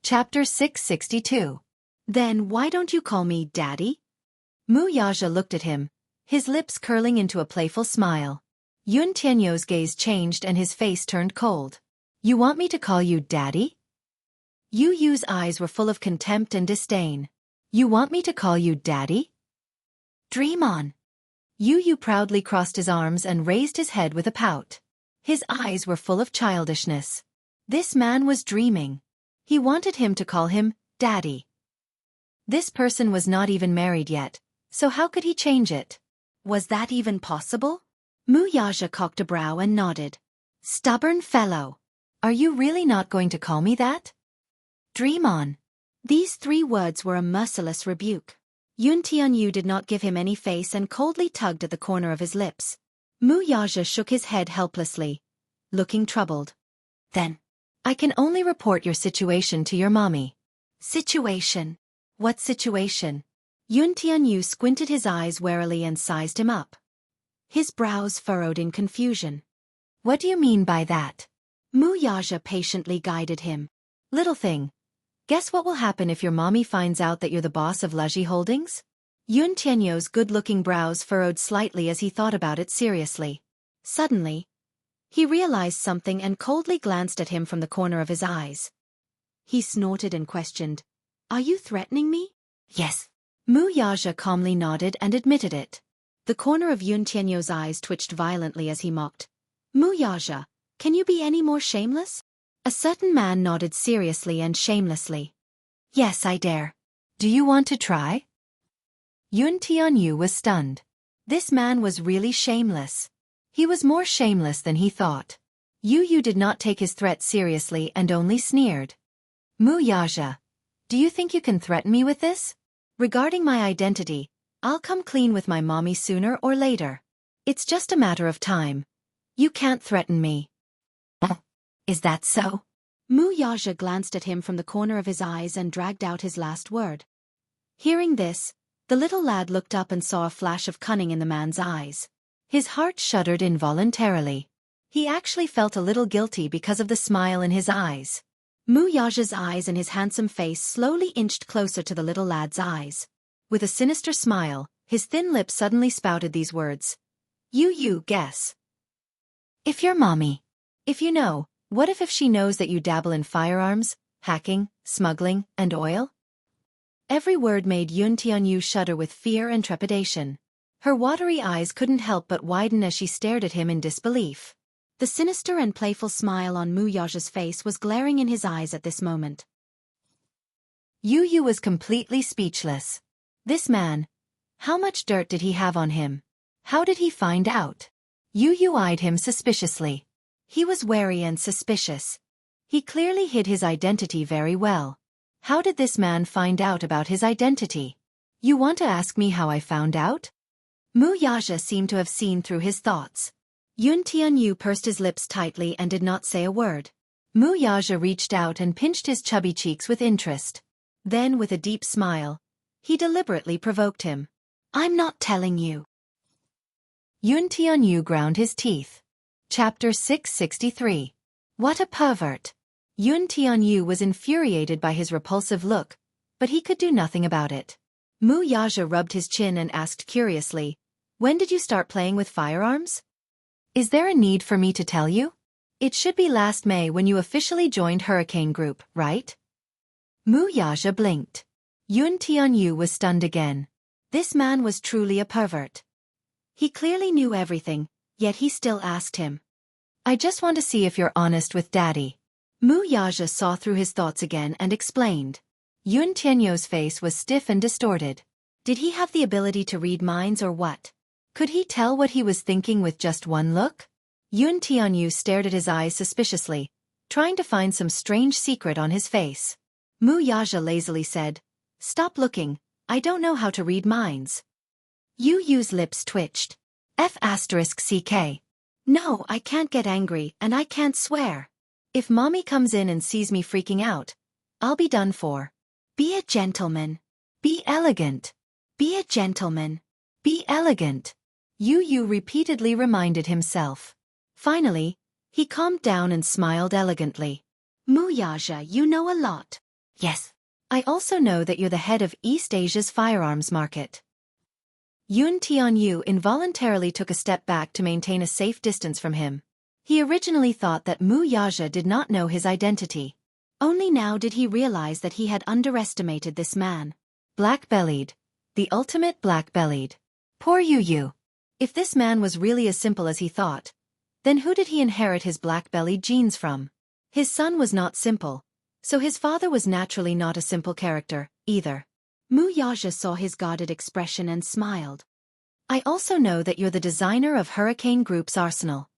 Chapter 662. Then why don't you call me Daddy? Muyaja looked at him, his lips curling into a playful smile. Yun Tianyo's gaze changed and his face turned cold. You want me to call you Daddy? Yu Yu's eyes were full of contempt and disdain. You want me to call you Daddy? Dream on. Yu Yu proudly crossed his arms and raised his head with a pout. His eyes were full of childishness. This man was dreaming. He wanted him to call him Daddy. This person was not even married yet, so how could he change it? Was that even possible? Muyaja cocked a brow and nodded. Stubborn fellow. Are you really not going to call me that? Dream on. These 3 words were a merciless rebuke. Yun Tianyu did not give him any face and coldly tugged at the corner of his lips. Muyaja shook his head helplessly, looking troubled. Then, I can only report your situation to your mommy. Situation? What situation? Yun Tianyu squinted his eyes warily and sized him up. His brows furrowed in confusion. What do you mean by that? Muyaja patiently guided him. Little thing. Guess what will happen if your mommy finds out that you're the boss of Luji Holdings? Yun Tianyou's good-looking brows furrowed slightly as he thought about it seriously. Suddenly, he realized something and coldly glanced at him from the corner of his eyes. He snorted and questioned, Are you threatening me? Yes. Muyaja calmly nodded and admitted it. The corner of Yun Tianyou's eyes twitched violently as he mocked. Muyaja, can you be any more shameless? A certain man nodded seriously and shamelessly. Yes, I dare. Do you want to try? Yun Tianyu was stunned. This man was really shameless. He was more shameless than he thought. Yu Yu did not take his threat seriously and only sneered. Muyaja, do you think you can threaten me with this? Regarding my identity, I'll come clean with my mommy sooner or later. It's just a matter of time. You can't threaten me. Is that so? Muyaja glanced at him from the corner of his eyes and dragged out his last word. Hearing this, the little lad looked up and saw a flash of cunning in the man's eyes. His heart shuddered involuntarily. He actually felt a little guilty because of the smile in his eyes. Muyaja's eyes and his handsome face slowly inched closer to the little lad's eyes. With a sinister smile, his thin lips suddenly spouted these words. You guess. If your mommy. If you know, what if she knows that you dabble in firearms, hacking, smuggling, and oil? Every word made Yun Tianyu shudder with fear and trepidation. Her watery eyes couldn't help but widen as she stared at him in disbelief. The sinister and playful smile on Muyaja's face was glaring in his eyes at this moment. Yu Yu was completely speechless. This man, how much dirt did he have on him? How did he find out? Yu Yu eyed him suspiciously. He was wary and suspicious. He clearly hid his identity very well. How did this man find out about his identity? You want to ask me how I found out? Muyaja seemed to have seen through his thoughts. Yun Tianyu pursed his lips tightly and did not say a word. Muyaja reached out and pinched his chubby cheeks with interest. Then, with a deep smile, he deliberately provoked him. I'm not telling you. Yun Tianyu ground his teeth. Chapter 663. What a pervert! Yun Tianyu was infuriated by his repulsive look, but he could do nothing about it. Muyaja rubbed his chin and asked curiously, When did you start playing with firearms? Is there a need for me to tell you? It should be last May when you officially joined Hurricane Group, right? Muyaja blinked. Yun Tianyu was stunned again. This man was truly a pervert. He clearly knew everything, yet he still asked him. I just want to see if you're honest with Daddy. Muyaja saw through his thoughts again and explained. Yun Tianyou's face was stiff and distorted. Did he have the ability to read minds or what? Could he tell what he was thinking with just one look? Yun Tianyu stared at his eyes suspiciously, trying to find some strange secret on his face. Muyaja lazily said, Stop looking, I don't know how to read minds. Yu Yu's lips twitched. F***ck. No, I can't get angry and I can't swear. If mommy comes in and sees me freaking out, I'll be done for. Be a gentleman. Be elegant. Be a gentleman. Be elegant. Yu Yu repeatedly reminded himself. Finally, he calmed down and smiled elegantly. Muyaja, you know a lot. Yes. I also know that you're the head of East Asia's firearms market. Yun Tianyu involuntarily took a step back to maintain a safe distance from him. He originally thought that Mu Yaja did not know his identity. Only now did he realize that he had underestimated this man. Black-bellied. The ultimate black-bellied. Poor Yu. If this man was really as simple as he thought, then who did he inherit his black-bellied genes from? His son was not simple, so his father was naturally not a simple character, either. Mu Yaja saw his guarded expression and smiled. I also know that you're the designer of Hurricane Group's arsenal.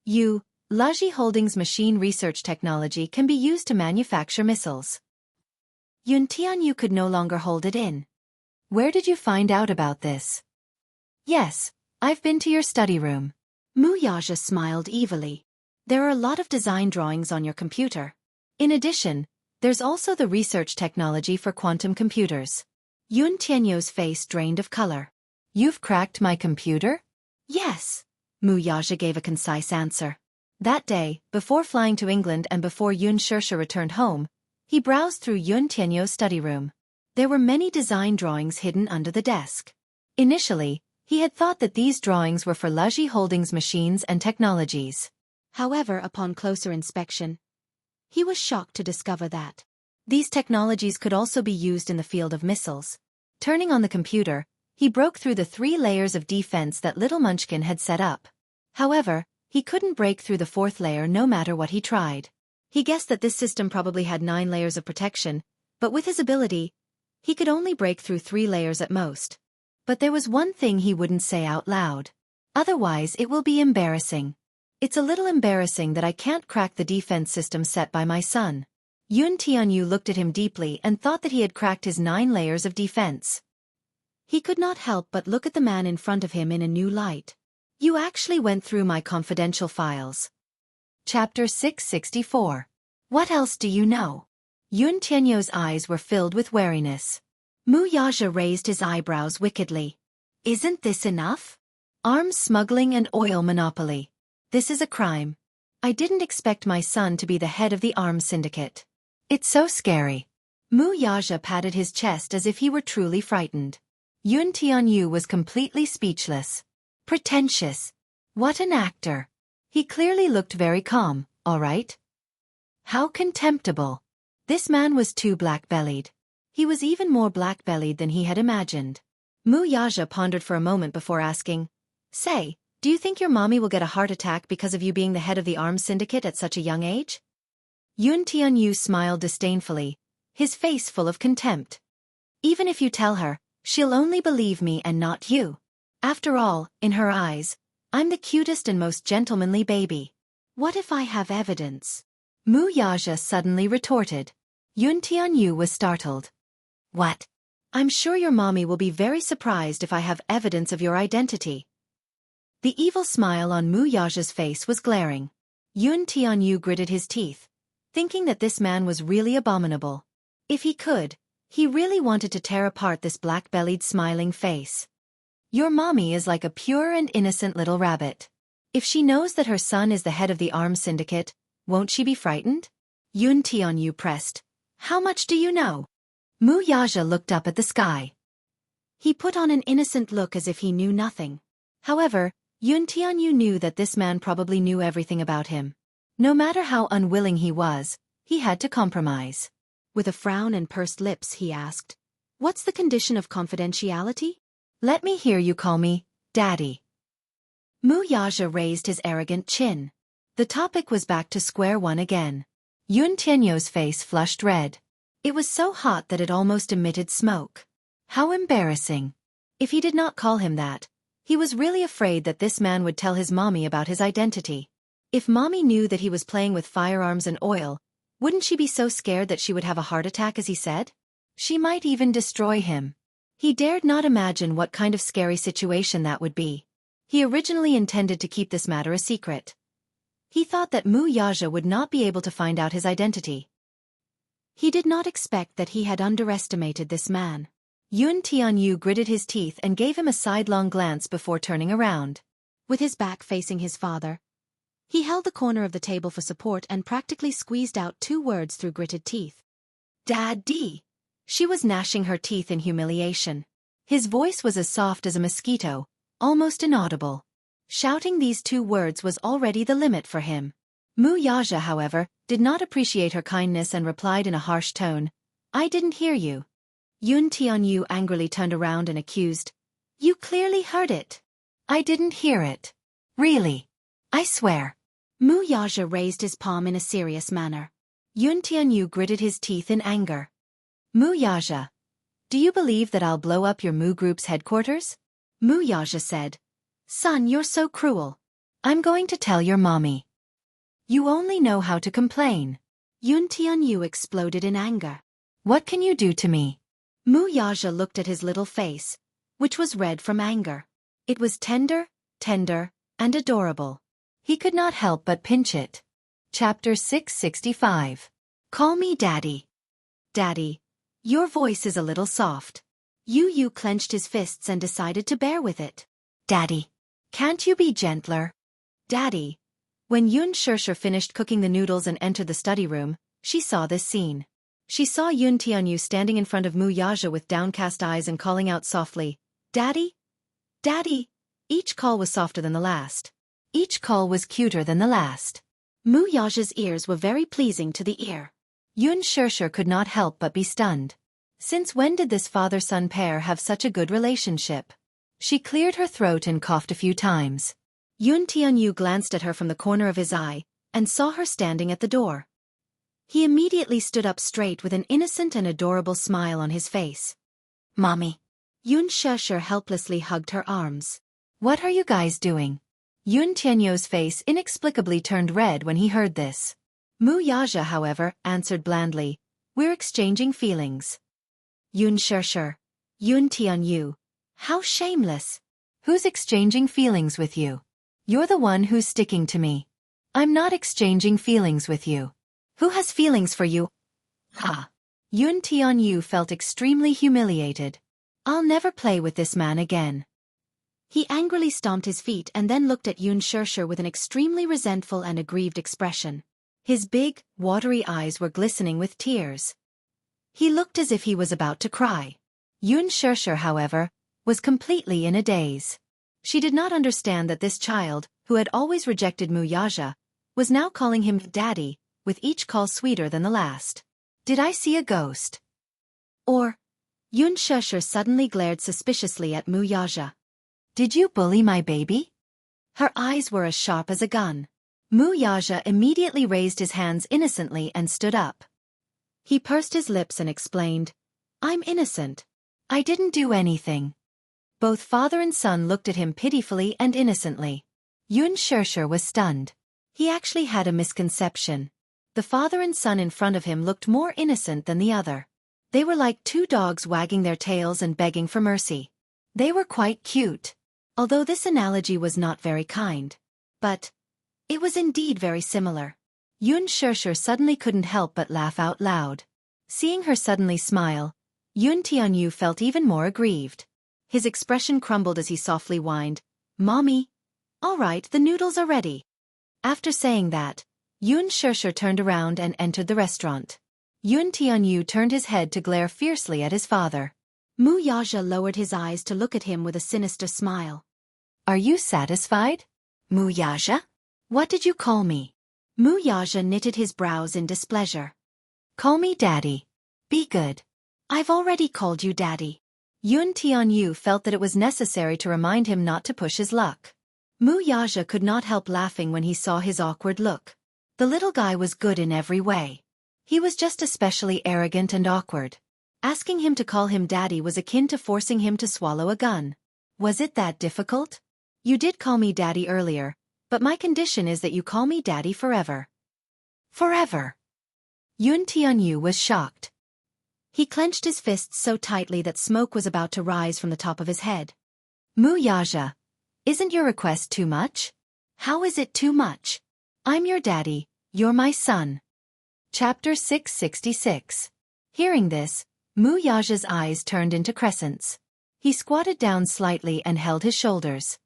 Laji Holdings' machine research technology can be used to manufacture missiles. Yun Tianyu could no longer hold it in. Where did you find out about this? Yes, I've been to your study room. Mu Yaja smiled evilly. There are a lot of design drawings on your computer. In addition, there's also the research technology for quantum computers. Yun Tianyu's face drained of color. You've cracked my computer? Yes. Mu Yaja gave a concise answer. That day, before flying to England and before Yun Shirsha returned home, he browsed through Yun Tianyu's study room. There were many design drawings hidden under the desk. Initially, he had thought that these drawings were for Laji Holdings machines and technologies. However, upon closer inspection, he was shocked to discover that these technologies could also be used in the field of missiles. Turning on the computer, he broke through the 3 layers of defense that Little Munchkin had set up. However, he couldn't break through the 4th layer no matter what he tried. He guessed that this system probably had 9 layers of protection, but with his ability, he could only break through 3 layers at most. But there was one thing he wouldn't say out loud. Otherwise it will be embarrassing. It's a little embarrassing that I can't crack the defense system set by my son. Yun Tianyu looked at him deeply and thought that he had cracked his 9 layers of defense. He could not help but look at the man in front of him in a new light. You actually went through my confidential files. Chapter 664. What else do you know? Yun Tianyu's eyes were filled with wariness. Mu Yaja raised his eyebrows wickedly. Isn't this enough? Arms smuggling and oil monopoly. This is a crime. I didn't expect my son to be the head of the arms syndicate. It's so scary. Mu Yaja patted his chest as if he were truly frightened. Yun Tianyu was completely speechless. Pretentious. What an actor. He clearly looked very calm, all right? How contemptible. This man was too black-bellied. He was even more black-bellied than he had imagined. Mu Yaja pondered for a moment before asking, Say, do you think your mommy will get a heart attack because of you being the head of the arms syndicate at such a young age? Yun Tianyu smiled disdainfully, his face full of contempt. Even if you tell her, she'll only believe me and not you. After all, in her eyes, I'm the cutest and most gentlemanly baby. What if I have evidence? Mu Yaja suddenly retorted. Yun Tianyu was startled. What? I'm sure your mommy will be very surprised if I have evidence of your identity. The evil smile on Mu Yaja's face was glaring. Yun Tianyu gritted his teeth, thinking that this man was really abominable. If he could, he really wanted to tear apart this black-bellied smiling face. Your mommy is like a pure and innocent little rabbit. If she knows that her son is the head of the arms syndicate, won't she be frightened? Yun Tianyu pressed. How much do you know? Mu Yaja looked up at the sky. He put on an innocent look as if he knew nothing. However, Yun Tianyu knew that this man probably knew everything about him. No matter how unwilling he was, he had to compromise. With a frown and pursed lips he asked, What's the condition of confidentiality? Let me hear you call me, Daddy. Mu Yaja raised his arrogant chin. The topic was back to square one again. Yun Tianyu's face flushed red. It was so hot that it almost emitted smoke. How embarrassing. If he did not call him that, he was really afraid that this man would tell his mommy about his identity. If mommy knew that he was playing with firearms and oil, wouldn't she be so scared that she would have a heart attack as he said? She might even destroy him. He dared not imagine what kind of scary situation that would be. He originally intended to keep this matter a secret. He thought that Mu Yaja would not be able to find out his identity. He did not expect that he had underestimated this man. Yun Tianyu gritted his teeth and gave him a sidelong glance before turning around. With his back facing his father, he held the corner of the table for support and practically squeezed out 2 words through gritted teeth. Daddy. She was gnashing her teeth in humiliation. His voice was as soft as a mosquito, almost inaudible. Shouting these two words was already the limit for him. Muyaja, however, did not appreciate her kindness and replied in a harsh tone, "I didn't hear you." Yun Tianyu angrily turned around and accused, "You clearly heard it." "I didn't hear it. Really. I swear." Muyaja raised his palm in a serious manner. Yun Tianyu gritted his teeth in anger. "Muyaja, do you believe that I'll blow up your Mu Group's headquarters?" Muyaja said, "Son, you're so cruel. I'm going to tell your mommy." "You only know how to complain." Yun Tianyu exploded in anger. "What can you do to me?" Muyaja looked at his little face, which was red from anger. It was tender, and adorable. He could not help but pinch it. Chapter 665. Call me Daddy. Daddy, your voice is a little soft. Yu clenched his fists and decided to bear with it. Daddy, can't you be gentler? Daddy. When Yun Shishir finished cooking the noodles and entered the study room, she saw this scene. She saw Yun Tianyu standing in front of Muyaja with downcast eyes and calling out softly, "Daddy? Daddy!" Each call was softer than the last. Each call was cuter than the last. Muyaja's ears were very pleasing to the ear. Yun Shishir could not help but be stunned. Since when did this father-son pair have such a good relationship? She cleared her throat and coughed a few times. Yun Tianyu glanced at her from the corner of his eye, and saw her standing at the door. He immediately stood up straight with an innocent and adorable smile on his face. "Mommy." Yun Shishir helplessly hugged her arms. "What are you guys doing?" Yun Tianyu's face inexplicably turned red when he heard this. Muyaja, however, answered blandly, "We're exchanging feelings." Yun Shishir. Yun Tianyu. How shameless. "Who's exchanging feelings with you?" "You're the one who's sticking to me." "I'm not exchanging feelings with you." "Who has feelings for you?" Ha! Yun Tianyu felt extremely humiliated. "I'll never play with this man again." He angrily stomped his feet and then looked at Yun Shishir with an extremely resentful and aggrieved expression. His big, watery eyes were glistening with tears. He looked as if he was about to cry. Yun Shishir, however, was completely in a daze. She did not understand that this child, who had always rejected Muyaja, was now calling him Daddy, with each call sweeter than the last. "Did I see a ghost?" Or, Yun Shishir suddenly glared suspiciously at Muyaja. "Did you bully my baby?" Her eyes were as sharp as a gun. Muyaja immediately raised his hands innocently and stood up. He pursed his lips and explained, "I'm innocent. I didn't do anything." Both father and son looked at him pitifully and innocently. Yun Shishir was stunned. He actually had a misconception. The father and son in front of him looked more innocent than the other. They were like two dogs wagging their tails and begging for mercy. They were quite cute. Although this analogy was not very kind. But it was indeed very similar. Yun Shishir suddenly couldn't help but laugh out loud. Seeing her suddenly smile, Yun Tianyu felt even more aggrieved. His expression crumbled as he softly whined, "Mommy. All right, the noodles are ready." After saying that, Yun Shishir turned around and entered the restaurant. Yun Tianyu turned his head to glare fiercely at his father. Muyaja lowered his eyes to look at him with a sinister smile. "Are you satisfied?" "Muyaja? What did you call me?" Muyaja knitted his brows in displeasure. "Call me Daddy. Be good." "I've already called you Daddy." Yun Tianyu felt that it was necessary to remind him not to push his luck. Muyaja could not help laughing when he saw his awkward look. The little guy was good in every way. He was just especially arrogant and awkward. Asking him to call him Daddy was akin to forcing him to swallow a gun. Was it that difficult? "You did call me Daddy earlier, but my condition is that you call me Daddy forever." Forever? Yun Tianyu was shocked. He clenched his fists so tightly that smoke was about to rise from the top of his head. "Muyaja, isn't your request too much?" "How is it too much? I'm your daddy, you're my son." Chapter 666. Hearing this, Muyaja's eyes turned into crescents. He squatted down slightly and held his shoulders.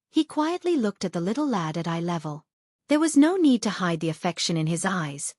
He quietly looked at the little lad at eye level. There was no need to hide the affection in his eyes.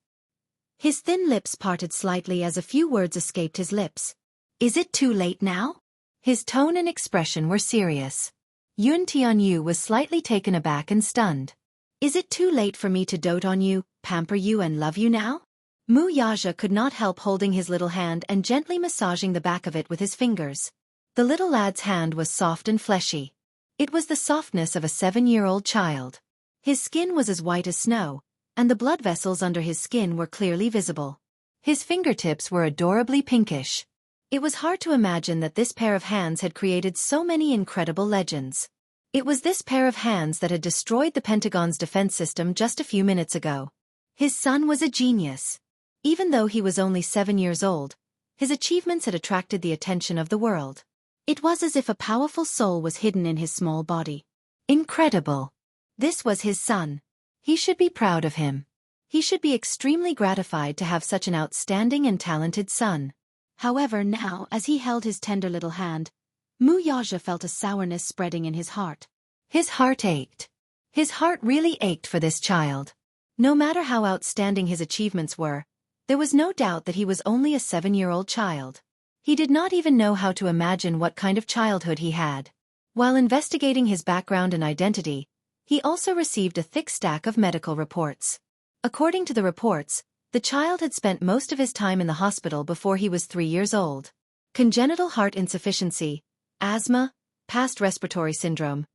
His thin lips parted slightly as a few words escaped his lips. Is it too late now? His tone and expression were serious. Yun Tianyu was slightly taken aback and stunned. Is it too late for me to dote on you, pamper you and love you now? Mu Yaja could not help holding his little hand and gently massaging the back of it with his fingers. The little lad's hand was soft and fleshy. It was the softness of a 7-year-old child. His skin was as white as snow, and the blood vessels under his skin were clearly visible. His fingertips were adorably pinkish. It was hard to imagine that this pair of hands had created so many incredible legends. It was this pair of hands that had destroyed the Pentagon's defense system just a few minutes ago. His son was a genius. Even though he was only 7 years old, his achievements had attracted the attention of the world. It was as if a powerful soul was hidden in his small body. Incredible. This was his son. He should be proud of him. He should be extremely gratified to have such an outstanding and talented son. However, now, as he held his tender little hand, Mu Yaja felt a sourness spreading in his heart. His heart ached. His heart really ached for this child. No matter how outstanding his achievements were, there was no doubt that he was only a 7-year-old child. He did not even know how to imagine what kind of childhood he had. While investigating his background and identity, he also received a thick stack of medical reports. According to the reports, the child had spent most of his time in the hospital before he was 3 years old. Congenital heart insufficiency, asthma, past respiratory syndrome.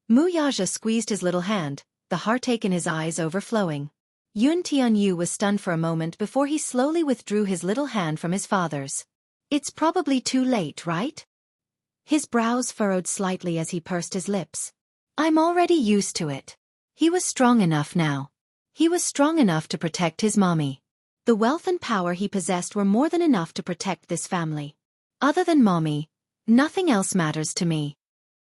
Mu Yaja squeezed his little hand, the heartache in his eyes overflowing. Yun Tianyu was stunned for a moment before he slowly withdrew his little hand from his father's. It's probably too late, right? His brows furrowed slightly as he pursed his lips. I'm already used to it. He was strong enough now. He was strong enough to protect his mommy. The wealth and power he possessed were more than enough to protect this family. Other than mommy, nothing else matters to me.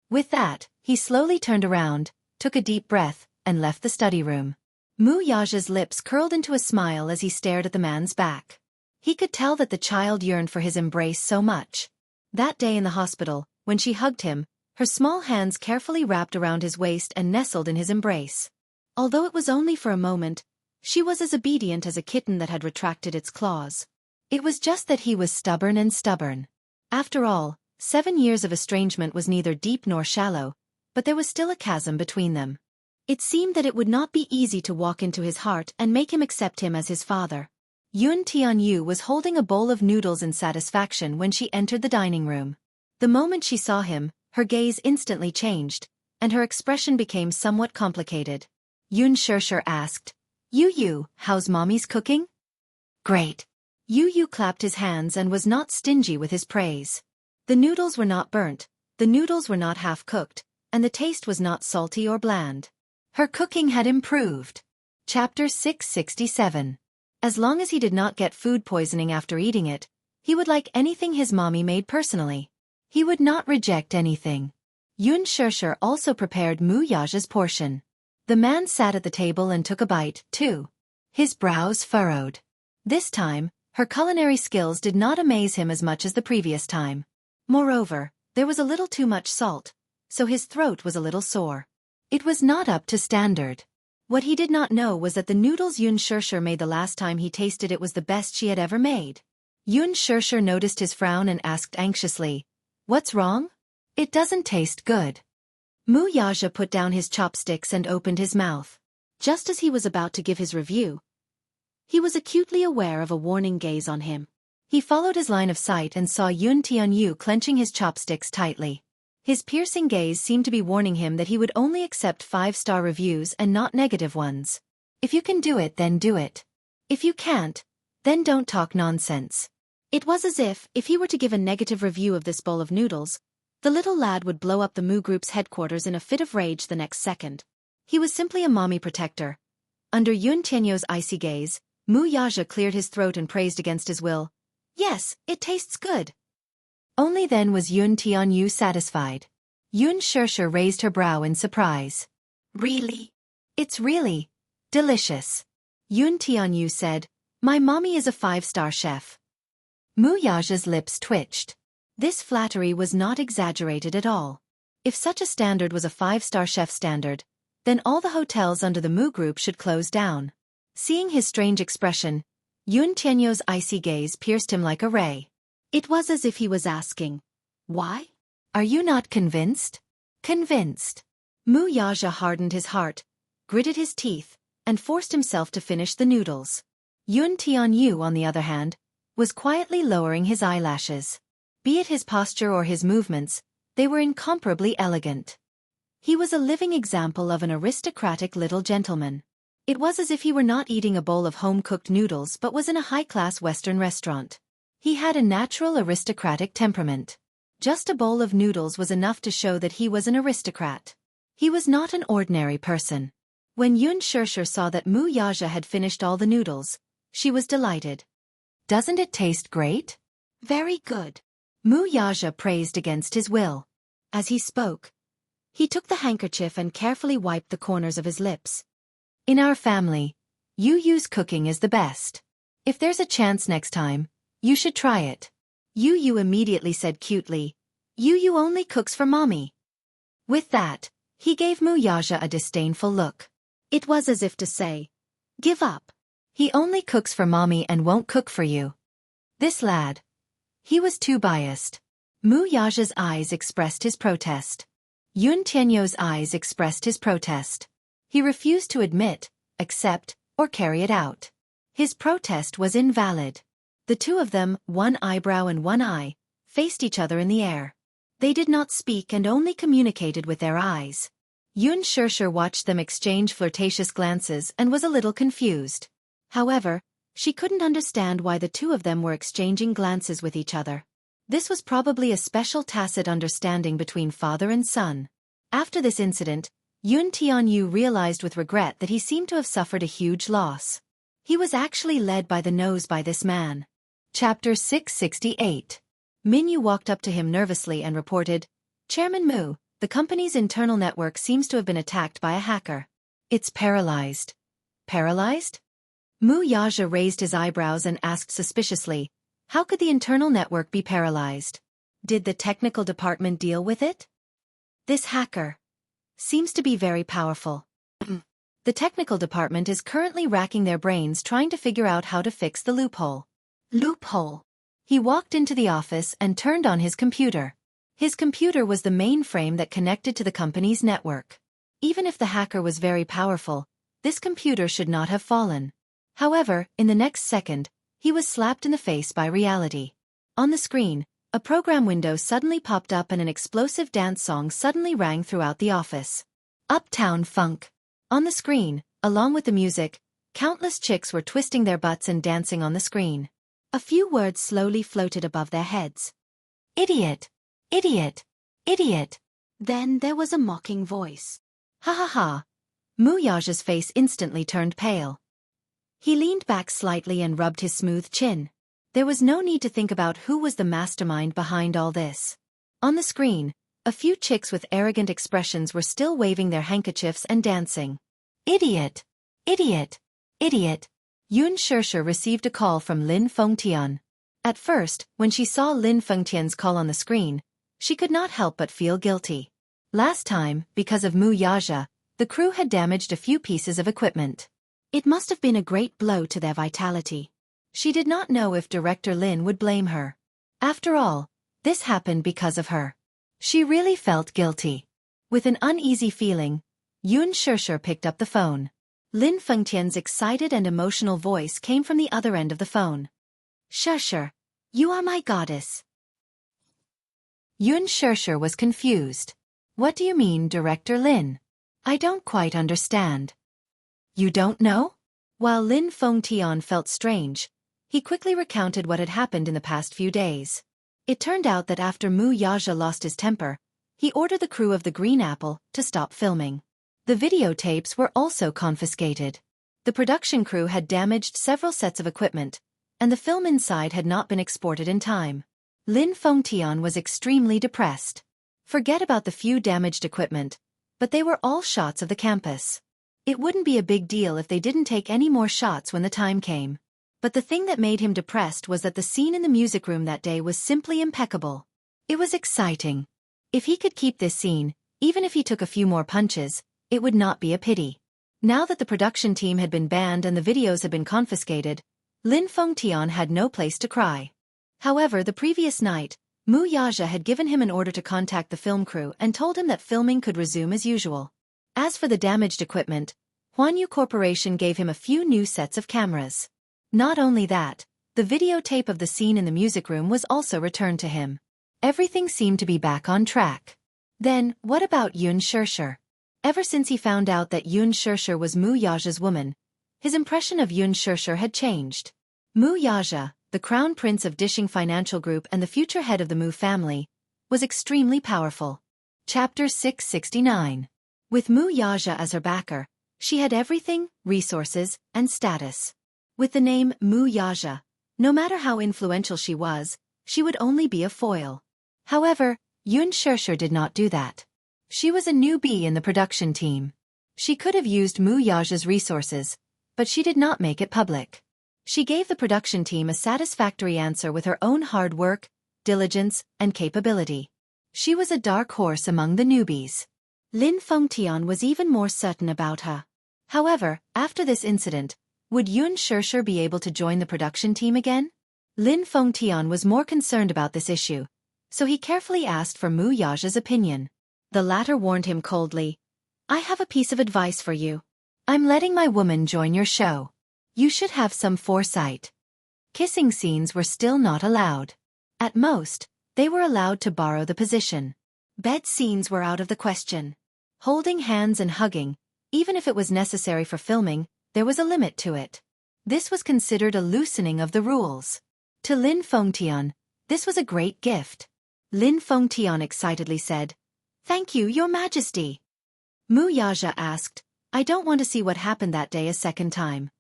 With that, he slowly turned around, took a deep breath, and left the study room. Mu Yaja's lips curled into a smile as he stared at the man's back. He could tell that the child yearned for his embrace so much. That day in the hospital, when she hugged him, her small hands carefully wrapped around his waist and nestled in his embrace. Although it was only for a moment, she was as obedient as a kitten that had retracted its claws. It was just that he was stubborn and stubborn. After all, 7 years of estrangement was neither deep nor shallow, but there was still a chasm between them. It seemed that it would not be easy to walk into his heart and make him accept him as his father. Yun Tianyu was holding a bowl of noodles in satisfaction when she entered the dining room. The moment she saw him, her gaze instantly changed, and her expression became somewhat complicated. Yun Shirshir asked, Yu, how's mommy's cooking? Great. Yu clapped his hands and was not stingy with his praise. The noodles were not burnt, the noodles were not half-cooked, and the taste was not salty or bland. Her cooking had improved. Chapter 667. As long as he did not get food poisoning after eating it, he would like anything his mommy made personally. He would not reject anything. Yun Shirshir also prepared Mu Yaja's portion. The man sat at the table and took a bite, too. His brows furrowed. This time, her culinary skills did not amaze him as much as the previous time. Moreover, there was a little too much salt, so his throat was a little sore. It was not up to standard. What he did not know was that the noodles Yun Shirshir made the last time he tasted it was the best she had ever made. Yun Shirshir noticed his frown and asked anxiously, What's wrong? It doesn't taste good. Mu Yaja put down his chopsticks and opened his mouth. Just as he was about to give his review, he was acutely aware of a warning gaze on him. He followed his line of sight and saw Yun Tianyu clenching his chopsticks tightly. His piercing gaze seemed to be warning him that he would only accept 5-star reviews and not negative ones. If you can do it, then do it. If you can't, then don't talk nonsense. It was as if he were to give a negative review of this bowl of noodles, the little lad would blow up the Mu Group's headquarters in a fit of rage the next second. He was simply a mommy protector. Under Yun Tianyu's icy gaze, Mu Yaja cleared his throat and praised against his will. Yes, it tastes good. Only then was Yun Tianyu satisfied. Yun Shirshir raised her brow in surprise. Really? It's really delicious. Yun Tianyu said, My mommy is a 5-star chef. Mu Yaja's lips twitched. This flattery was not exaggerated at all. If such a standard was a 5-star chef standard, then all the hotels under the Mu Group should close down. Seeing his strange expression, Yun Tianyo's icy gaze pierced him like a ray. It was as if he was asking, "Why? Are you not convinced?" Convinced. Mu Yaja hardened his heart, gritted his teeth, and forced himself to finish the noodles. Yun Tianyu, on the other hand, was quietly lowering his eyelashes. Be it his posture or his movements, they were incomparably elegant. He was a living example of an aristocratic little gentleman. It was as if he were not eating a bowl of home-cooked noodles but was in a high-class Western restaurant. He had a natural aristocratic temperament. Just a bowl of noodles was enough to show that he was an aristocrat. He was not an ordinary person. When Yun Shirshir saw that Mu Yaja had finished all the noodles, she was delighted. "Doesn't it taste great?" "Very good," Mu Yaja praised against his will. As he spoke, he took the handkerchief and carefully wiped the corners of his lips. "In our family, Yu's cooking is the best. If there's a chance next time, you should try it." Yu immediately said cutely, "Yu only cooks for mommy." With that, he gave Mu Yaja a disdainful look. It was as if to say, "Give up. He only cooks for mommy and won't cook for you." This lad. He was too biased. Mu Yaja's eyes expressed his protest. Yun Tianyo's eyes expressed his protest. He refused to admit, accept, or carry it out. His protest was invalid. The two of them, one eyebrow and one eye, faced each other in the air. They did not speak and only communicated with their eyes. Yun Shirshir watched them exchange flirtatious glances and was a little confused. However, she couldn't understand why the two of them were exchanging glances with each other. This was probably a special tacit understanding between father and son. After this incident, Yun Tianyu realized with regret that he seemed to have suffered a huge loss. He was actually led by the nose by this man. Chapter 668. Minyu walked up to him nervously and reported, "Chairman Mu, the company's internal network seems to have been attacked by a hacker. It's paralyzed." Paralyzed? Mu Yaja raised his eyebrows and asked suspiciously, "How could the internal network be paralyzed? Did the technical department deal with it?" "This hacker seems to be very powerful. The technical department is currently racking their brains trying to figure out how to fix the loophole." Loophole. He walked into the office and turned on his computer. His computer was the mainframe that connected to the company's network. Even if the hacker was very powerful, this computer should not have fallen. However, in the next second, he was slapped in the face by reality. On the screen, a program window suddenly popped up and an explosive dance song suddenly rang throughout the office. Uptown Funk. On the screen, along with the music, countless chicks were twisting their butts and dancing on the screen. A few words slowly floated above their heads. "Idiot! Idiot! Idiot!" Then there was a mocking voice. "Ha ha ha!" Mu Yaja's face instantly turned pale. He leaned back slightly and rubbed his smooth chin. There was no need to think about who was the mastermind behind all this. On the screen, a few chicks with arrogant expressions were still waving their handkerchiefs and dancing. "Idiot! Idiot! Idiot!" Yun Shirshir received a call from Lin Fengtian. At first, when she saw Lin Fengtian's call on the screen, she could not help but feel guilty. Last time, because of Mu Yaja, the crew had damaged a few pieces of equipment. It must have been a great blow to their vitality. She did not know if Director Lin would blame her. After all, this happened because of her. She really felt guilty. With an uneasy feeling, Yun Shirshir picked up the phone. Lin Fengtian's excited and emotional voice came from the other end of the phone. "Shirshir, you are my goddess." Yun Shirshir was confused. "What do you mean, Director Lin? I don't quite understand." "You don't know?" While Lin Fengtian felt strange, he quickly recounted what had happened in the past few days. It turned out that after Mu Yaja lost his temper, he ordered the crew of the Green Apple to stop filming. The videotapes were also confiscated. The production crew had damaged several sets of equipment, and the film inside had not been exported in time. Lin Fengtian was extremely depressed. Forget about the few damaged equipment, but they were all shots of the campus. It wouldn't be a big deal if they didn't take any more shots when the time came. But the thing that made him depressed was that the scene in the music room that day was simply impeccable. It was exciting. If he could keep this scene, even if he took a few more punches, it would not be a pity. Now that the production team had been banned and the videos had been confiscated, Lin Fengtian had no place to cry. However, the previous night, Mu Yaja had given him an order to contact the film crew and told him that filming could resume as usual. As for the damaged equipment, Huanyu Corporation gave him a few new sets of cameras. Not only that, the videotape of the scene in the music room was also returned to him. Everything seemed to be back on track. Then, what about Yun Shirshir? Ever since he found out that Yun Shirshir was Mu Yaja's woman, his impression of Yun Shirshir had changed. Mu Yaja, the crown prince of Dishing Financial Group and the future head of the Mu family, was extremely powerful. Chapter 669. With Mu Yaja as her backer, she had everything, resources, and status. With the name Mu Yaja, no matter how influential she would only be a foil. However, Yun Shirshir did not do that. She was a newbie in the production team. She could have used Mu Yaja's resources, but she did not make it public. She gave the production team a satisfactory answer with her own hard work, diligence, and capability. She was a dark horse among the newbies. Lin Fengtian was even more certain about her. However, after this incident, would Yun Shirshir be able to join the production team again? Lin Fengtian was more concerned about this issue, so he carefully asked for Mu Yaja's opinion. The latter warned him coldly, "I have a piece of advice for you. I'm letting my woman join your show. You should have some foresight." Kissing scenes were still not allowed. At most, they were allowed to borrow the position. Bed scenes were out of the question. Holding hands and hugging, even if it was necessary for filming, there was a limit to it. This was considered a loosening of the rules. To Lin Fengtian, this was a great gift. Lin Fengtian excitedly said, "Thank you, Your Majesty." Mu Yaja asked, "I don't want to see what happened that day a second time."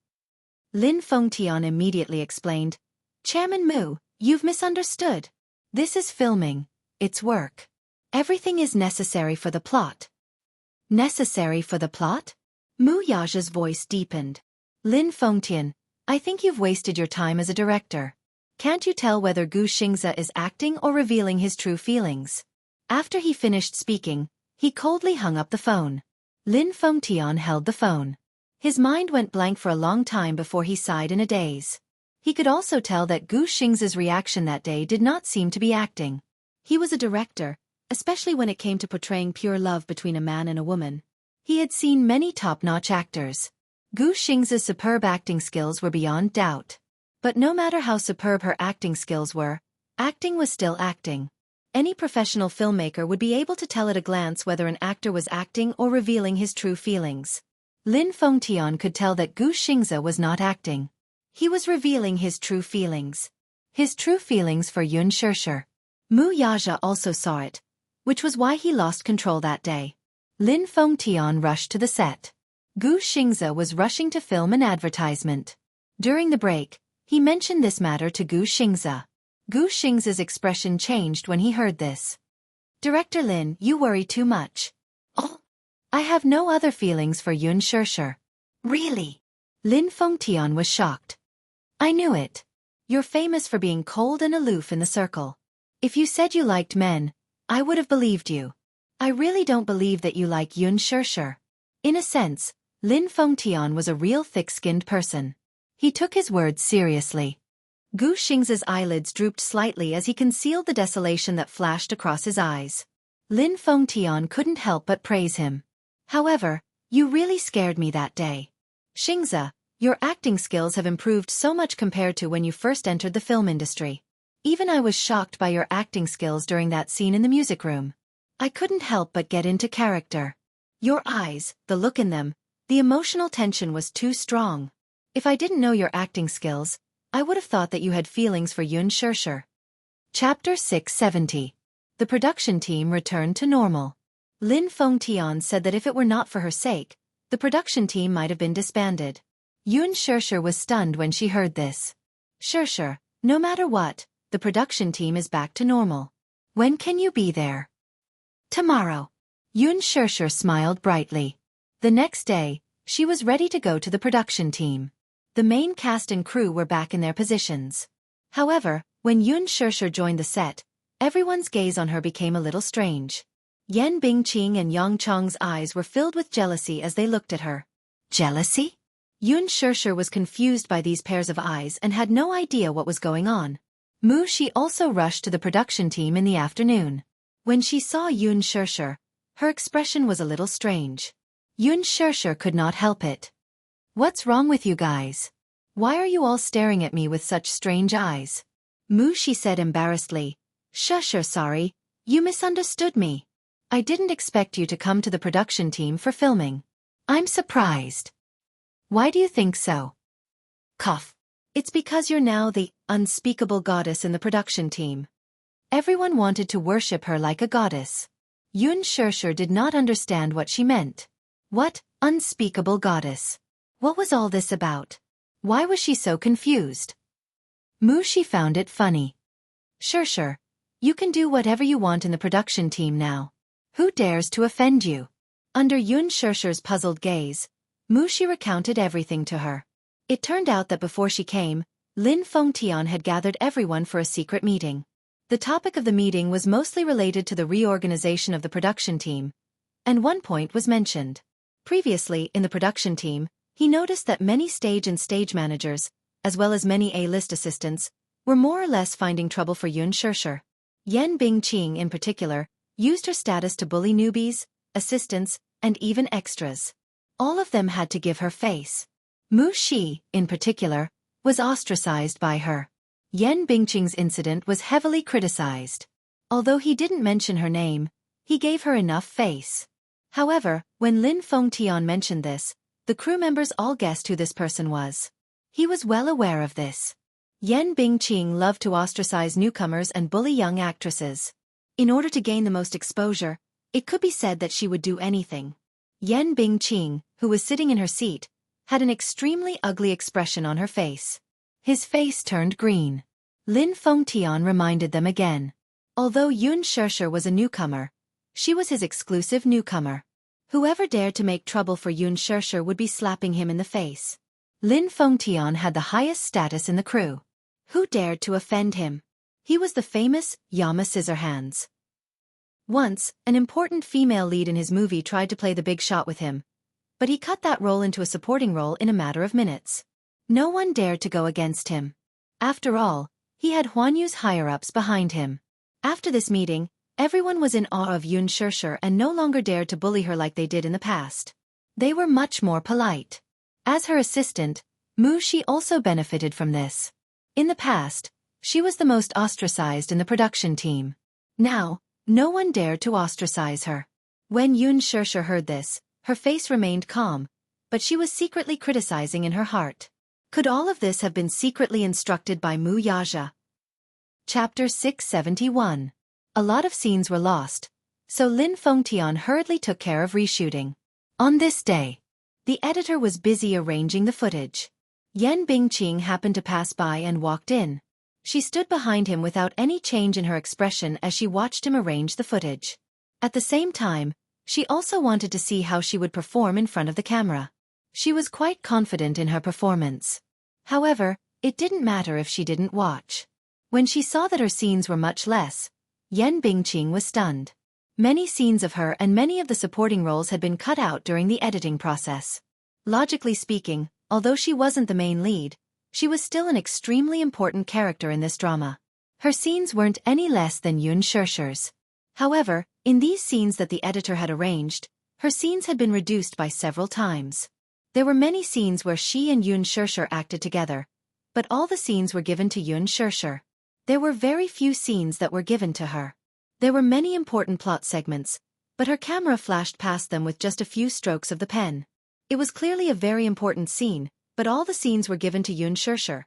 Lin Fengtian immediately explained, "Chairman Mu, you've misunderstood. This is filming, it's work. Everything is necessary for the plot." Necessary for the plot? Mu Yaja's voice deepened. "Lin Fengtian, I think you've wasted your time as a director. Can't you tell whether Gu Xingze is acting or revealing his true feelings?" After he finished speaking, he coldly hung up the phone. Lin Fengtian held the phone. His mind went blank for a long time before he sighed in a daze. He could also tell that Gu Xingze's reaction that day did not seem to be acting. He was a director, especially when it came to portraying pure love between a man and a woman. He had seen many top-notch actors. Gu Xingze's superb acting skills were beyond doubt. But no matter how superb her acting skills were, acting was still acting. Any professional filmmaker would be able to tell at a glance whether an actor was acting or revealing his true feelings. Lin Fengtian could tell that Gu Xingze was not acting. He was revealing his true feelings. His true feelings for Yun Shirshir. Mu Yaja also saw it, which was why he lost control that day. Lin Fengtian rushed to the set. Gu Xingze was rushing to film an advertisement. During the break, he mentioned this matter to Gu Xingze. Gu Xingze's expression changed when he heard this. "Director Lin, you worry too much." "Oh, I have no other feelings for Yun Shirshir." "Really?" Lin Fengtian was shocked. "I knew it. You're famous for being cold and aloof in the circle. If you said you liked men, I would have believed you. I really don't believe that you like Yun Shirshir." In a sense, Lin Fengtian was a real thick-skinned person. He took his words seriously. Gu Xingze's eyelids drooped slightly as he concealed the desolation that flashed across his eyes. Lin Fengtian couldn't help but praise him. "However, you really scared me that day. Xingze, your acting skills have improved so much compared to when you first entered the film industry. Even I was shocked by your acting skills during that scene in the music room. I couldn't help but get into character. Your eyes, the look in them, the emotional tension was too strong. If I didn't know your acting skills, I would have thought that you had feelings for Yun Shirshir." Chapter 670. The production team returned to normal. Lin Fengtian said that if it were not for her sake, the production team might have been disbanded. Yun Shirshir was stunned when she heard this. "Shirshir, no matter what, the production team is back to normal. When can you be there?" "Tomorrow." Yun Shirshir smiled brightly. The next day, she was ready to go to the production team. The main cast and crew were back in their positions. However, when Yun Shirshir joined the set, everyone's gaze on her became a little strange. Yan Bingqing and Yang Chong's eyes were filled with jealousy as they looked at her. Jealousy? Yun Shirshir was confused by these pairs of eyes and had no idea what was going on. Mu Shi also rushed to the production team in the afternoon. When she saw Yun Shirshir, her expression was a little strange. Yun Shirshir could not help it. "What's wrong with you guys? Why are you all staring at me with such strange eyes?" Mu Shi said embarrassedly. "Shirshir, sorry, you misunderstood me. I didn't expect you to come to the production team for filming. I'm surprised." "Why do you think so?" Cough. "It's because you're now the unspeakable goddess in the production team. Everyone wanted to worship her like a goddess." Yun Shirshir did not understand what she meant. What unspeakable goddess? What was all this about? Why was she so confused? Mu Shi found it funny. "Shirshir, you can do whatever you want in the production team now. Who dares to offend you?" Under Yun Shirshir's puzzled gaze, Mu Shi recounted everything to her. It turned out that before she came, Lin Fengtian had gathered everyone for a secret meeting. The topic of the meeting was mostly related to the reorganization of the production team, and one point was mentioned. Previously, in the production team, he noticed that many stage and stage managers, as well as many A-list assistants, were more or less finding trouble for Yun Shirshir. Yan Bingqing, in particular, used her status to bully newbies, assistants, and even extras. All of them had to give her face. Mu Shi, in particular, was ostracized by her. Yan Bingqing's incident was heavily criticized. Although he didn't mention her name, he gave her enough face. However, when Lin Fengtian mentioned this, the crew members all guessed who this person was. He was well aware of this. Yan Bingqing loved to ostracize newcomers and bully young actresses. In order to gain the most exposure, it could be said that she would do anything. Yan Bingqing, who was sitting in her seat, had an extremely ugly expression on her face. His face turned green. Lin Fengtian reminded them again. Although Yun Shirshir was a newcomer, she was his exclusive newcomer. Whoever dared to make trouble for Yun Shirshir would be slapping him in the face. Lin Fengtian had the highest status in the crew. Who dared to offend him? He was the famous Yama Scissorhands. Once, an important female lead in his movie tried to play the big shot with him, but he cut that role into a supporting role in a matter of minutes. No one dared to go against him. After all, he had Huanyu's higher-ups behind him. After this meeting, everyone was in awe of Yun Shirshir and no longer dared to bully her like they did in the past. They were much more polite. As her assistant, Mu Shi also benefited from this. In the past, she was the most ostracized in the production team. Now, no one dared to ostracize her. When Yun Shirshir heard this, her face remained calm, but she was secretly criticizing in her heart. Could all of this have been secretly instructed by Mu Yaja? Chapter 671. A lot of scenes were lost, so Lin Fengtian hurriedly took care of reshooting. On this day, the editor was busy arranging the footage. Yan Bingqing happened to pass by and walked in. She stood behind him without any change in her expression as she watched him arrange the footage. At the same time, she also wanted to see how she would perform in front of the camera. She was quite confident in her performance. However, it didn't matter if she didn't watch. When she saw that her scenes were much less, Yan Bingqing was stunned. Many scenes of her and many of the supporting roles had been cut out during the editing process. Logically speaking, although she wasn't the main lead, she was still an extremely important character in this drama. Her scenes weren't any less than Yun Shirshir's. However, in these scenes that the editor had arranged, her scenes had been reduced by several times. There were many scenes where she and Yun Shirshir acted together, but all the scenes were given to Yun Shirshir. There were very few scenes that were given to her. There were many important plot segments, but her camera flashed past them with just a few strokes of the pen. It was clearly a very important scene, but all the scenes were given to Yun Shirshir.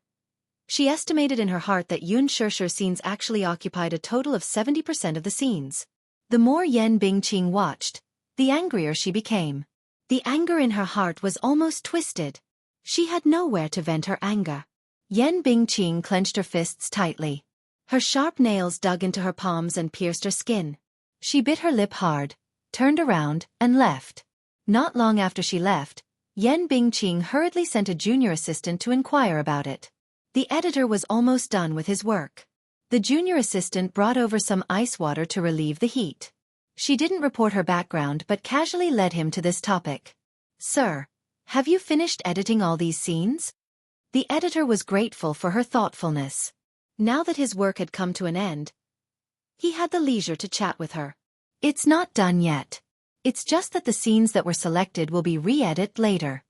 She estimated in her heart that Yun Shirshir's scenes actually occupied a total of 70% of the scenes. The more Yan Bingqing watched, the angrier she became. The anger in her heart was almost twisted. She had nowhere to vent her anger. Yan Bingqing clenched her fists tightly. Her sharp nails dug into her palms and pierced her skin. She bit her lip hard, turned around, and left. Not long after she left, Yan Bingqing hurriedly sent a junior assistant to inquire about it. The editor was almost done with his work. The junior assistant brought over some ice water to relieve the heat. She didn't report her background but casually led him to this topic. "Sir, Have you finished editing all these scenes? The editor was grateful for her thoughtfulness. Now that his work had come to an end, he had the leisure to chat with her. It's not done yet. It's just that the scenes that were selected will be re-edited later.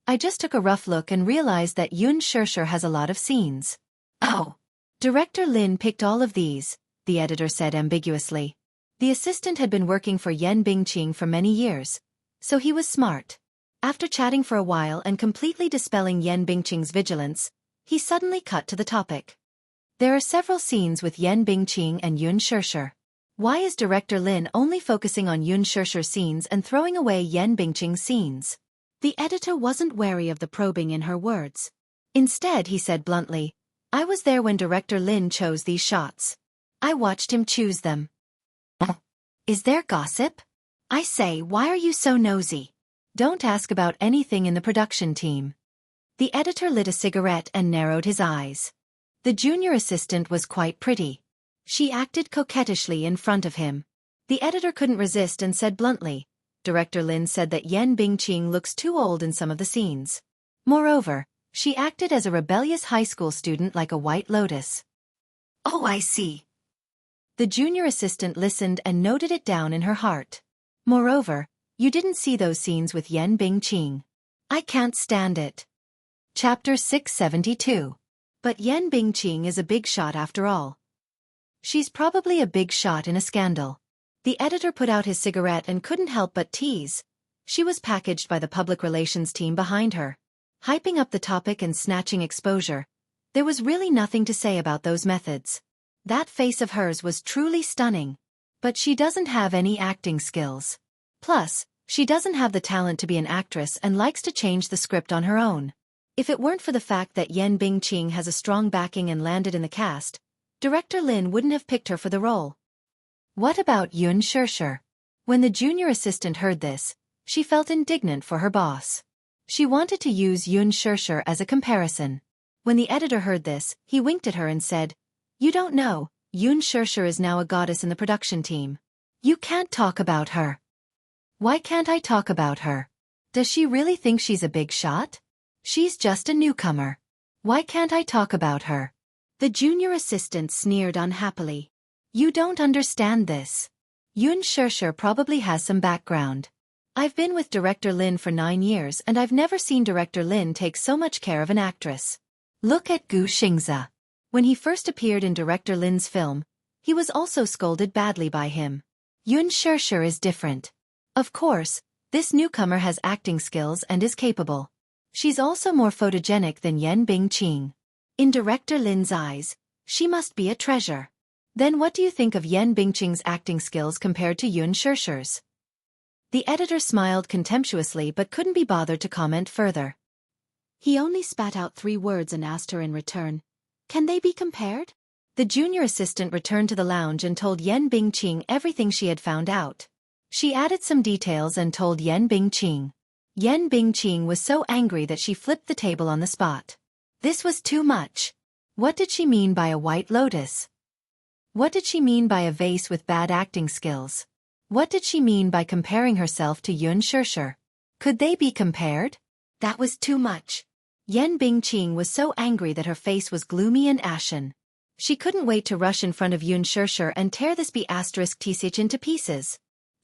I just took a rough look and realized that Yun Shirshir has a lot of scenes. Oh. Director Lin picked all of these, the editor said ambiguously. The assistant had been working for Yen Bingqing for many years, so he was smart. After chatting for a while and completely dispelling Yen Bingqing's vigilance, he suddenly cut to the topic. There are several scenes with Yen Bingqing and Yun Shirshir. Why is Director Lin only focusing on Yun Shirshir's scenes and throwing away Yen Bingqing's scenes? The editor wasn't wary of the probing in her words. Instead, he said bluntly, I was there when Director Lin chose these shots. I watched him choose them. Is there gossip? I say, why are you so nosy? Don't ask about anything in the production team. The editor lit a cigarette and narrowed his eyes. The junior assistant was quite pretty. She acted coquettishly in front of him. The editor couldn't resist and said bluntly, Director Lin said that Yen Bingqing looks too old in some of the scenes. Moreover, she acted as a rebellious high school student like a white lotus. Oh, I see. The junior assistant listened and noted it down in her heart. Moreover, you didn't see those scenes with Yen Bingqing. I can't stand it. Chapter 672. But Yen Bingqing is a big shot after all. She's probably a big shot in a scandal. The editor put out his cigarette and couldn't help but tease. She was packaged by the public relations team behind her. Hyping up the topic and snatching exposure. There was really nothing to say about those methods. That face of hers was truly stunning. But she doesn't have any acting skills. Plus, she doesn't have the talent to be an actress and likes to change the script on her own. If it weren't for the fact that Yen Bingqing has a strong backing and landed in the cast, Director Lin wouldn't have picked her for the role. What about Yun Shirshir? When the junior assistant heard this, she felt indignant for her boss. She wanted to use Yun Shirshir as a comparison. When the editor heard this, he winked at her and said, You don't know, Yun Shirshir is now a goddess in the production team. You can't talk about her. Why can't I talk about her? Does she really think she's a big shot? She's just a newcomer. Why can't I talk about her? The junior assistant sneered unhappily. You don't understand this. Yun Shirshir probably has some background. I've been with Director Lin for 9 years and I've never seen Director Lin take so much care of an actress. Look at Gu Xingze. When he first appeared in Director Lin's film, he was also scolded badly by him. Yun Shirshir is different. Of course, this newcomer has acting skills and is capable. She's also more photogenic than Yen Bingqing. In Director Lin's eyes, she must be a treasure. Then what do you think of Yen Bingqing's acting skills compared to Yun Shirshir's? The editor smiled contemptuously but couldn't be bothered to comment further. He only spat out 3 words and asked her in return, Can they be compared? The junior assistant returned to the lounge and told Yen Bingqing everything she had found out. She added some details and told Yen Bingqing. Yen Bingqing was so angry that she flipped the table on the spot. This was too much. What did she mean by a white lotus? What did she mean by a vase with bad acting skills? What did she mean by comparing herself to Yun Shirshir? Could they be compared? That was too much. Yen Bingqing was so angry that her face was gloomy and ashen. She couldn't wait to rush in front of Yun Shirshir and tear this B*T6 into pieces,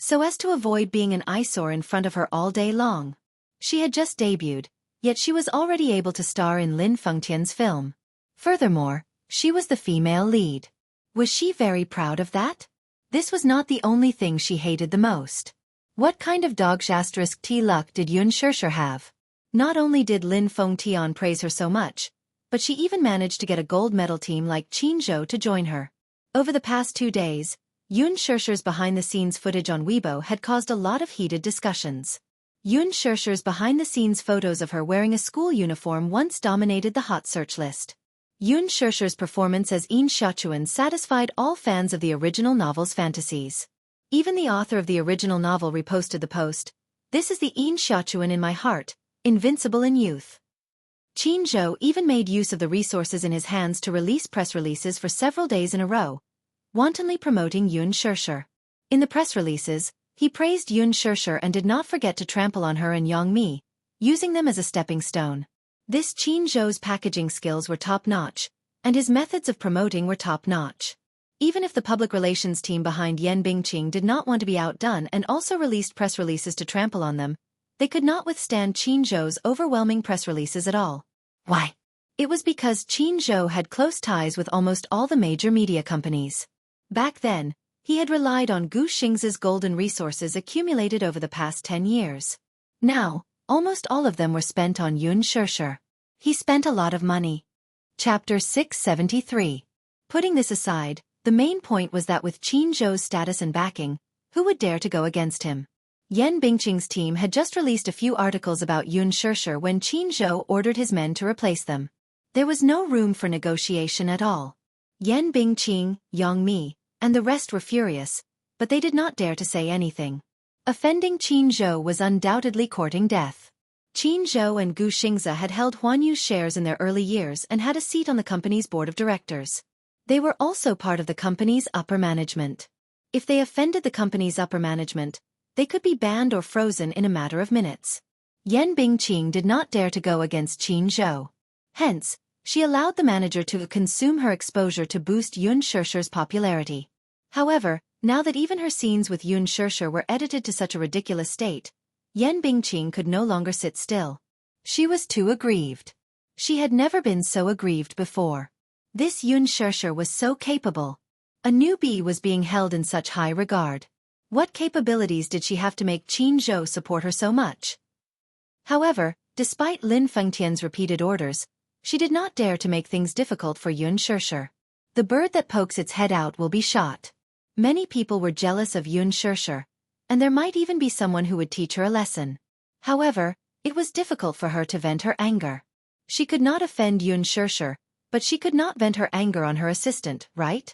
so as to avoid being an eyesore in front of her all day long. She had just debuted, yet she was already able to star in Lin Fengtian's film. Furthermore, she was the female lead. Was she very proud of that? This was not the only thing she hated the most. What kind of dog*T luck did Yun Shirshir have? Not only did Lin Fengtian praise her so much, but she even managed to get a gold medal team like Qin Zhou to join her. Over the past 2 days, Yun Shirshir's behind-the-scenes footage on Weibo had caused a lot of heated discussions. Yun Shirshir's behind-the-scenes photos of her wearing a school uniform once dominated the hot search list. Yun Shirshir's performance as Yin Xiaochuan satisfied all fans of the original novel's fantasies. Even the author of the original novel reposted the post, "This is the Yin Xiaochuan in my heart, invincible in youth." Qin Zhou even made use of the resources in his hands to release press releases for several days in a row, wantonly promoting Yun Shirshir. In the press releases, he praised Yun Shirshir and did not forget to trample on her and Yang Mi, using them as a stepping stone. This Qin Zhou's packaging skills were top-notch, and his methods of promoting were top-notch. Even if the public relations team behind Yan Bingqing did not want to be outdone and also released press releases to trample on them, they could not withstand Qin Zhou's overwhelming press releases at all. Why? It was because Qin Zhou had close ties with almost all the major media companies. Back then, he had relied on Gu Xingzi's golden resources accumulated over the past 10 years. Now, almost all of them were spent on Yun Shishir. He spent a lot of money. Chapter 673. Putting this aside, the main point was that with Qin Zhou's status and backing, who would dare to go against him? Yan Bingqing's team had just released a few articles about Yun Shishir when Qin Zhou ordered his men to replace them. There was no room for negotiation at all. Yan Bingqing, Yang Mi, and the rest were furious, but they did not dare to say anything. Offending Qin Zhou was undoubtedly courting death. Qin Zhou and Gu Xingzi had held Huanyu's shares in their early years and had a seat on the company's board of directors. They were also part of the company's upper management. If they offended the company's upper management, they could be banned or frozen in a matter of minutes. Yan Bingqing did not dare to go against Qin Zhou. Hence, she allowed the manager to consume her exposure to boost Yun Shishir's popularity. However, now that even her scenes with Yun Shishir were edited to such a ridiculous state, Yan Bingqing could no longer sit still. She was too aggrieved. She had never been so aggrieved before. This Yun Shishir was so capable. A newbie was being held in such high regard. What capabilities did she have to make Qin Zhou support her so much? However, despite Lin Fengtian's repeated orders, she did not dare to make things difficult for Yun Shishir. The bird that pokes its head out will be shot. Many people were jealous of Yun Shishir, and there might even be someone who would teach her a lesson. However, it was difficult for her to vent her anger. She could not offend Yun Shishir, but she could not vent her anger on her assistant, right?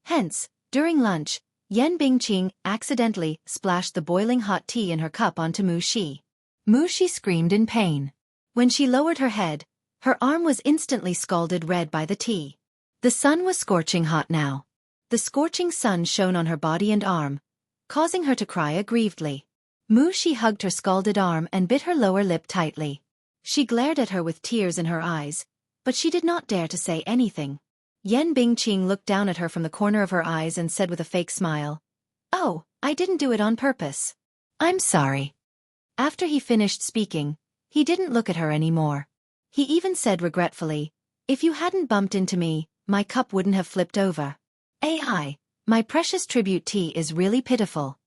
Hence, during lunch, Yan Bingqing accidentally splashed the boiling hot tea in her cup onto Mu Shi. Mu Shi screamed in pain. When she lowered her head, her arm was instantly scalded red by the tea. The sun was scorching hot now. The scorching sun shone on her body and arm, causing her to cry aggrievedly. Mu Shi hugged her scalded arm and bit her lower lip tightly. She glared at her with tears in her eyes, but she did not dare to say anything. Yan Bingqing looked down at her from the corner of her eyes and said with a fake smile, "Oh, I didn't do it on purpose. I'm sorry." After he finished speaking, he didn't look at her anymore. He even said regretfully, "If you hadn't bumped into me, my cup wouldn't have flipped over. AI, my precious tribute tea is really pitiful."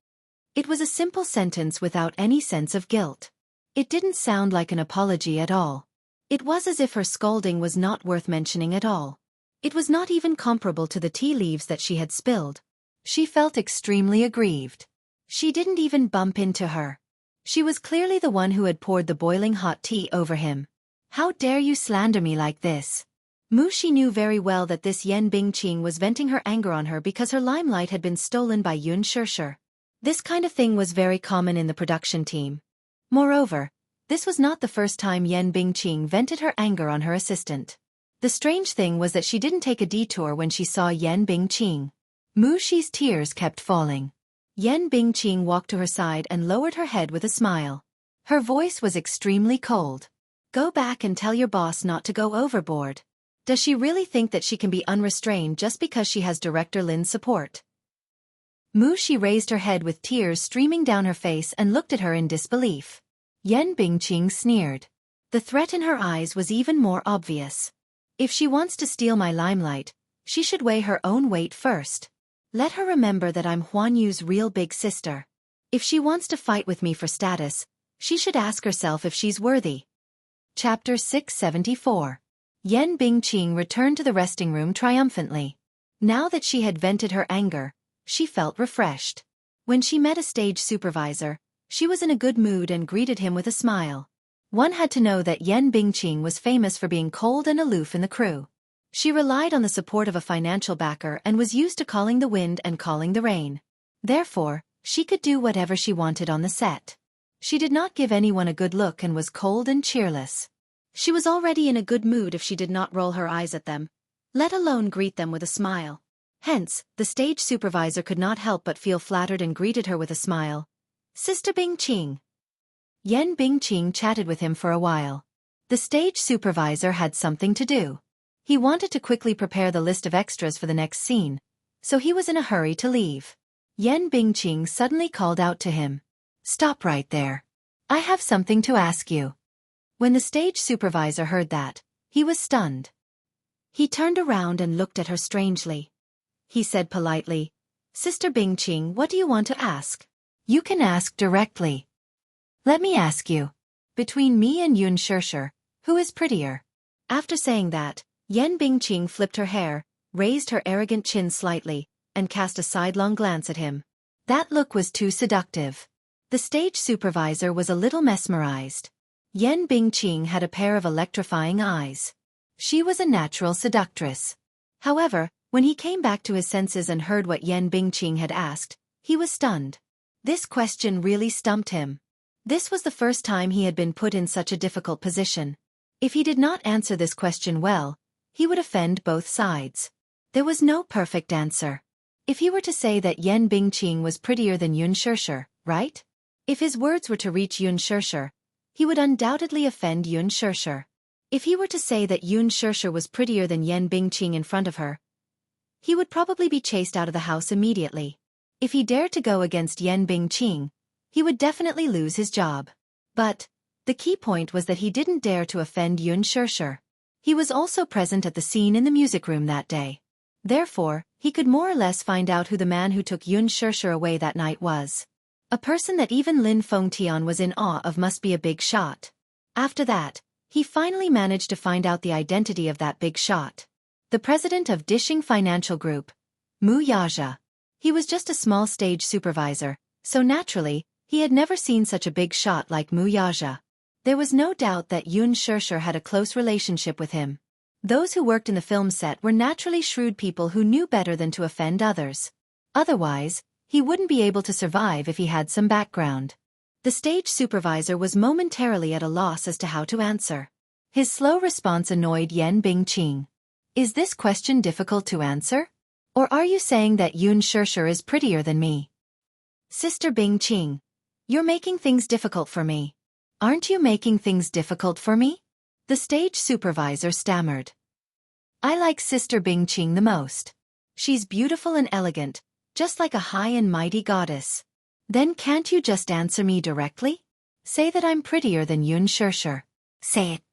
It was a simple sentence without any sense of guilt. It didn't sound like an apology at all. It was as if her scolding was not worth mentioning at all. It was not even comparable to the tea leaves that she had spilled. She felt extremely aggrieved. She didn't even bump into her. She was clearly the one who had poured the boiling hot tea over him. "How dare you slander me like this?" Mu Shi knew very well that this Yan Bingqing was venting her anger on her because her limelight had been stolen by Yun Shishir. This kind of thing was very common in the production team. Moreover, this was not the first time Yan Bingqing vented her anger on her assistant. The strange thing was that she didn't take a detour when she saw Yan Bingqing. Mu Shi's tears kept falling. Yan Bingqing walked to her side and lowered her head with a smile. Her voice was extremely cold. "Go back and tell your boss not to go overboard. Does she really think that she can be unrestrained just because she has Director Lin's support?" Mu Shi raised her head with tears streaming down her face and looked at her in disbelief. Yan Bingqing sneered. The threat in her eyes was even more obvious. "If she wants to steal my limelight, she should weigh her own weight first. Let her remember that I'm Huanyu's real big sister. If she wants to fight with me for status, she should ask herself if she's worthy." Chapter 674. Yan Bingqing returned to the resting room triumphantly. Now that she had vented her anger, she felt refreshed. When she met a stage supervisor, she was in a good mood and greeted him with a smile. One had to know that Yan Bingqing was famous for being cold and aloof in the crew. She relied on the support of a financial backer and was used to calling the wind and calling the rain. Therefore, she could do whatever she wanted on the set. She did not give anyone a good look and was cold and cheerless. She was already in a good mood if she did not roll her eyes at them, let alone greet them with a smile. Hence, the stage supervisor could not help but feel flattered and greeted her with a smile. "Sister Bingqing." Yan Bingqing chatted with him for a while. The stage supervisor had something to do. He wanted to quickly prepare the list of extras for the next scene, so he was in a hurry to leave. Yan Bingqing suddenly called out to him. "Stop right there. I have something to ask you." When the stage supervisor heard that, he was stunned. He turned around and looked at her strangely. He said politely, "Sister Bingqing, what do you want to ask? You can ask directly. Let me ask you. Between me and Yun Shirshir, who is prettier?" After saying that, Yan Bingqing flipped her hair, raised her arrogant chin slightly, and cast a sidelong glance at him. That look was too seductive. The stage supervisor was a little mesmerized. Yan Bingqing had a pair of electrifying eyes. She was a natural seductress. However, when he came back to his senses and heard what Yan Bingqing had asked, he was stunned. This question really stumped him. This was the first time he had been put in such a difficult position. If he did not answer this question well, he would offend both sides. There was no perfect answer. If he were to say that Yan Bingqing was prettier than Yun Shirshir, right? If his words were to reach Yun Shirshir, he would undoubtedly offend Yun Shirshir. If he were to say that Yun Shirshir was prettier than Yan Bingqing in front of her, he would probably be chased out of the house immediately. If he dared to go against Yan Bingqing, he would definitely lose his job. But the key point was that he didn't dare to offend Yun Shirshir. He was also present at the scene in the music room that day. Therefore, he could more or less find out who the man who took Yun Shirshir away that night was. A person that even Lin Fengtian was in awe of must be a big shot. After that, he finally managed to find out the identity of that big shot. The president of Dishing Financial Group, Mu Yaja. He was just a small stage supervisor, so naturally, he had never seen such a big shot like Mu Yaja. There was no doubt that Yun Shirshir had a close relationship with him. Those who worked in the film set were naturally shrewd people who knew better than to offend others. Otherwise, he wouldn't be able to survive if he had some background. The stage supervisor was momentarily at a loss as to how to answer. His slow response annoyed Yan Bingqing. "Is this question difficult to answer? Or are you saying that Yun Shirshir is prettier than me?" "Sister Bingqing, you're making things difficult for me. Aren't you making things difficult for me?" The stage supervisor stammered. "I like Sister Bingqing the most. She's beautiful and elegant, just like a high and mighty goddess. Then can't you just answer me directly? Say that I'm prettier than Yun Shirshir. Say it."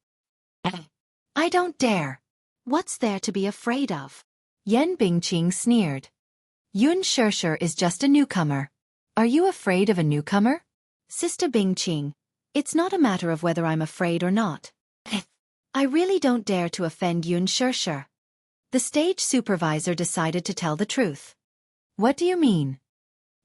"I don't dare. What's there to be afraid of?" Yan Bingqing sneered. "Yun Shirshir is just a newcomer. Are you afraid of a newcomer?" "Sister Bingqing, it's not a matter of whether I'm afraid or not. I really don't dare to offend Yun Shirshir." The stage supervisor decided to tell the truth. "What do you mean?"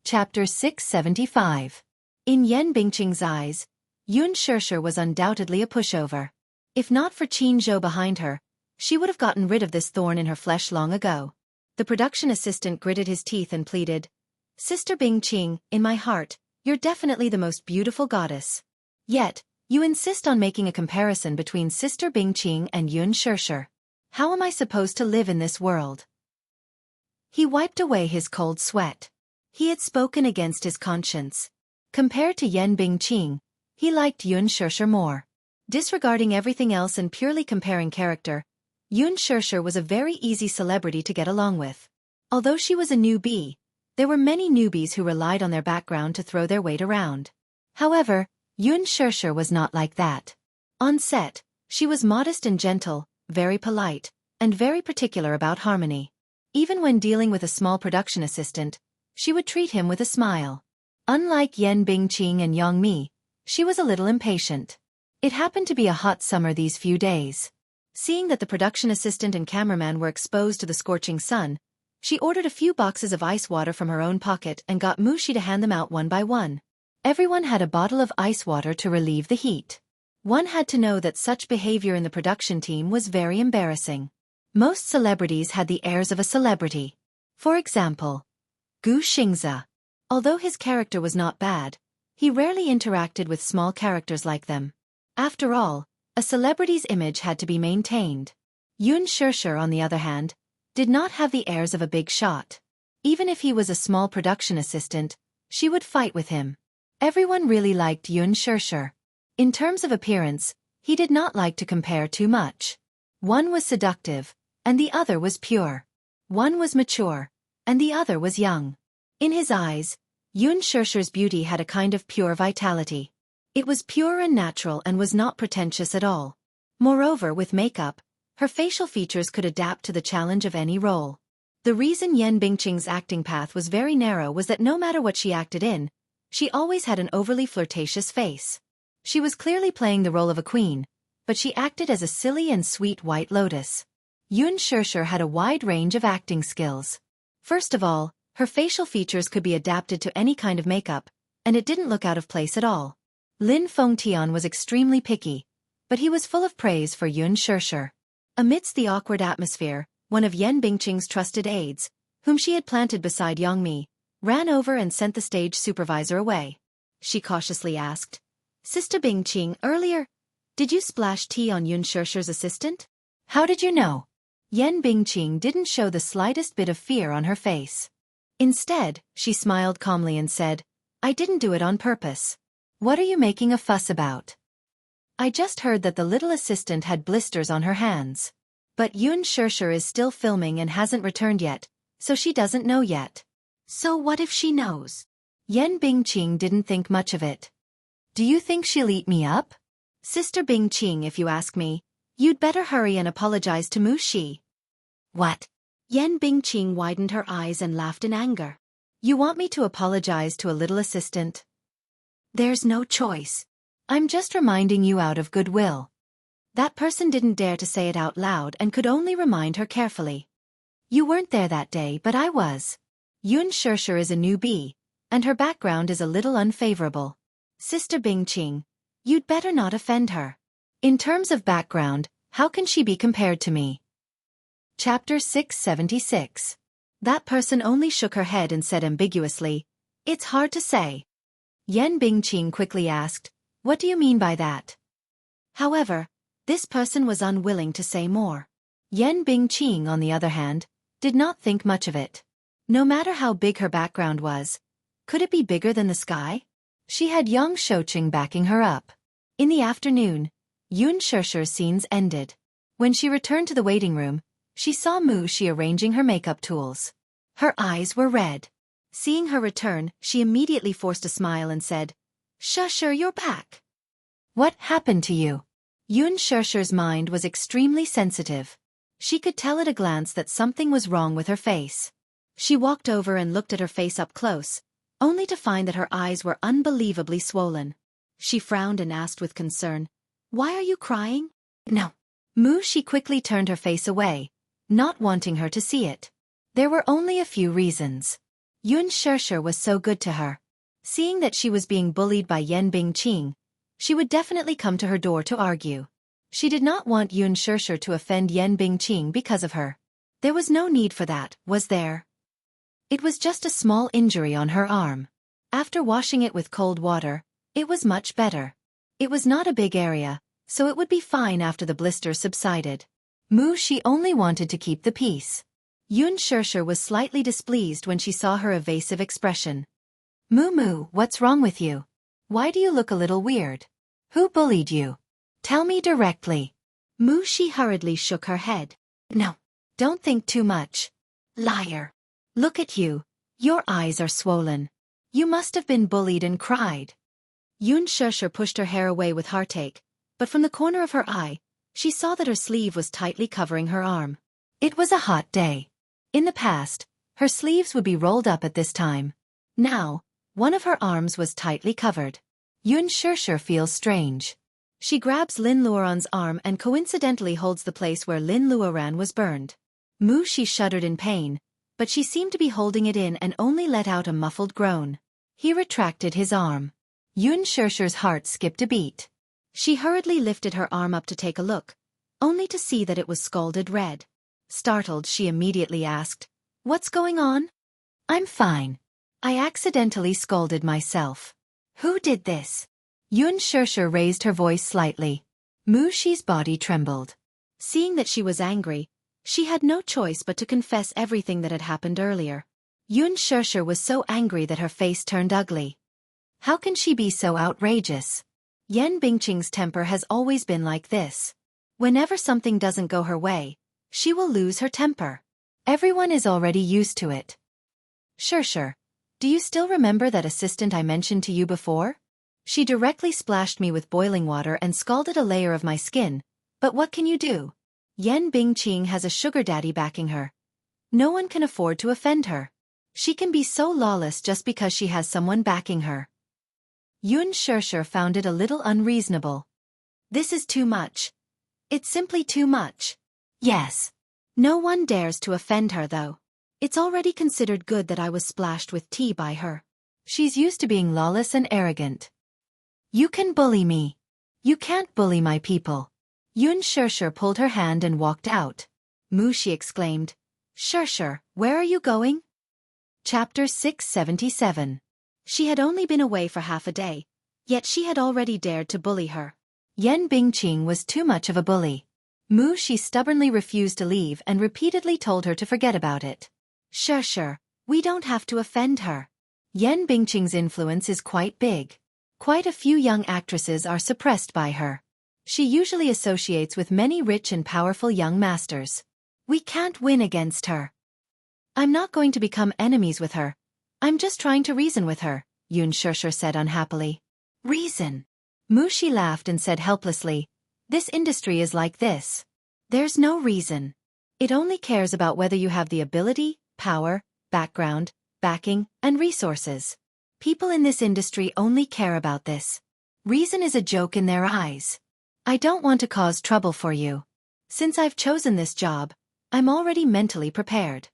Chapter 675. In Yan Bingqing's eyes, Yun Shirshir was undoubtedly a pushover. If not for Qin Zhou behind her, she would have gotten rid of this thorn in her flesh long ago. The production assistant gritted his teeth and pleaded, "Sister Bingqing, in my heart, you're definitely the most beautiful goddess. Yet, you insist on making a comparison between Sister Bingqing and Yun Shirshir. How am I supposed to live in this world?" He wiped away his cold sweat. He had spoken against his conscience. Compared to Yan Bingqing, he liked Yun Shirshir more. Disregarding everything else and purely comparing character, Yun Shirshir was a very easy celebrity to get along with. Although she was a newbie, there were many newbies who relied on their background to throw their weight around. However, Yun Shirshir was not like that. On set, she was modest and gentle, very polite, and very particular about harmony. Even when dealing with a small production assistant, she would treat him with a smile. Unlike Yan Bingqing and Yang Mi, she was a little impatient. It happened to be a hot summer these few days. Seeing that the production assistant and cameraman were exposed to the scorching sun, she ordered a few boxes of ice water from her own pocket and got Mushi to hand them out one by one. Everyone had a bottle of ice water to relieve the heat. One had to know that such behavior in the production team was very embarrassing. Most celebrities had the airs of a celebrity. For example, Gu Xingze. Although his character was not bad, he rarely interacted with small characters like them. After all, a celebrity's image had to be maintained. Yun Shirshir, on the other hand, did not have the airs of a big shot. Even if he was a small production assistant, she would fight with him. Everyone really liked Yun Shirshir. In terms of appearance, he did not like to compare too much. One was seductive, and the other was pure. One was mature, and the other was young. In his eyes, Yoon Shirshir's beauty had a kind of pure vitality. It was pure and natural and was not pretentious at all. Moreover, with makeup, her facial features could adapt to the challenge of any role. The reason Yen Bingqing's acting path was very narrow was that no matter what she acted in, she always had an overly flirtatious face. She was clearly playing the role of a queen, but she acted as a silly and sweet white lotus. Yoon Shirshir had a wide range of acting skills. First of all, her facial features could be adapted to any kind of makeup, and it didn't look out of place at all. Lin Fengtian was extremely picky, but he was full of praise for Yoon Shirshir. Amidst the awkward atmosphere, one of Yen Bingqing's trusted aides, whom she had planted beside Yongmi, ran over and sent the stage supervisor away. She cautiously asked, "Sister Bingqing, earlier, did you splash tea on Yoon Shirshir's assistant? How did you know?" Yen Bingqing didn't show the slightest bit of fear on her face. Instead, she smiled calmly and said, "I didn't do it on purpose. What are you making a fuss about? I just heard that the little assistant had blisters on her hands. But Yoon Shirshir is still filming and hasn't returned yet, so she doesn't know yet." "So what if she knows?" Yen Bingqing didn't think much of it. "Do you think she'll eat me up?" "Sister Bingqing, if you ask me, you'd better hurry and apologize to Mu Shi." "What?" Yen Bingqing widened her eyes and laughed in anger. "You want me to apologize to a little assistant?" "There's no choice. I'm just reminding you out of goodwill." That person didn't dare to say it out loud and could only remind her carefully. "You weren't there that day, but I was. Yoon Shirshir is a newbie, and her background is a little unfavorable. Sister Bingqing, you'd better not offend her. In terms of background, how can she be compared to me?" Chapter 676. That person only shook her head and said ambiguously, "It's hard to say." Yen Bingqing quickly asked, "What do you mean by that?" However, this person was unwilling to say more. Yen Bingqing, on the other hand, did not think much of it. No matter how big her background was, could it be bigger than the sky? She had young Shouqing backing her up. In the afternoon, Yoon Shirshir's scenes ended. When she returned to the waiting room, she saw Mu Shi arranging her makeup tools. Her eyes were red. Seeing her return, she immediately forced a smile and said, "Shirshir, you're back. What happened to you?" Yoon Shirshir's mind was extremely sensitive. She could tell at a glance that something was wrong with her face. She walked over and looked at her face up close, only to find that her eyes were unbelievably swollen. She frowned and asked with concern, "Why are you crying?" "No." Mu Shi quickly turned her face away, not wanting her to see it. There were only a few reasons. Yoon Shirshir was so good to her. Seeing that she was being bullied by Yen Bingqing, she would definitely come to her door to argue. She did not want Yoon Shirshir to offend Yen Bingqing because of her. There was no need for that, was there? It was just a small injury on her arm. After washing it with cold water, it was much better. It was not a big area, so it would be fine after the blister subsided. Mu Shi only wanted to keep the peace. Yoon Shirshir was slightly displeased when she saw her evasive expression. "Mu, what's wrong with you? Why do you look a little weird? Who bullied you? Tell me directly." Mu Shi hurriedly shook her head. "No, don't think too much. Liar. Look at you, your eyes are swollen. You must have been bullied and cried." Yoon Shirshir pushed her hair away with heartache, but from the corner of her eye, she saw that her sleeve was tightly covering her arm. It was a hot day. In the past, her sleeves would be rolled up at this time. Now, one of her arms was tightly covered. Yoon Shirshir feels strange. She grabs Lin Luoran's arm and coincidentally holds the place where Lin Luoran was burned. Mu Shi shuddered in pain, but she seemed to be holding it in and only let out a muffled groan. He retracted his arm. Yoon Shirshir's heart skipped a beat. She hurriedly lifted her arm up to take a look, only to see that it was scalded red. Startled, she immediately asked, "What's going on?" "I'm fine. I accidentally scalded myself." "Who did this?" Yoon Shirshir raised her voice slightly. Mu Shi's body trembled. Seeing that she was angry, she had no choice but to confess everything that had happened earlier. Yoon Shirshir was so angry that her face turned ugly. How can she be so outrageous? Yan Bingqing's temper has always been like this. Whenever something doesn't go her way, she will lose her temper. Everyone is already used to it. Sure. Do you still remember that assistant I mentioned to you before? She directly splashed me with boiling water and scalded a layer of my skin, but what can you do? Yan Bingqing has a sugar daddy backing her. No one can afford to offend her. She can be so lawless just because she has someone backing her. Yun Shishir found it a little unreasonable. This is too much. It's simply too much. Yes. No one dares to offend her though. It's already considered good that I was splashed with tea by her. She's used to being lawless and arrogant. You can bully me. You can't bully my people. Yun Shishir pulled her hand and walked out. Moo, she exclaimed. Shishir, where are you going? Chapter 677. She had only been away for half a day, yet she had already dared to bully her. Yan Bingqing was too much of a bully. Moo, she stubbornly refused to leave and repeatedly told her to forget about it. Shishir, we don't have to offend her. Yan Bingqing's influence is quite big. Quite a few young actresses are suppressed by her. She usually associates with many rich and powerful young masters. We can't win against her. I'm not going to become enemies with her. I'm just trying to reason with her, Yun Shishir said unhappily. Reason? Moo, she laughed and said helplessly, this industry is like this. There's no reason. It only cares about whether you have the ability, power, background, backing, and resources. People in this industry only care about this. Reason is a joke in their eyes. I don't want to cause trouble for you. Since I've chosen this job, I'm already mentally prepared.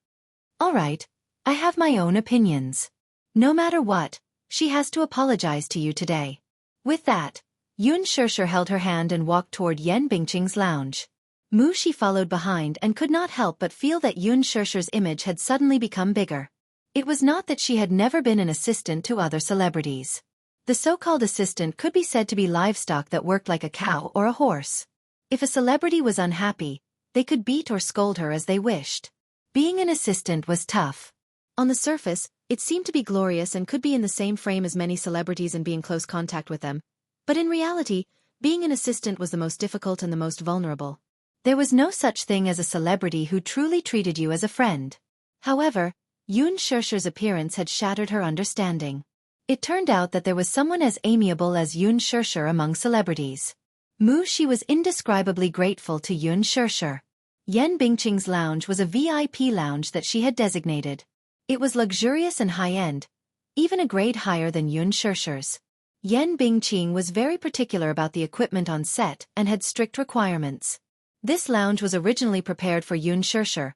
All right, I have my own opinions. No matter what, she has to apologize to you today. With that, Yun Shishir held her hand and walked toward Yan Bingqing's lounge. Moo, she followed behind and could not help but feel that Yun Shishir's image had suddenly become bigger. It was not that she had never been an assistant to other celebrities. The so-called assistant could be said to be livestock that worked like a cow or a horse. If a celebrity was unhappy, they could beat or scold her as they wished. Being an assistant was tough. On the surface, it seemed to be glorious and could be in the same frame as many celebrities and be in close contact with them. But in reality, being an assistant was the most difficult and the most vulnerable. There was no such thing as a celebrity who truly treated you as a friend. However, Yun Shishir's appearance had shattered her understanding. It turned out that there was someone as amiable as Yun Shishir among celebrities. Moo, she was indescribably grateful to Yun Shishir. Yan Bingqing's lounge was a VIP lounge that she had designated. It was luxurious and high-end, even a grade higher than Yun Shishir's. Yan Bingqing was very particular about the equipment on set and had strict requirements. This lounge was originally prepared for Yun Shishir,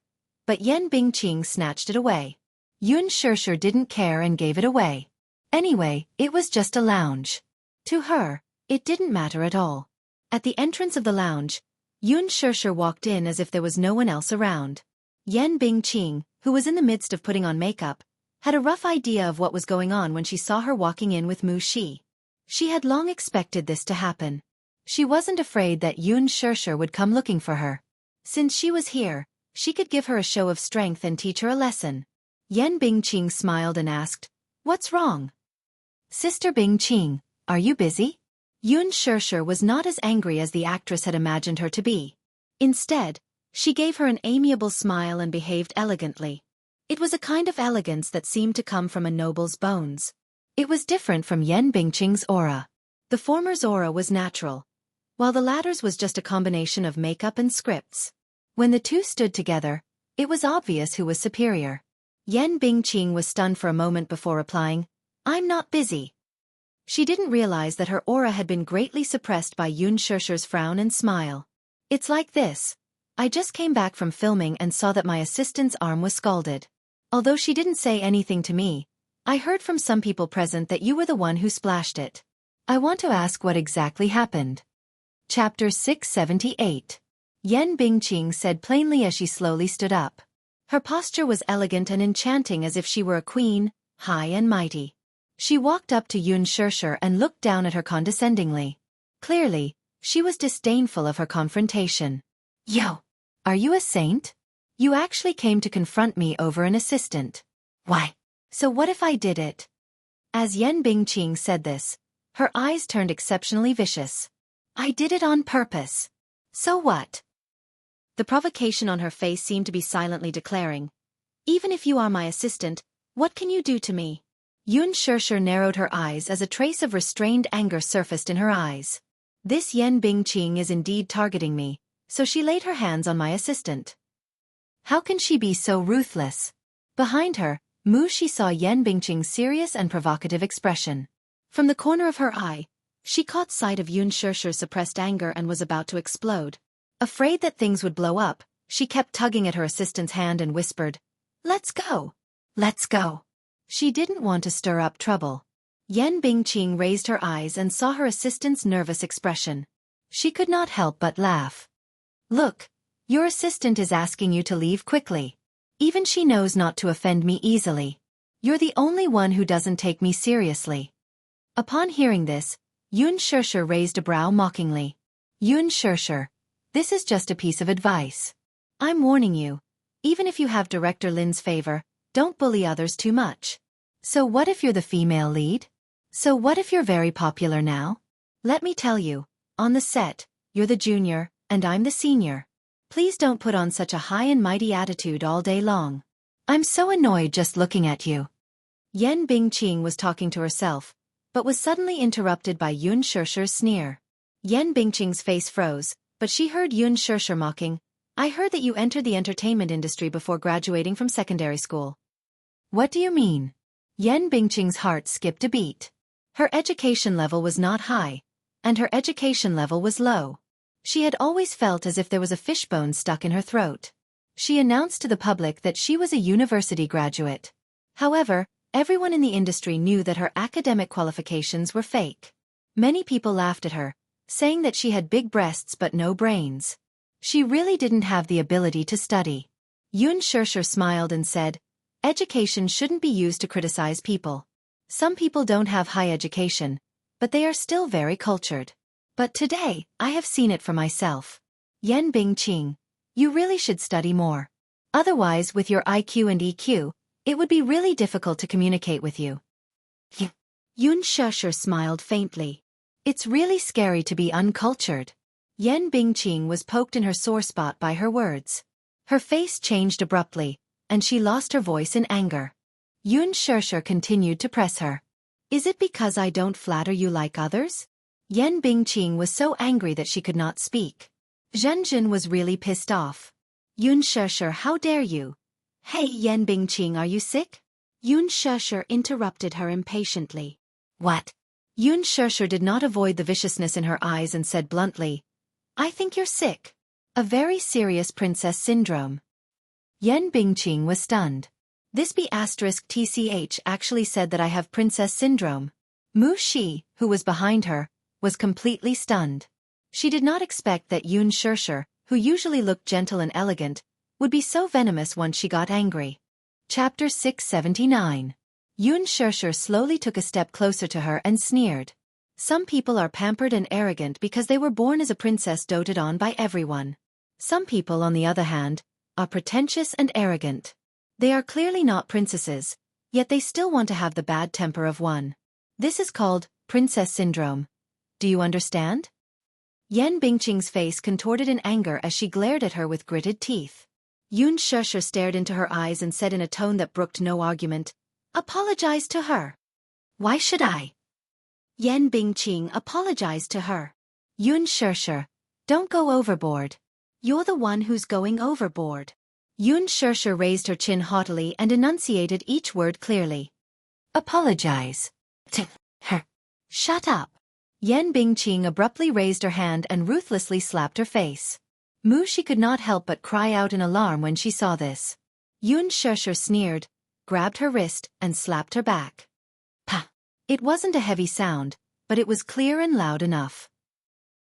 but Yan Bingqing snatched it away. Yun Shishir didn't care and gave it away. Anyway, it was just a lounge. To her, it didn't matter at all. At the entrance of the lounge, Yun Shishir walked in as if there was no one else around. Yan Bingqing, who was in the midst of putting on makeup, had a rough idea of what was going on when she saw her walking in with Moo Shi. She had long expected this to happen. She wasn't afraid that Yun Shishir would come looking for her. Since she was here, she could give her a show of strength and teach her a lesson. Yan Bingqing smiled and asked, "What's wrong?" "Sister Bingqing, are you busy?" Yun Shishir was not as angry as the actress had imagined her to be. Instead, she gave her an amiable smile and behaved elegantly. It was a kind of elegance that seemed to come from a noble's bones. It was different from Yan Bingqing's aura. The former's aura was natural, while the latter's was just a combination of makeup and scripts. When the two stood together, it was obvious who was superior. Yan Bingqing was stunned for a moment before replying, "I'm not busy." She didn't realize that her aura had been greatly suppressed by Yun Shishir's frown and smile. "It's like this. I just came back from filming and saw that my assistant's arm was scalded. Although she didn't say anything to me, I heard from some people present that you were the one who splashed it. I want to ask what exactly happened." Chapter 678. Yan Bingqing said plainly as she slowly stood up. Her posture was elegant and enchanting as if she were a queen, high and mighty. She walked up to Yun Shishir and looked down at her condescendingly. Clearly, she was disdainful of her confrontation. "Yo, are you a saint? You actually came to confront me over an assistant. Why? So what if I did it?" As Yan Bingqing said this, Her eyes turned exceptionally vicious. I did it on purpose. So what? The provocation on her face seemed to be silently declaring, even if you are my assistant, what can you do to me? Yun Shirshir narrowed her eyes as a trace of restrained anger surfaced in her eyes. This Yen Bingqing is indeed targeting me, so she laid her hands on my assistant. How can she be so ruthless? Behind her, Mu Shi saw Yen Bingqing's serious and provocative expression. From the corner of her eye, she caught sight of Yun Shirshir's suppressed anger and was about to explode. Afraid that things would blow up, she kept tugging at her assistant's hand and whispered, "Let's go. Let's go." She didn't want to stir up trouble. Yen Bingqing raised her eyes and saw her assistant's nervous expression. She could not help but laugh. Look, your assistant is asking you to leave quickly. Even she knows not to offend me easily. You're the only one who doesn't take me seriously. Upon hearing this, Yun Shirshir raised a brow mockingly. Yun Shirshir, this is just a piece of advice. I'm warning you, even if you have Director Lin's favor, don't bully others too much. So what if you're the female lead? So what if you're very popular now? Let me tell you, on the set, you're the junior, and I'm the senior. Please don't put on such a high and mighty attitude all day long. I'm so annoyed just looking at you. Yen Bingqing was talking to herself, but was suddenly interrupted by Yun Shirshir's sneer. Yen Bingqing's face froze, but she heard Yun Shirshir mocking, I heard that you entered the entertainment industry before graduating from secondary school. What do you mean? Yen Bingqing's heart skipped a beat. Her education level was not high, and her education level was low. She had always felt as if there was a fishbone stuck in her throat. She announced to the public that she was a university graduate. However, everyone in the industry knew that her academic qualifications were fake. Many people laughed at her, saying that she had big breasts but no brains. She really didn't have the ability to study. Yun Shirshir smiled and said, education shouldn't be used to criticize people. Some people don't have high education, but they are still very cultured. But today, I have seen it for myself. Yen Bingqing, you really should study more. Otherwise, with your IQ and EQ, it would be really difficult to communicate with you. Yun Shirshir smiled faintly. It's really scary to be uncultured. Yen Bingqing was poked in her sore spot by her words. Her face changed abruptly, and she lost her voice in anger. Yun Shirshir continued to press her. Is it because I don't flatter you like others? Yen Bingqing was so angry that she could not speak. Zhenjin was really pissed off. Yun Shirshir, how dare you? Hey Yen Bingqing, are you sick? Yun Shirshir interrupted her impatiently. What? Yun Shirshir did not avoid the viciousness in her eyes and said bluntly, I think you're sick. A very serious princess syndrome. Yen Bingqing was stunned. This B*TCH actually said that I have princess syndrome. Mu Shi, who was behind her, was completely stunned. She did not expect that Yun Shirshir, who usually looked gentle and elegant, would be so venomous once she got angry. Chapter 679. Yun Shirshir slowly took a step closer to her and sneered. Some people are pampered and arrogant because they were born as a princess doted on by everyone. Some people, on the other hand, are pretentious and arrogant. They are clearly not princesses, yet they still want to have the bad temper of one. This is called princess syndrome. Do you understand? Yen Bingqing's face contorted in anger as she glared at her with gritted teeth. Yun Shirshir stared into her eyes and said in a tone that brooked no argument, apologize to her. Why should I? Yen Bingqing apologized to her. Yun Shirshir, don't go overboard. You're the one who's going overboard. Yun Shirshir raised her chin haughtily and enunciated each word clearly. Apologize. To her. Shut up. Yen Bingqing abruptly raised her hand and ruthlessly slapped her face. Mu Shi could not help but cry out in alarm when she saw this. Yun Shirshir sneered, grabbed her wrist, and slapped her back. Pah! It wasn't a heavy sound, but it was clear and loud enough.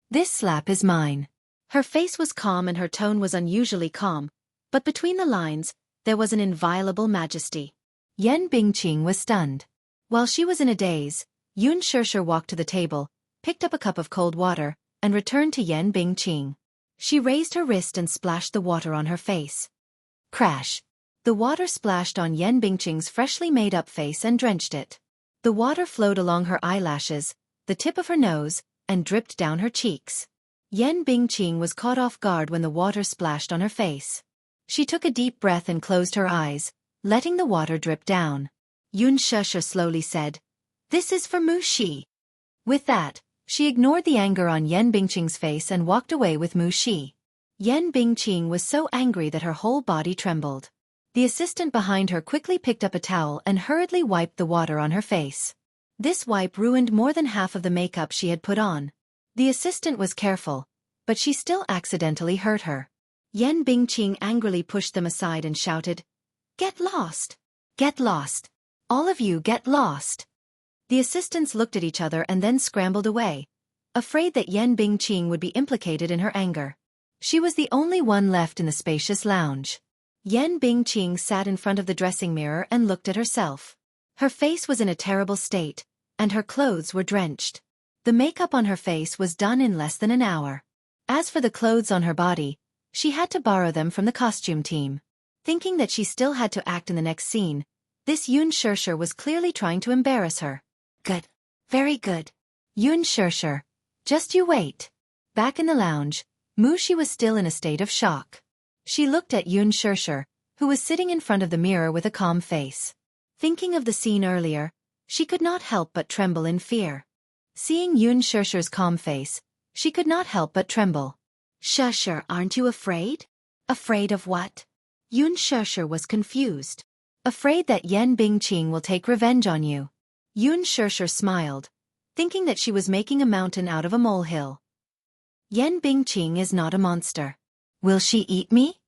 This slap is mine. Her face was calm and her tone was unusually calm, but between the lines, there was an inviolable majesty. Yen Bingqing was stunned. While she was in a daze, Yun Shirshir walked to the table, picked up a cup of cold water, and returned to Yen Bingqing. She raised her wrist and splashed the water on her face. Crash! The water splashed on Yen Bingqing's freshly made-up face and drenched it. The water flowed along her eyelashes, the tip of her nose, and dripped down her cheeks. Yen Bingqing was caught off guard when the water splashed on her face. She took a deep breath and closed her eyes, letting the water drip down. Yun Shusher slowly said, "This is for Mu Shi." With that, she ignored the anger on Yen Bingqing's face and walked away with Mu Shi. Yen Bingqing was so angry that her whole body trembled. The assistant behind her quickly picked up a towel and hurriedly wiped the water on her face. This wipe ruined more than half of the makeup she had put on. The assistant was careful, but she still accidentally hurt her. Yen Bingqing angrily pushed them aside and shouted, "Get lost! Get lost! All of you get lost!" The assistants looked at each other and then scrambled away, afraid that Yen Bingqing would be implicated in her anger. She was the only one left in the spacious lounge. Yen Bingqing sat in front of the dressing mirror and looked at herself. Her face was in a terrible state, and her clothes were drenched. The makeup on her face was done in less than an hour. As for the clothes on her body, she had to borrow them from the costume team. Thinking that she still had to act in the next scene, this Yun Shusher was clearly trying to embarrass her. "Good. Very good. Yun Shusher. Just you wait." Back in the lounge, Mu Shi was still in a state of shock. She looked at Yun Shusher, who was sitting in front of the mirror with a calm face. Thinking of the scene earlier, she could not help but tremble in fear. Seeing Yun Shusher's calm face, she could not help but tremble. "Shusher, aren't you afraid?" "Afraid of what?" Yun Shusher was confused. "Afraid that Yen Bingqing will take revenge on you." Yun Shusher smiled, thinking that she was making a mountain out of a molehill. "Yen Bingqing is not a monster. Will she eat me?"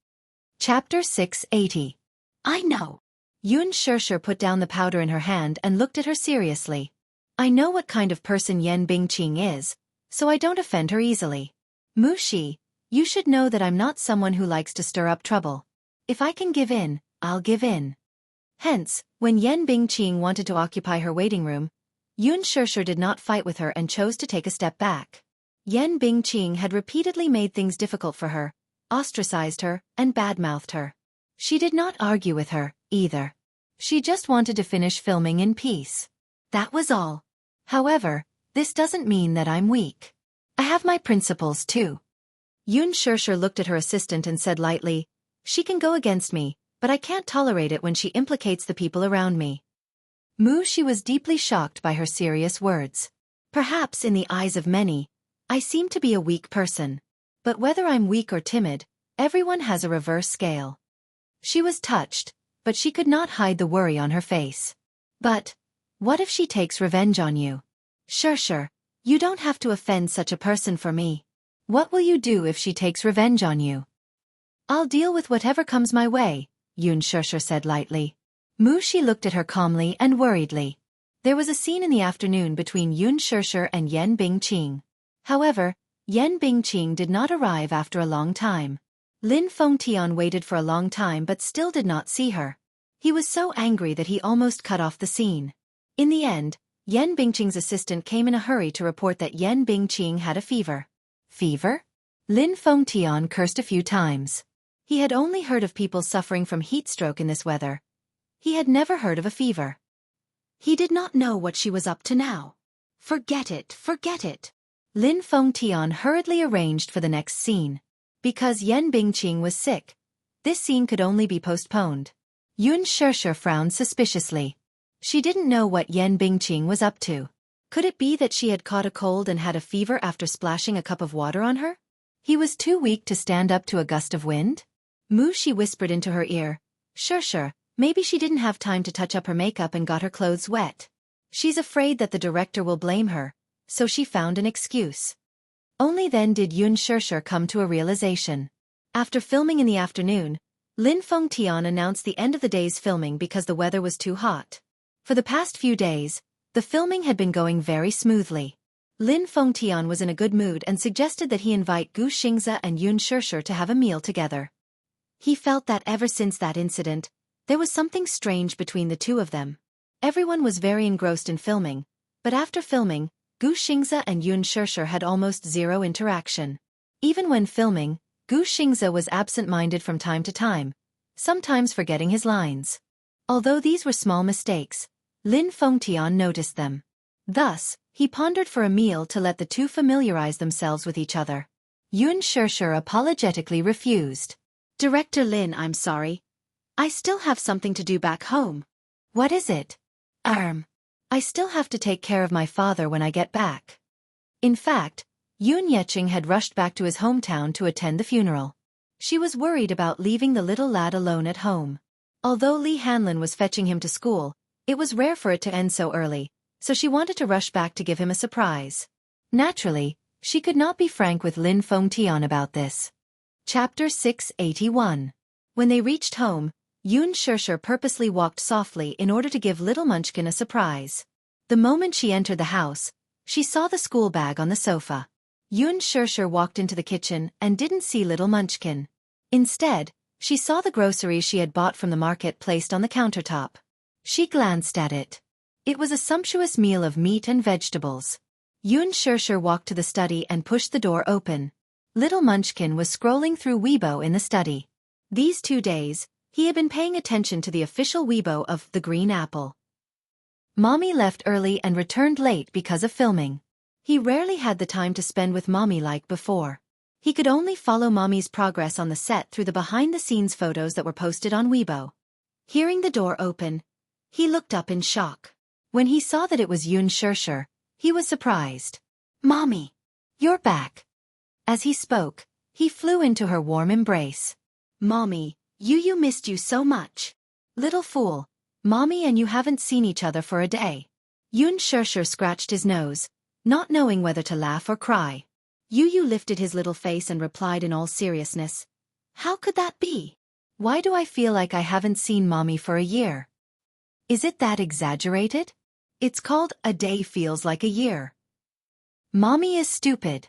Chapter 680. "I know." Yun Shusher put down the powder in her hand and looked at her seriously. "I know what kind of person Yen Bingqing is, so I don't offend her easily. Mu Shi, you should know that I'm not someone who likes to stir up trouble. If I can give in, I'll give in." Hence, when Yen Bingqing wanted to occupy her waiting room, Yun Shusher did not fight with her and chose to take a step back. Yen Bingqing had repeatedly made things difficult for her, ostracized her, and badmouthed her. She did not argue with her, either. She just wanted to finish filming in peace. That was all. However, this doesn't mean that I'm weak. I have my principles too. Yun Shusher looked at her assistant and said lightly, "She can go against me, but I can't tolerate it when she implicates the people around me." Mu Shi was deeply shocked by her serious words. "Perhaps in the eyes of many, I seem to be a weak person. But whether I'm weak or timid, everyone has a reverse scale." She was touched, but she could not hide the worry on her face. "But what if she takes revenge on you?" "Shusher, you don't have to offend such a person for me. What will you do if she takes revenge on you?" "I'll deal with whatever comes my way," Yun Shusher said lightly. Mu Shi looked at her calmly and worriedly. There was a scene in the afternoon between Yun Shusher and Yen Bingqing. However, Yen Bingqing did not arrive after a long time. Lin Fengtian waited for a long time but still did not see her. He was so angry that he almost cut off the scene. In the end, Yen Bingqing's assistant came in a hurry to report that Yen Bingqing had a fever. Fever? Lin Fengtian cursed a few times. He had only heard of people suffering from heat stroke in this weather. He had never heard of a fever. He did not know what she was up to now. Forget it, forget it. Lin Fengtian hurriedly arranged for the next scene. Because Yen Bingqing was sick, this scene could only be postponed. Yun Shusher frowned suspiciously. She didn't know what Yen Bingqing was up to. Could it be that she had caught a cold and had a fever after splashing a cup of water on her? He was too weak to stand up to a gust of wind? Mu Shi whispered into her ear, "Shusher, maybe she didn't have time to touch up her makeup and got her clothes wet. She's afraid that the director will blame her, so she found an excuse." Only then did Yun Shusher come to a realization. After filming in the afternoon, Lin Fengtian announced the end of the day's filming because the weather was too hot. For the past few days, the filming had been going very smoothly. Lin Fengtian was in a good mood and suggested that he invite Gu Xingze and Yun Shusher to have a meal together. He felt that ever since that incident, there was something strange between the two of them. Everyone was very engrossed in filming, but after filming, Gu Xingze and Yun Shusher had almost zero interaction. Even when filming, Gu Xingze was absent-minded from time to time, sometimes forgetting his lines. Although these were small mistakes, Lin Fengtian noticed them. Thus, He pondered for a meal to let the two familiarize themselves with each other. Yoon Shirshir apologetically refused. Director Lin, I'm sorry. I still have something to do back home. What is it? I still have to take care of my father when I get back. In fact, Yoon Yeching had rushed back to his hometown to attend the funeral. She was worried about leaving the little lad alone at home. Although Lee Hanlon was fetching him to school, it was rare for it to end so early, so she wanted to rush back to give him a surprise. Naturally, she could not be frank with Lin Fengtian about this. Chapter 681. When they reached home, Yoon Shirshir purposely walked softly in order to give little Munchkin a surprise. The moment she entered the house, she saw the school bag on the sofa. Yoon Shirshir walked into the kitchen and didn't see little Munchkin. Instead, she saw the groceries she had bought from the market placed on the countertop. She glanced at it. It was a sumptuous meal of meat and vegetables. Yoon Shirshir walked to the study and pushed the door open. Little Munchkin was scrolling through Weibo in the study. These 2 days, he had been paying attention to the official Weibo of The Green Apple. Mommy left early and returned late because of filming. He rarely had the time to spend with Mommy like before. He could only follow Mommy's progress on the set through the behind-the-scenes photos that were posted on Weibo. Hearing the door open, he looked up in shock. When he saw that it was Yoon Shirshir, he was surprised. Mommy, you're back. As he spoke, he flew into her warm embrace. Mommy, Yu missed you so much. Little fool, Mommy and you haven't seen each other for a day. Yoon Shirshir scratched his nose, not knowing whether to laugh or cry. Yu lifted his little face and replied in all seriousness. How could that be? Why do I feel like I haven't seen Mommy for a year? Is it that exaggerated? It's called A Day Feels Like a Year. Mommy is stupid.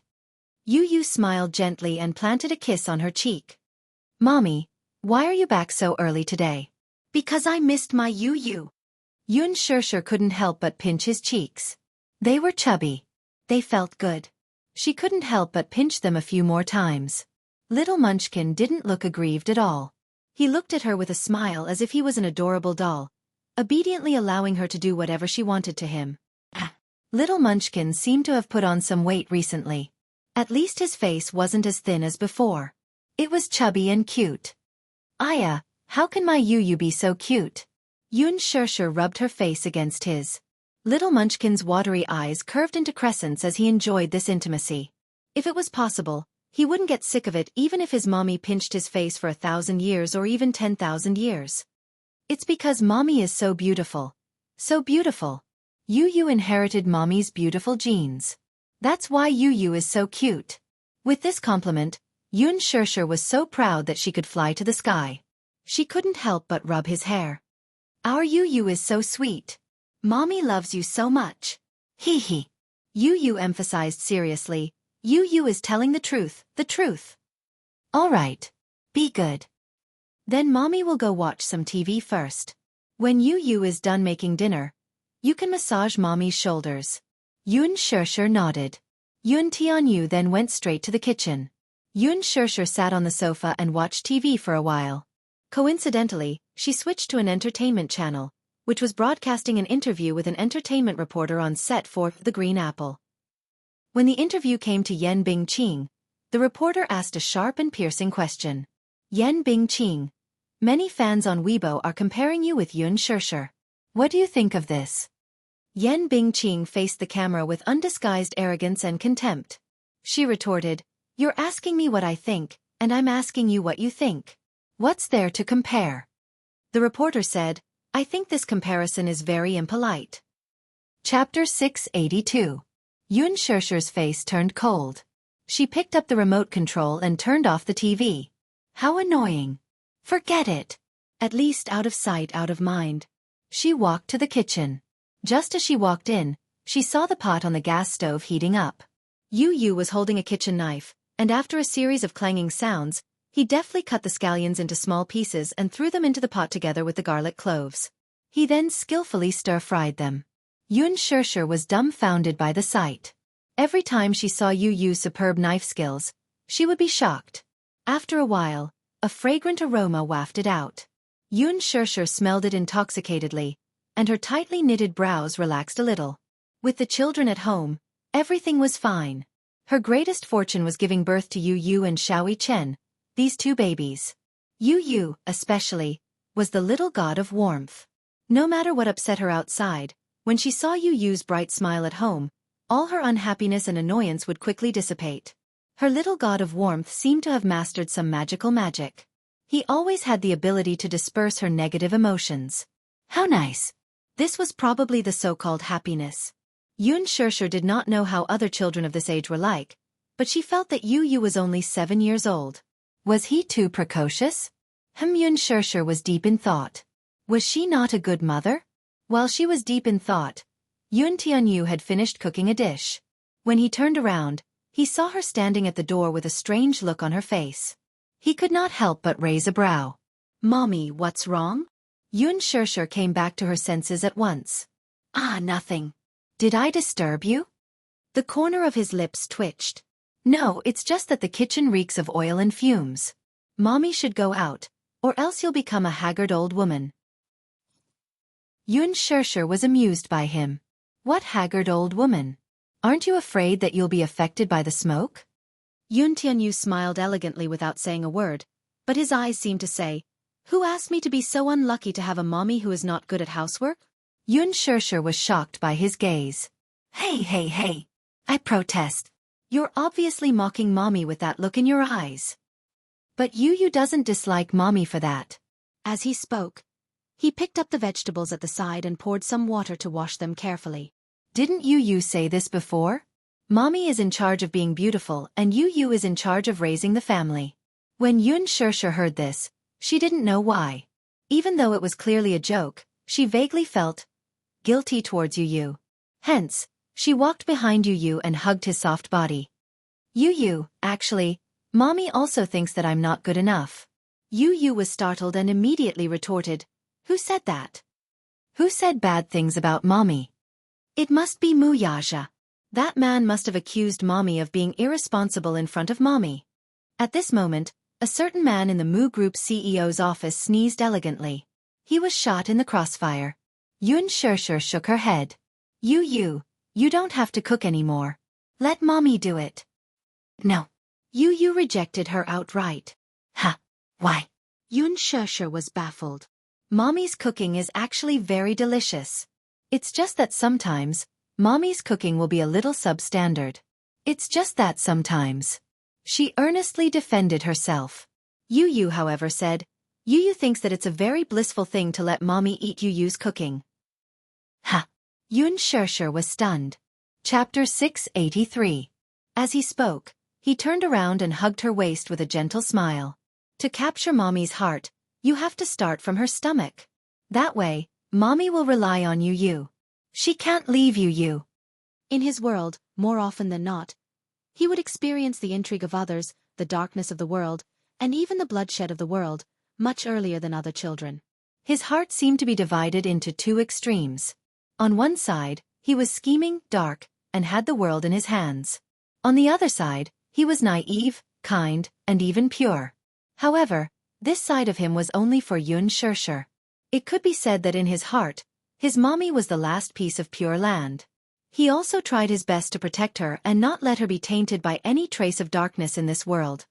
Yu smiled gently and planted a kiss on her cheek. Mommy, why are you back so early today? Because I missed my Yu. Yoon Shirshir couldn't help but pinch his cheeks. They were chubby. They felt good. She couldn't help but pinch them a few more times. Little Munchkin didn't look aggrieved at all. He looked at her with a smile as if he was an adorable doll, obediently allowing her to do whatever she wanted to him. Little Munchkin seemed to have put on some weight recently. At least his face wasn't as thin as before. It was chubby and cute. Aya, how can my Yu be so cute? Yoon Shirshir rubbed her face against his. Little Munchkin's watery eyes curved into crescents as he enjoyed this intimacy. If it was possible, he wouldn't get sick of it even if his mommy pinched his face for 1,000 years or even 10,000 years. It's because Mommy is so beautiful. So beautiful. Yu inherited Mommy's beautiful genes. That's why Yu is so cute. With this compliment, Yoon Shirshir was so proud that she could fly to the sky. She couldn't help but rub his hair. Our Yu is so sweet. Mommy loves you so much. Hee hee. Yu emphasized seriously. Yu is telling the truth, the truth. All right. Be good. Then Mommy will go watch some TV first. When Yu is done making dinner, you can massage Mommy's shoulders. Yoon Shirshir nodded. Yoon Tianyu then went straight to the kitchen. Yoon Shirshir sat on the sofa and watched TV for a while. Coincidentally, she switched to an entertainment channel, which was broadcasting an interview with an entertainment reporter on set for The Green Apple. When the interview came to Yen Bingqing, the reporter asked a sharp and piercing question. Yen Bingqing, many fans on Weibo are comparing you with Yoon Shirshir. What do you think of this? Yen Bingqing faced the camera with undisguised arrogance and contempt. She retorted, You're asking me what I think, and I'm asking you what you think. What's there to compare? The reporter said, I think this comparison is very impolite. Chapter 682. Yoon Shirshir's face turned cold. She picked up the remote control and turned off the TV. How annoying. Forget it. At least out of sight, out of mind. She walked to the kitchen. Just as she walked in, she saw the pot on the gas stove heating up. Yu was holding a kitchen knife, and after a series of clanging sounds, he deftly cut the scallions into small pieces and threw them into the pot together with the garlic cloves. He then skillfully stir-fried them. Yoon Shirshir was dumbfounded by the sight. Every time she saw Yu's superb knife skills, she would be shocked. After a while, a fragrant aroma wafted out. Yoon Shirshir smelled it intoxicatedly, and her tightly knitted brows relaxed a little. With the children at home, everything was fine. Her greatest fortune was giving birth to Yu Yu and Xiaoi Chen, these two babies. Yu Yu, especially, was the little god of warmth. No matter what upset her outside, when she saw Yu Yu's bright smile at home, all her unhappiness and annoyance would quickly dissipate. Her little god of warmth seemed to have mastered some magical magic. He always had the ability to disperse her negative emotions. How nice! This was probably the so-called happiness. Yun Shirshir did not know how other children of this age were like, but she felt that Yu Yu was only 7 years old. Was he too precocious? Yun Shirshir was deep in thought. Was she not a good mother? While she was deep in thought, Yun Tianyu had finished cooking a dish. When he turned around, he saw her standing at the door with a strange look on her face. He could not help but raise a brow. Mommy, what's wrong? Yun Shirshir came back to her senses at once. Ah, nothing. Did I disturb you? The corner of his lips twitched. No, it's just that the kitchen reeks of oil and fumes. Mommy should go out, or else you'll become a haggard old woman. Yun Shirshir was amused by him. What haggard old woman? Aren't you afraid that you'll be affected by the smoke? Yun Tianyu smiled elegantly without saying a word, but his eyes seemed to say, Who asked me to be so unlucky to have a mommy who is not good at housework? Yun Shirshir was shocked by his gaze. Hey, I protest. You're obviously mocking mommy with that look in your eyes. But Yu doesn't dislike mommy for that. As he spoke, he picked up the vegetables at the side and poured some water to wash them carefully. Didn't Yu say this before? Mommy is in charge of being beautiful and Yu is in charge of raising the family. When Yun Shirshir heard this, she didn't know why. Even though it was clearly a joke, she vaguely felt guilty towards Yu. Hence, she walked behind Yu and hugged his soft body. Yu, actually, mommy also thinks that I'm not good enough. Yu was startled and immediately retorted, Who said that? Who said bad things about mommy? It must be Muyaja. That man must have accused mommy of being irresponsible in front of mommy. At this moment, a certain man in the Mu Group CEO's office sneezed elegantly. He was shot in the crossfire. Yun Shirshir shook her head. You don't have to cook anymore. Let mommy do it. No. Yu rejected her outright. Ha! Why? Yun Shirshir was baffled. Mommy's cooking is actually very delicious. It's just that sometimes, mommy's cooking will be a little substandard. It's just that sometimes. She earnestly defended herself. Yu, however, said, Yu thinks that it's a very blissful thing to let mommy eat Yu's cooking. Ha! Yun Shirshir was stunned. Chapter 683. As he spoke, he turned around and hugged her waist with a gentle smile. To capture mommy's heart, you have to start from her stomach. That way, mommy will rely on Yu. She can't leave Yu. In his world, more often than not, he would experience the intrigue of others, the darkness of the world, and even the bloodshed of the world, much earlier than other children. His heart seemed to be divided into two extremes. On one side, he was scheming, dark, and had the world in his hands. On the other side, he was naive, kind, and even pure. However, this side of him was only for Yun Shirshir. It could be said that in his heart, his mommy was the last piece of pure land. He also tried his best to protect her and not let her be tainted by any trace of darkness in this world.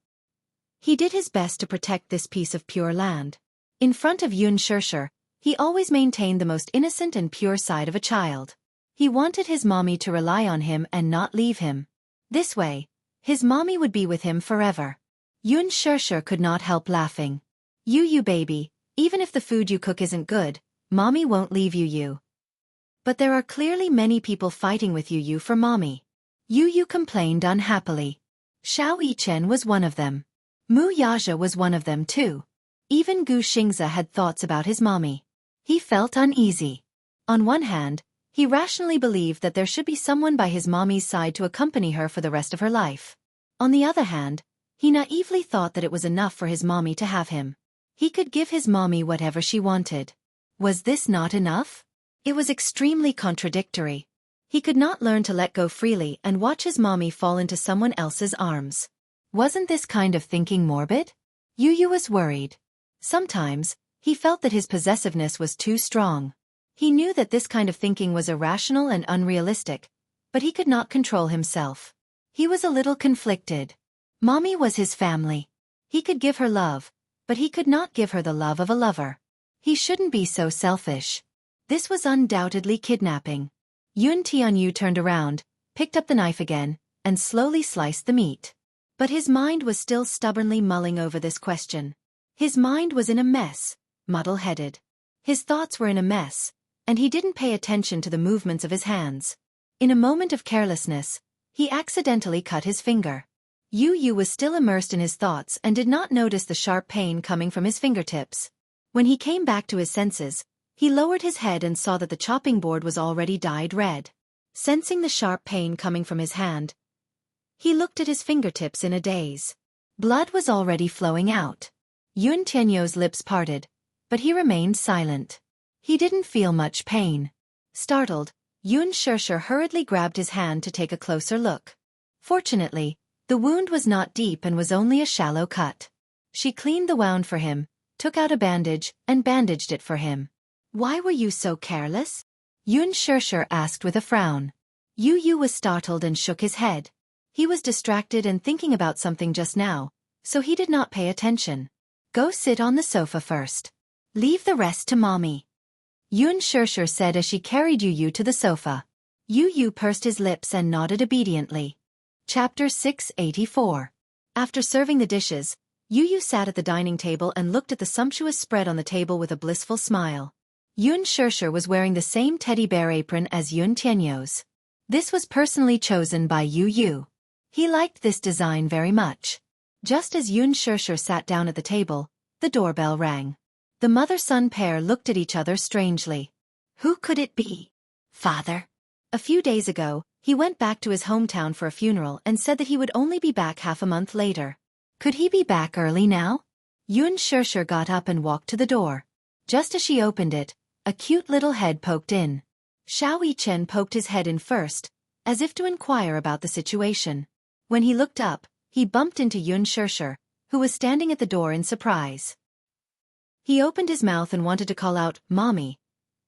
He did his best to protect this piece of pure land. In front of Yun Shirshir, he always maintained the most innocent and pure side of a child. He wanted his mommy to rely on him and not leave him. This way, his mommy would be with him forever. Yun Shirshir could not help laughing. Yu baby, even if the food you cook isn't good, mommy won't leave Yu. But there are clearly many people fighting with Yu for mommy. Yu complained unhappily. Xiao Chen was one of them. Mu Yaja was one of them too. Even Gu Xingze had thoughts about his mommy. He felt uneasy. On one hand, he rationally believed that there should be someone by his mommy's side to accompany her for the rest of her life. On the other hand, he naively thought that it was enough for his mommy to have him. He could give his mommy whatever she wanted. Was this not enough? It was extremely contradictory. He could not learn to let go freely and watch his mommy fall into someone else's arms. Wasn't this kind of thinking morbid? Yu was worried. Sometimes, he felt that his possessiveness was too strong. He knew that this kind of thinking was irrational and unrealistic, but he could not control himself. He was a little conflicted. Mommy was his family. He could give her love, but he could not give her the love of a lover. He shouldn't be so selfish. This was undoubtedly kidnapping. Yun Tianyu turned around, picked up the knife again, and slowly sliced the meat. But his mind was still stubbornly mulling over this question. His mind was in a mess, muddle-headed. His thoughts were in a mess, and he didn't pay attention to the movements of his hands. In a moment of carelessness, he accidentally cut his finger. Yu Yu was still immersed in his thoughts and did not notice the sharp pain coming from his fingertips. When he came back to his senses, he lowered his head and saw that the chopping board was already dyed red. Sensing the sharp pain coming from his hand, he looked at his fingertips in a daze. Blood was already flowing out. Yun Tianyu's lips parted, but he remained silent. He didn't feel much pain. Startled, Yun Shishir hurriedly grabbed his hand to take a closer look. Fortunately, the wound was not deep and was only a shallow cut. She cleaned the wound for him, took out a bandage, and bandaged it for him. "Why were you so careless?" Yun Shishir asked with a frown. Yu Yu was startled and shook his head. He was distracted and thinking about something just now, so he did not pay attention. "Go sit on the sofa first. Leave the rest to Mommy," Yun Shishir said as she carried Yu Yu to the sofa. Yu Yu pursed his lips and nodded obediently. Chapter 684. After serving the dishes, Yu Yu sat at the dining table and looked at the sumptuous spread on the table with a blissful smile. Yun Shishir was wearing the same teddy bear apron as Yun Tianyu's. This was personally chosen by Yu Yu. He liked this design very much. Just as Yun Shishir sat down at the table, the doorbell rang. The mother-son pair looked at each other strangely. Who could it be? Father? A few days ago, he went back to his hometown for a funeral and said that he would only be back half a month later. Could he be back early now? Yun Shishir got up and walked to the door. Just as she opened it, a cute little head poked in. Xiao Yichen poked his head in first, as if to inquire about the situation. When he looked up, he bumped into Yun Shishir, who was standing at the door in surprise. He opened his mouth and wanted to call out, "Mommy,"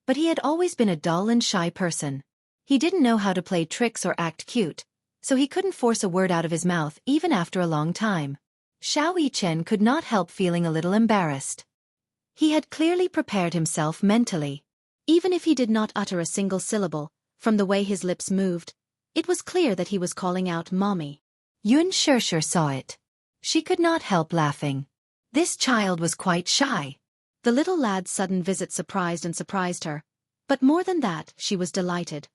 but he had always been a dull and shy person. He didn't know how to play tricks or act cute, so he couldn't force a word out of his mouth even after a long time. Xiao Yichen could not help feeling a little embarrassed. He had clearly prepared himself mentally. Even if he did not utter a single syllable, from the way his lips moved, it was clear that he was calling out Mommy. Yun Shishir saw it. She could not help laughing. This child was quite shy. The little lad's sudden visit surprised her, but more than that, she was delighted.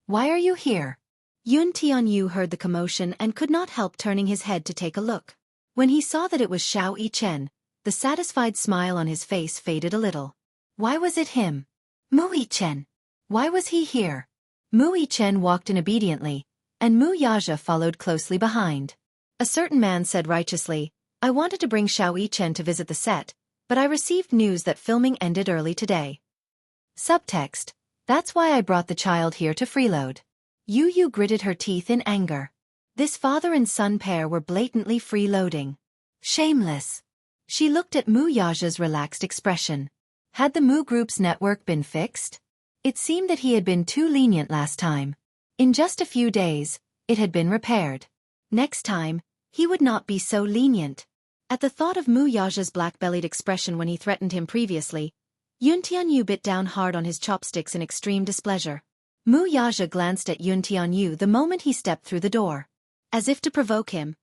"Why are you here?" Yun Tianyu heard the commotion and could not help turning his head to take a look. When he saw that it was Xiao Yichen, the satisfied smile on his face faded a little. Why was it him? Mu Yichen. Why was he here? Mu Yichen walked in obediently, and Mu Yaja followed closely behind. A certain man said righteously, "I wanted to bring Xiao Yichen to visit the set, but I received news that filming ended early today." Subtext: That's why I brought the child here to freeload. Yu Yu gritted her teeth in anger. This father and son pair were blatantly freeloading. Shameless. She looked at Mu Yaja's relaxed expression. Had the Mu Group's network been fixed? It seemed that he had been too lenient last time. In just a few days, it had been repaired. Next time, he would not be so lenient. At the thought of Mu Yaja's black-bellied expression when he threatened him previously, Yun Tianyu bit down hard on his chopsticks in extreme displeasure. Mu Yaja glanced at Yun Tianyu the moment he stepped through the door. As if to provoke him,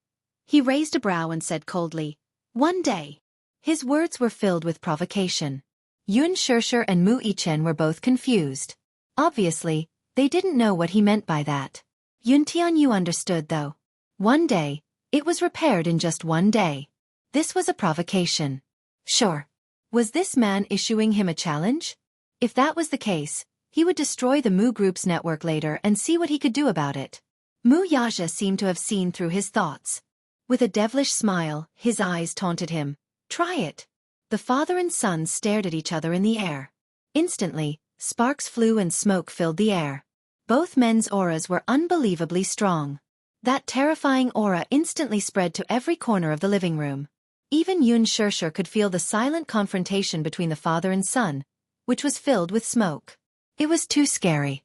he raised a brow and said coldly, "One day." His words were filled with provocation. Yun Shishir and Mu Yichen were both confused. Obviously, they didn't know what he meant by that. Yun Tianyu understood though. One day, it was repaired in just one day. This was a provocation. Sure. Was this man issuing him a challenge? If that was the case, he would destroy the Mu Group's network later and see what he could do about it. Mu Yaja seemed to have seen through his thoughts. With a devilish smile, his eyes taunted him. Try it. The father and son stared at each other in the air. Instantly, sparks flew and smoke filled the air. Both men's auras were unbelievably strong. That terrifying aura instantly spread to every corner of the living room. Even Yun Shishir could feel the silent confrontation between the father and son, which was filled with smoke. It was too scary.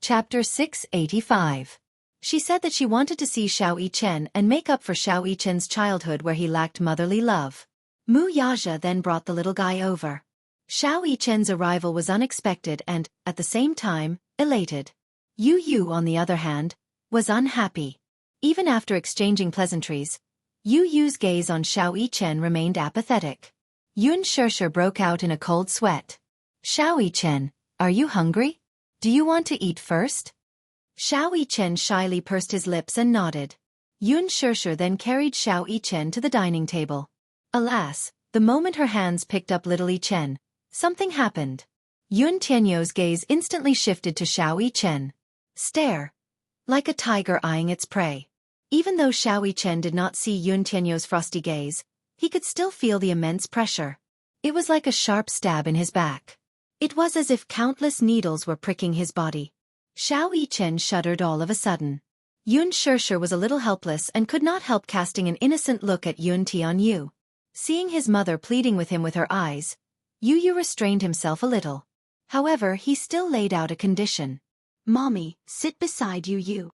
Chapter 685. She said that she wanted to see Xiao Yichen and make up for Xiao Yichen's childhood where he lacked motherly love. Mu Yaja then brought the little guy over. Xiao Yichen's arrival was unexpected and, at the same time, elated. Yu Yu, on the other hand, was unhappy. Even after exchanging pleasantries, Yu Yu's gaze on Xiao Yichen remained apathetic. Yun Shirshir broke out in a cold sweat. Xiao Yichen, are you hungry? Do you want to eat first? Xiao Yichen shyly pursed his lips and nodded. Yun Shirshir then carried Xiao Yichen to the dining table. Alas, the moment her hands picked up little Yichen, something happened. Yun Tianyo's gaze instantly shifted to Xiao Yichen. Stare. Like a tiger eyeing its prey. Even though Xiao Yichen did not see Yun Tianyo's frosty gaze, he could still feel the immense pressure. It was like a sharp stab in his back. It was as if countless needles were pricking his body. Xiao Yichen shuddered all of a sudden. Yun Shirshir was a little helpless and could not help casting an innocent look at Yun Tianyu. Seeing his mother pleading with him with her eyes, Yu Yu restrained himself a little. However, he still laid out a condition. Mommy, sit beside Yu Yu.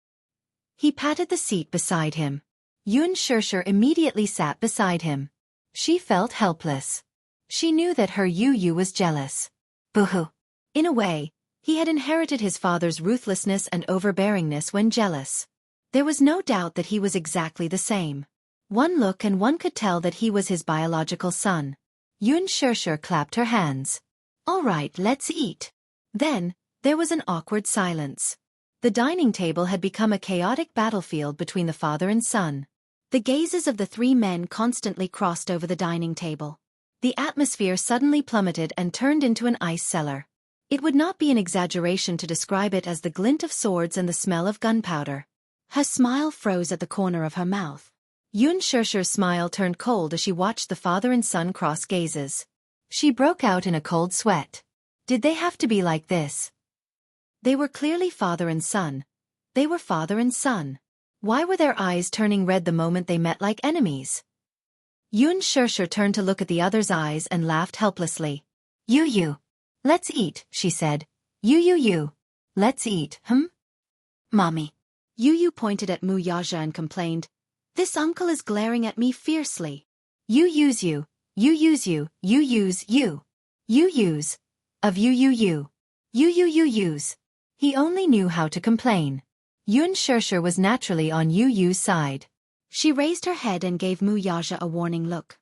He patted the seat beside him. Yun Shirshir immediately sat beside him. She felt helpless. She knew that her Yu Yu was jealous. Boo-hoo. In a way, he had inherited his father's ruthlessness and overbearingness when jealous. There was no doubt that he was exactly the same. One look and one could tell that he was his biological son. Yun Shirshir clapped her hands. All right, let's eat. Then, there was an awkward silence. The dining table had become a chaotic battlefield between the father and son. The gazes of the three men constantly crossed over the dining table. The atmosphere suddenly plummeted and turned into an ice cellar. It would not be an exaggeration to describe it as the glint of swords and the smell of gunpowder. Her smile froze at the corner of her mouth. Yun Shirshir's smile turned cold as she watched the father and son cross gazes. She broke out in a cold sweat. Did they have to be like this? They were clearly father and son. They were father and son. Why were their eyes turning red the moment they met like enemies? Yun Shirshir turned to look at the other's eyes and laughed helplessly. Yu Yu. Let's eat, she said. Yu. Let's eat, Mommy. Yu Yu pointed at Mu Yaja and complained. This uncle is glaring at me fiercely. You use you. You use you. You use you. You use. Of you. You use. He only knew how to complain. Yun Shirshir was naturally on Yu Yu's side. She raised her head and gave Mu Yaja a warning look.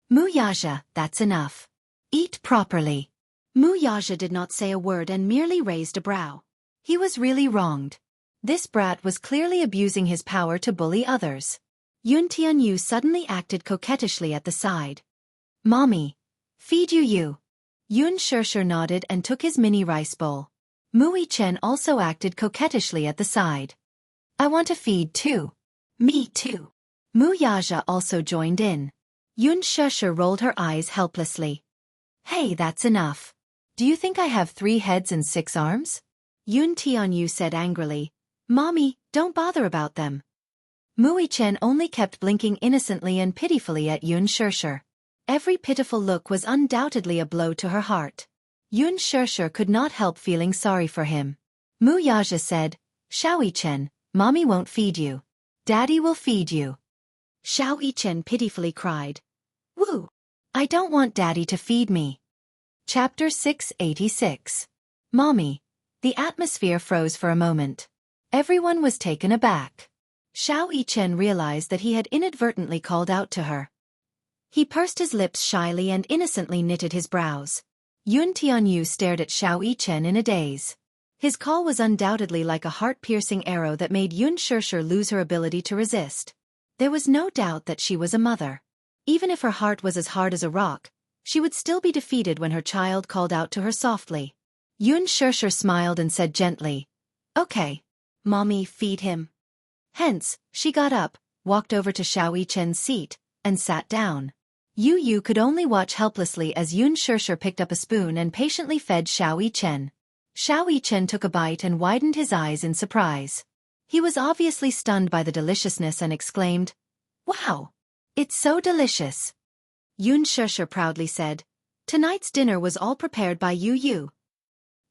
Mu Yaja, that's enough. Eat properly. Mu Yaja did not say a word and merely raised a brow. He was really wronged. This brat was clearly abusing his power to bully others. Yun Tianyu suddenly acted coquettishly at the side. Mommy. Feed you. Yun Shirshir nodded and took his mini rice bowl. Mu Yichen also acted coquettishly at the side. I want to feed too. Me too. Mu Yaja also joined in. Yun Shirshir rolled her eyes helplessly. Hey, that's enough. Do you think I have 3 heads and 6 arms? Yun Tianyu said angrily. Mommy, don't bother about them. Mu Yichen only kept blinking innocently and pitifully at Yun Shirshir. Every pitiful look was undoubtedly a blow to her heart. Yun Shirshir could not help feeling sorry for him. Mu Yaja said, Xiao Yichen, Mommy won't feed you. Daddy will feed you. Xiao Yichen pitifully cried. Woo! I don't want Daddy to feed me. Chapter 686. Mommy. The atmosphere froze for a moment. Everyone was taken aback. Xiao Yichen realized that he had inadvertently called out to her. He pursed his lips shyly and innocently knitted his brows. Yun Tianyu stared at Xiao Yichen in a daze. His call was undoubtedly like a heart-piercing arrow that made Yun Shirshir lose her ability to resist. There was no doubt that she was a mother. Even if her heart was as hard as a rock, she would still be defeated when her child called out to her softly. Yun Shirshir smiled and said gently, Okay. Mommy, feed him. Hence, she got up, walked over to Xiao Yichen's seat, and sat down. Yu Yu could only watch helplessly as Yun Shirshir picked up a spoon and patiently fed Xiao Yichen. Xiao Yichen took a bite and widened his eyes in surprise. He was obviously stunned by the deliciousness and exclaimed, Wow! It's so delicious! Yun Shirshir proudly said, Tonight's dinner was all prepared by Yu Yu.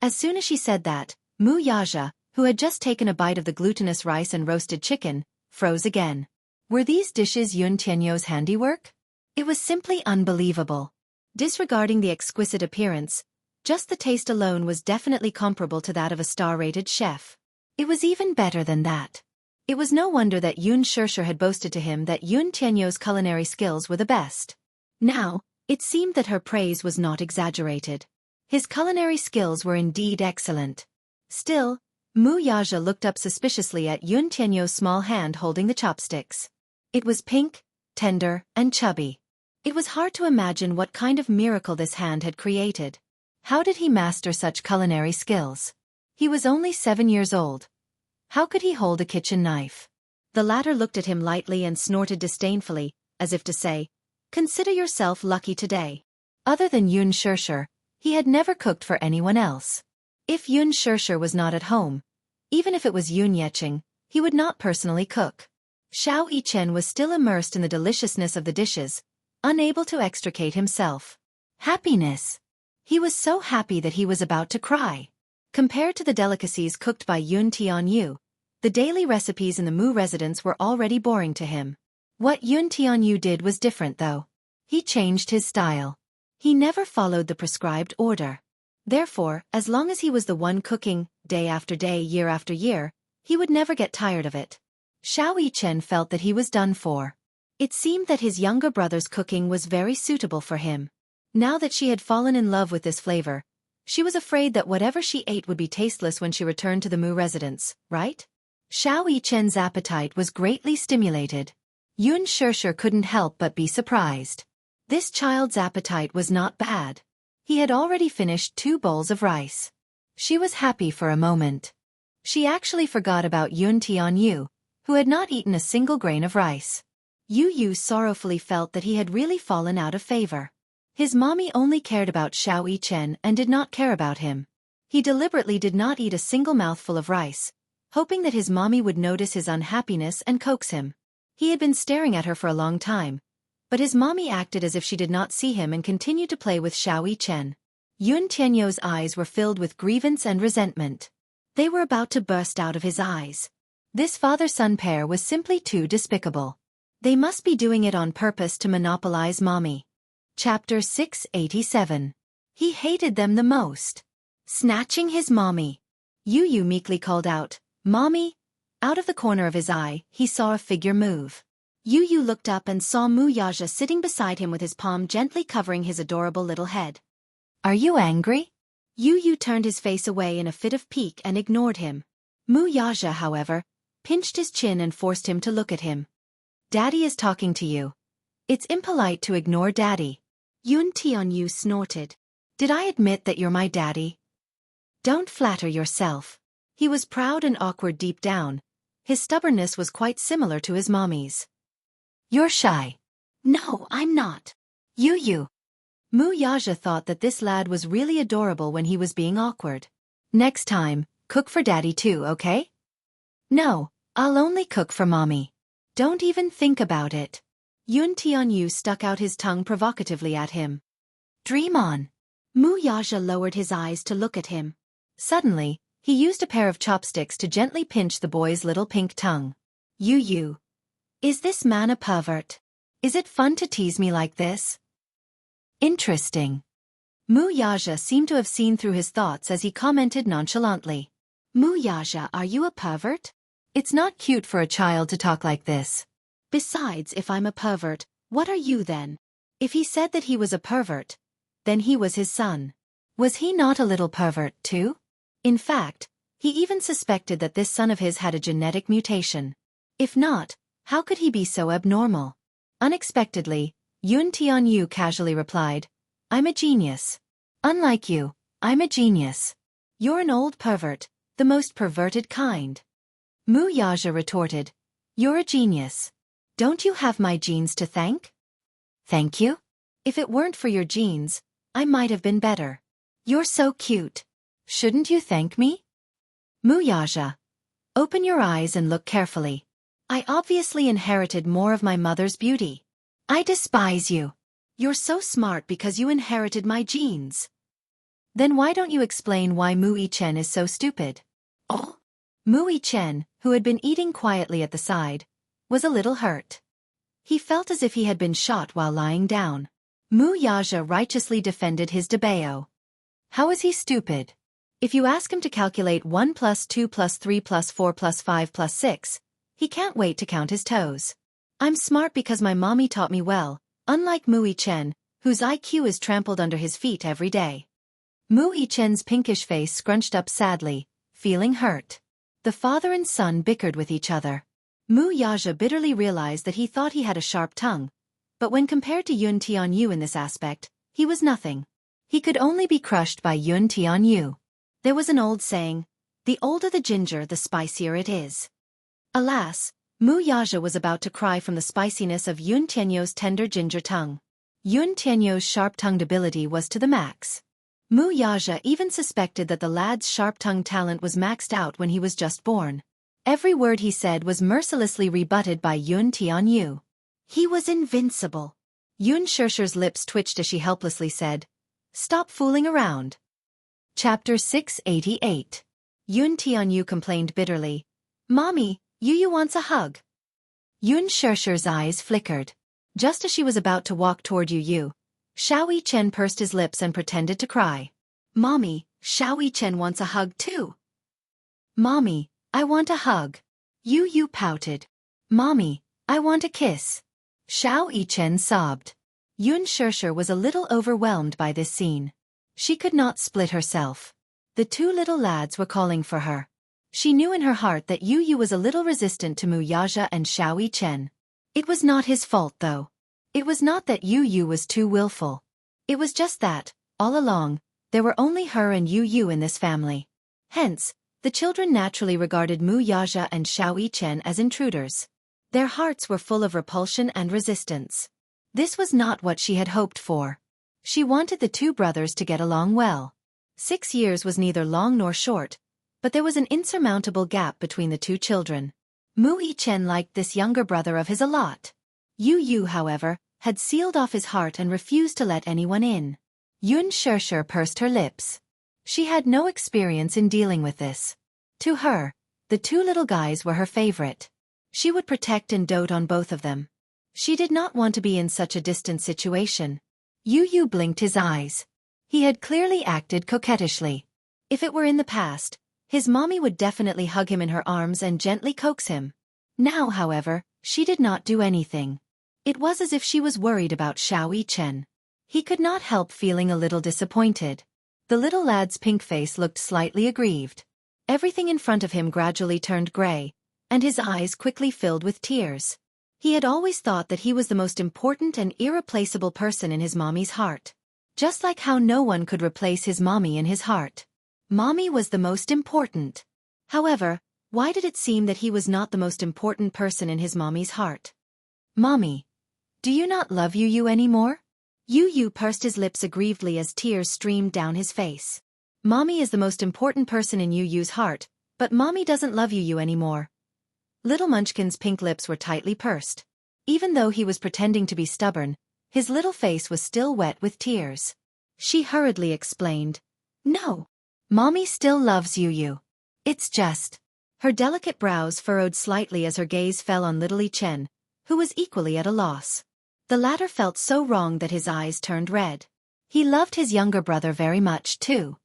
As soon as she said that, Mu Yaja, who had just taken a bite of the glutinous rice and roasted chicken, froze again. Were these dishes Yun Tianyo's handiwork? It was simply unbelievable. Disregarding the exquisite appearance, just the taste alone was definitely comparable to that of a star-rated chef. It was even better than that. It was no wonder that Yun Shishir had boasted to him that Yun Tianyo's culinary skills were the best. Now, it seemed that her praise was not exaggerated. His culinary skills were indeed excellent. Still, Mu Yaja looked up suspiciously at Yun Tianyo's small hand holding the chopsticks. It was pink, tender, and chubby. It was hard to imagine what kind of miracle this hand had created. How did he master such culinary skills? He was only 7 years old. How could he hold a kitchen knife? The latter looked at him lightly and snorted disdainfully, as if to say, "Consider yourself lucky today." Other than Yun Shishir, he had never cooked for anyone else. If Yun Shishir was not at home, even if it was Yun Yecheng, he would not personally cook. Xiao Yichen was still immersed in the deliciousness of the dishes, unable to extricate himself. Happiness! He was so happy that he was about to cry. Compared to the delicacies cooked by Yun Tianyu, the daily recipes in the Mu residence were already boring to him. What Yun Tianyu did was different though. He changed his style. He never followed the prescribed order. Therefore, as long as he was the one cooking, day after day, year after year, he would never get tired of it. Xiao Yichen felt that he was done for. It seemed that his younger brother's cooking was very suitable for him. Now that she had fallen in love with this flavor, she was afraid that whatever she ate would be tasteless when she returned to the Mu residence, right? Xiao Yichen's appetite was greatly stimulated. Yun Shishir couldn't help but be surprised. This child's appetite was not bad. He had already finished 2 bowls of rice. She was happy for a moment. She actually forgot about Yun Tianyu, who had not eaten a single grain of rice. Yu sorrowfully felt that he had really fallen out of favor. His mommy only cared about Xiao Yichen and did not care about him. He deliberately did not eat a single mouthful of rice, hoping that his mommy would notice his unhappiness and coax him. He had been staring at her for a long time, but his mommy acted as if she did not see him and continued to play with Xiao Yichen. Yun Tianyo's eyes were filled with grievance and resentment. They were about to burst out of his eyes. This father-son pair was simply too despicable. They must be doing it on purpose to monopolize mommy. Chapter 687. He hated them the most. Snatching his mommy. Yu meekly called out, "Mommy!" Out of the corner of his eye, he saw a figure move. Yu looked up and saw Mu Yaja sitting beside him with his palm gently covering his adorable little head. "Are you angry?" Yu turned his face away in a fit of pique and ignored him. Mu Yaja, however, pinched his chin and forced him to look at him. "Daddy is talking to you. It's impolite to ignore Daddy." Yun Tianyu snorted. "Did I admit that you're my daddy?" "Don't flatter yourself." He was proud and awkward deep down. His stubbornness was quite similar to his mommy's. "You're shy." "No, I'm not." Yu. Mu Yaja thought that this lad was really adorable when he was being awkward. "Next time, cook for Daddy too, okay?" "No, I'll only cook for mommy." "Don't even think about it." Yun Tianyu stuck out his tongue provocatively at him. "Dream on." Mu Yaja lowered his eyes to look at him. Suddenly, he used a pair of chopsticks to gently pinch the boy's little pink tongue. Yu. Is this man a pervert? Is it fun to tease me like this? Interesting. Mu Yaja seemed to have seen through his thoughts as he commented nonchalantly. "Mu Yaja, are you a pervert? It's not cute for a child to talk like this. Besides, if I'm a pervert, what are you then?" If he said that he was a pervert, then he was his son. Was he not a little pervert too? In fact, he even suspected that this son of his had a genetic mutation. If not, how could he be so abnormal? Unexpectedly, Yun Tianyu casually replied, "I'm a genius. Unlike you, I'm a genius. You're an old pervert, the most perverted kind." Mu Yaja retorted, "You're a genius. Don't you have my genes to thank?" "Thank you? If it weren't for your genes, I might have been better. You're so cute. Shouldn't you thank me?" Mu Yaja, open your eyes and look carefully. I obviously inherited more of my mother's beauty. I despise you. You're so smart because you inherited my genes. Then why don't you explain why Mui Chen is so stupid? Oh. Mui Chen, who had been eating quietly at the side, was a little hurt. He felt as if he had been shot while lying down. Mu Yaja righteously defended his debao. How is he stupid? If you ask him to calculate 1 plus 2 plus 3 plus 4 plus 5 plus 6, he can't wait to count his toes. I'm smart because my mommy taught me well, unlike Mui Chen, whose IQ is trampled under his feet every day. Mui Chen's pinkish face scrunched up sadly, feeling hurt. The father and son bickered with each other. Mu Yaja bitterly realized that he thought he had a sharp tongue, but when compared to Yun Tianyu in this aspect, he was nothing. He could only be crushed by Yun Tianyu. There was an old saying, the older the ginger, the spicier it is. Alas, Mu Yaja was about to cry from the spiciness of Yun Tianyu's tender ginger tongue. Yun Tianyu's sharp-tongued ability was to the max. Mu Yaja even suspected that the lad's sharp-tongued talent was maxed out when he was just born. Every word he said was mercilessly rebutted by Yun Tianyu. He was invincible. Yun Shishi's lips twitched as she helplessly said, "Stop fooling around." Chapter 688. Yun Tianyu complained bitterly, "Mommy, Yu wants a hug." Yun Shishi's eyes flickered. Just as she was about to walk toward Yu, Xiaoyi Chen pursed his lips and pretended to cry. "Mommy, Xiaoyi Chen wants a hug too." "Mommy, I want a hug." Yu pouted. "Mommy, I want a kiss." Xiaoyi Chen sobbed. Yun Shishi was a little overwhelmed by this scene. She could not split herself. The two little lads were calling for her. She knew in her heart that Yu was a little resistant to Mu Yaja and Xiaoyi Chen. It was not his fault though. It was not that Yu was too willful. It was just that, all along, there were only her and Yu in this family. Hence, the children naturally regarded Mu Yaja and Xiaoyi Chen as intruders. Their hearts were full of repulsion and resistance. This was not what she had hoped for. She wanted the two brothers to get along well. 6 years was neither long nor short, but there was an insurmountable gap between the two children. Mui Chen liked this younger brother of his a lot. Yu, however, had sealed off his heart and refused to let anyone in. Yun Shishi pursed her lips. She had no experience in dealing with this. To her, the two little guys were her favorite. She would protect and dote on both of them. She did not want to be in such a distant situation. Yu blinked his eyes. He had clearly acted coquettishly. If it were in the past, his mommy would definitely hug him in her arms and gently coax him. Now, however, she did not do anything. It was as if she was worried about Xiaoyi Chen. He could not help feeling a little disappointed. The little lad's pink face looked slightly aggrieved. Everything in front of him gradually turned gray, and his eyes quickly filled with tears. He had always thought that he was the most important and irreplaceable person in his mommy's heart. Just like how no one could replace his mommy in his heart. Mommy was the most important. However, why did it seem that he was not the most important person in his mommy's heart? "Mommy, do you not love Yu anymore?" Yu pursed his lips aggrievedly as tears streamed down his face. "Mommy is the most important person in Yu's heart, but Mommy doesn't love Yu anymore." Little Munchkin's pink lips were tightly pursed. Even though he was pretending to be stubborn, his little face was still wet with tears. She hurriedly explained, "No. Mommy still loves Yu. It's just..." Her delicate brows furrowed slightly as her gaze fell on little Li Chen, who was equally at a loss. The latter felt so wrong that his eyes turned red. He loved his younger brother very much too.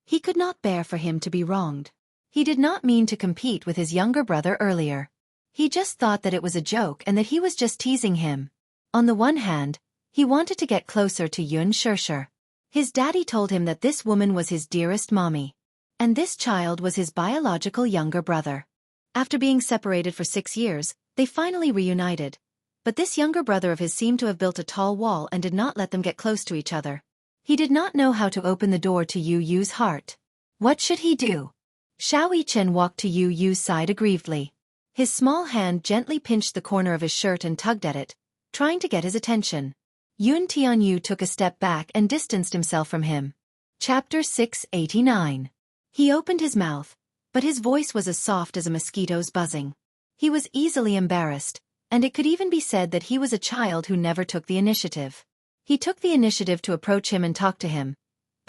He could not bear for him to be wronged. He did not mean to compete with his younger brother earlier. He just thought that it was a joke and that he was just teasing him. On the one hand, he wanted to get closer to Yun Shishi. His daddy told him that this woman was his dearest mommy. And this child was his biological younger brother. After being separated for 6 years, they finally reunited. But this younger brother of his seemed to have built a tall wall and did not let them get close to each other. He did not know how to open the door to Yu's heart. What should he do? Xiaoyi Chen walked to Yu's side aggrievedly. His small hand gently pinched the corner of his shirt and tugged at it, trying to get his attention. Yun Tianyu took a step back and distanced himself from him. Chapter 689. He opened his mouth, but his voice was as soft as a mosquito's buzzing. He was easily embarrassed, and it could even be said that he was a child who never took the initiative. He took the initiative to approach him and talk to him,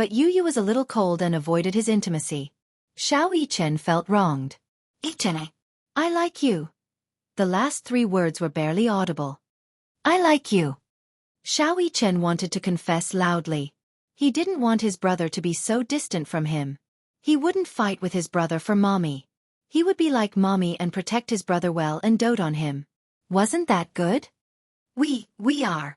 But Yu was a little cold and avoided his intimacy. Xiao Yichen felt wronged. Yichen, I like you. The last 3 words were barely audible. I like you. Xiao Yichen wanted to confess loudly. He didn't want his brother to be so distant from him. He wouldn't fight with his brother for mommy. He would be like mommy and protect his brother well and dote on him. Wasn't that good? We are.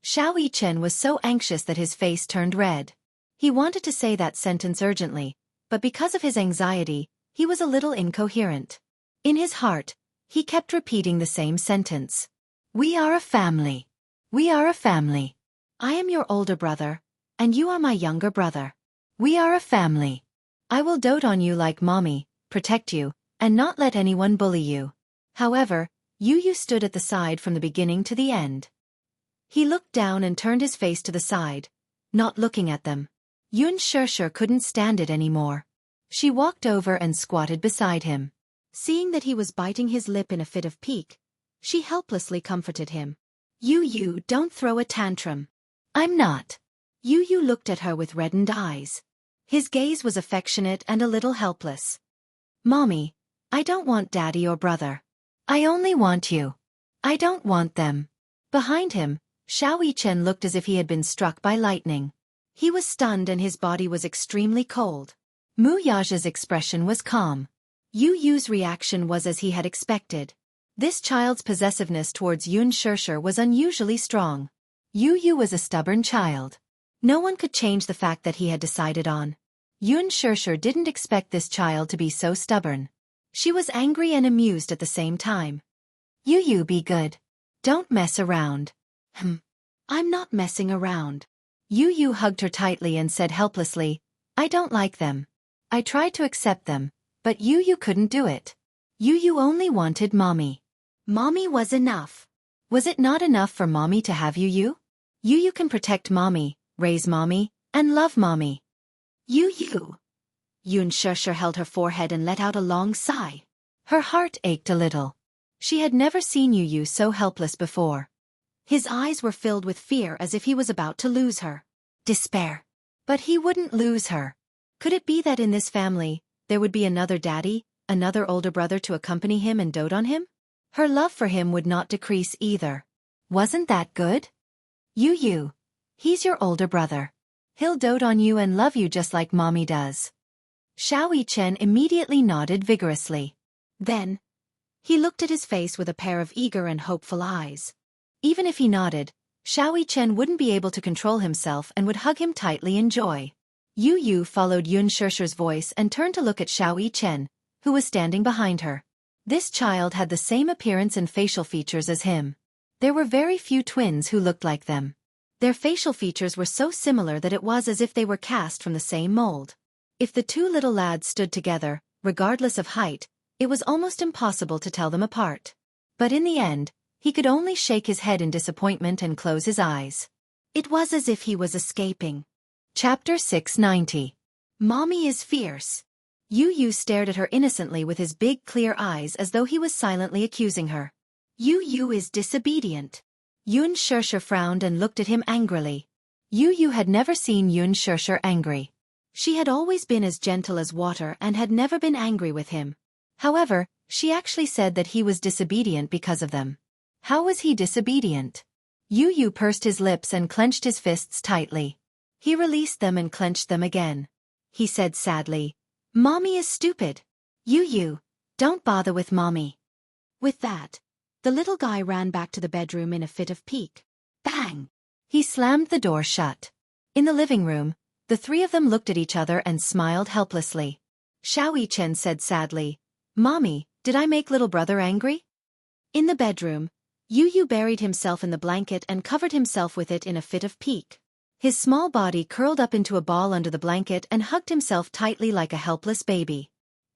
Xiao Yichen was so anxious that his face turned red. He wanted to say that sentence urgently, but because of his anxiety, he was a little incoherent. In his heart, he kept repeating the same sentence. We are a family. We are a family. I am your older brother, and you are my younger brother. We are a family. I will dote on you like mommy, protect you, and not let anyone bully you. However, Yu stood at the side from the beginning to the end. He looked down and turned his face to the side, not looking at them. Yun Shishir couldn't stand it anymore. She walked over and squatted beside him. Seeing that he was biting his lip in a fit of pique, she helplessly comforted him. Yu, don't throw a tantrum. I'm not. Yu looked at her with reddened eyes. His gaze was affectionate and a little helpless. Mommy, I don't want daddy or brother. I only want you. I don't want them. Behind him, Xiao Yichen looked as if he had been struck by lightning. He was stunned and his body was extremely cold. Mu Yaja's expression was calm. Yu's reaction was as he had expected. This child's possessiveness towards Yun Shishir was unusually strong. Yu was a stubborn child. No one could change the fact that he had decided on. Yun Shishir didn't expect this child to be so stubborn. She was angry and amused at the same time. Yu, be good. Don't mess around. I'm not messing around. Yu hugged her tightly and said helplessly, I don't like them. I tried to accept them, but Yu couldn't do it. Yu only wanted mommy. Mommy was enough. Was it not enough for mommy to have Yu? Yu can protect mommy, raise mommy, and love mommy. Yu. Yun Shishir held her forehead and let out a long sigh. Her heart ached a little. She had never seen Yu so helpless before. His eyes were filled with fear as if he was about to lose her. Despair. But he wouldn't lose her. Could it be that in this family, there would be another daddy, another older brother to accompany him and dote on him? Her love for him would not decrease either. Wasn't that good? Yu. He's your older brother. He'll dote on you and love you just like mommy does. Xiao Yichen immediately nodded vigorously. Then, he looked at his face with a pair of eager and hopeful eyes. Even if he nodded, Xiao Yichen wouldn't be able to control himself and would hug him tightly in joy. Yu followed Yun Shishir's voice and turned to look at Xiao Yichen, who was standing behind her. This child had the same appearance and facial features as him. There were very few twins who looked like them. Their facial features were so similar that it was as if they were cast from the same mold. If the 2 little lads stood together, regardless of height, it was almost impossible to tell them apart. But in the end, he could only shake his head in disappointment and close his eyes. It was as if he was escaping. Chapter 690. Mommy is fierce. Yu stared at her innocently with his big clear eyes as though he was silently accusing her. Yu is disobedient. Yun Shishir frowned and looked at him angrily. Yu had never seen Yun Shishir angry. She had always been as gentle as water and had never been angry with him. However, she actually said that he was disobedient because of them. How was he disobedient? Yu pursed his lips and clenched his fists tightly. He released them and clenched them again. He said sadly, Mommy is stupid. Yu, don't bother with mommy. With that, the little guy ran back to the bedroom in a fit of pique. Bang! He slammed the door shut. In the living room, the 3 of them looked at each other and smiled helplessly. Xiao Yichen said sadly, Mommy, did I make little brother angry? In the bedroom, Yu buried himself in the blanket and covered himself with it in a fit of pique. His small body curled up into a ball under the blanket and hugged himself tightly like a helpless baby.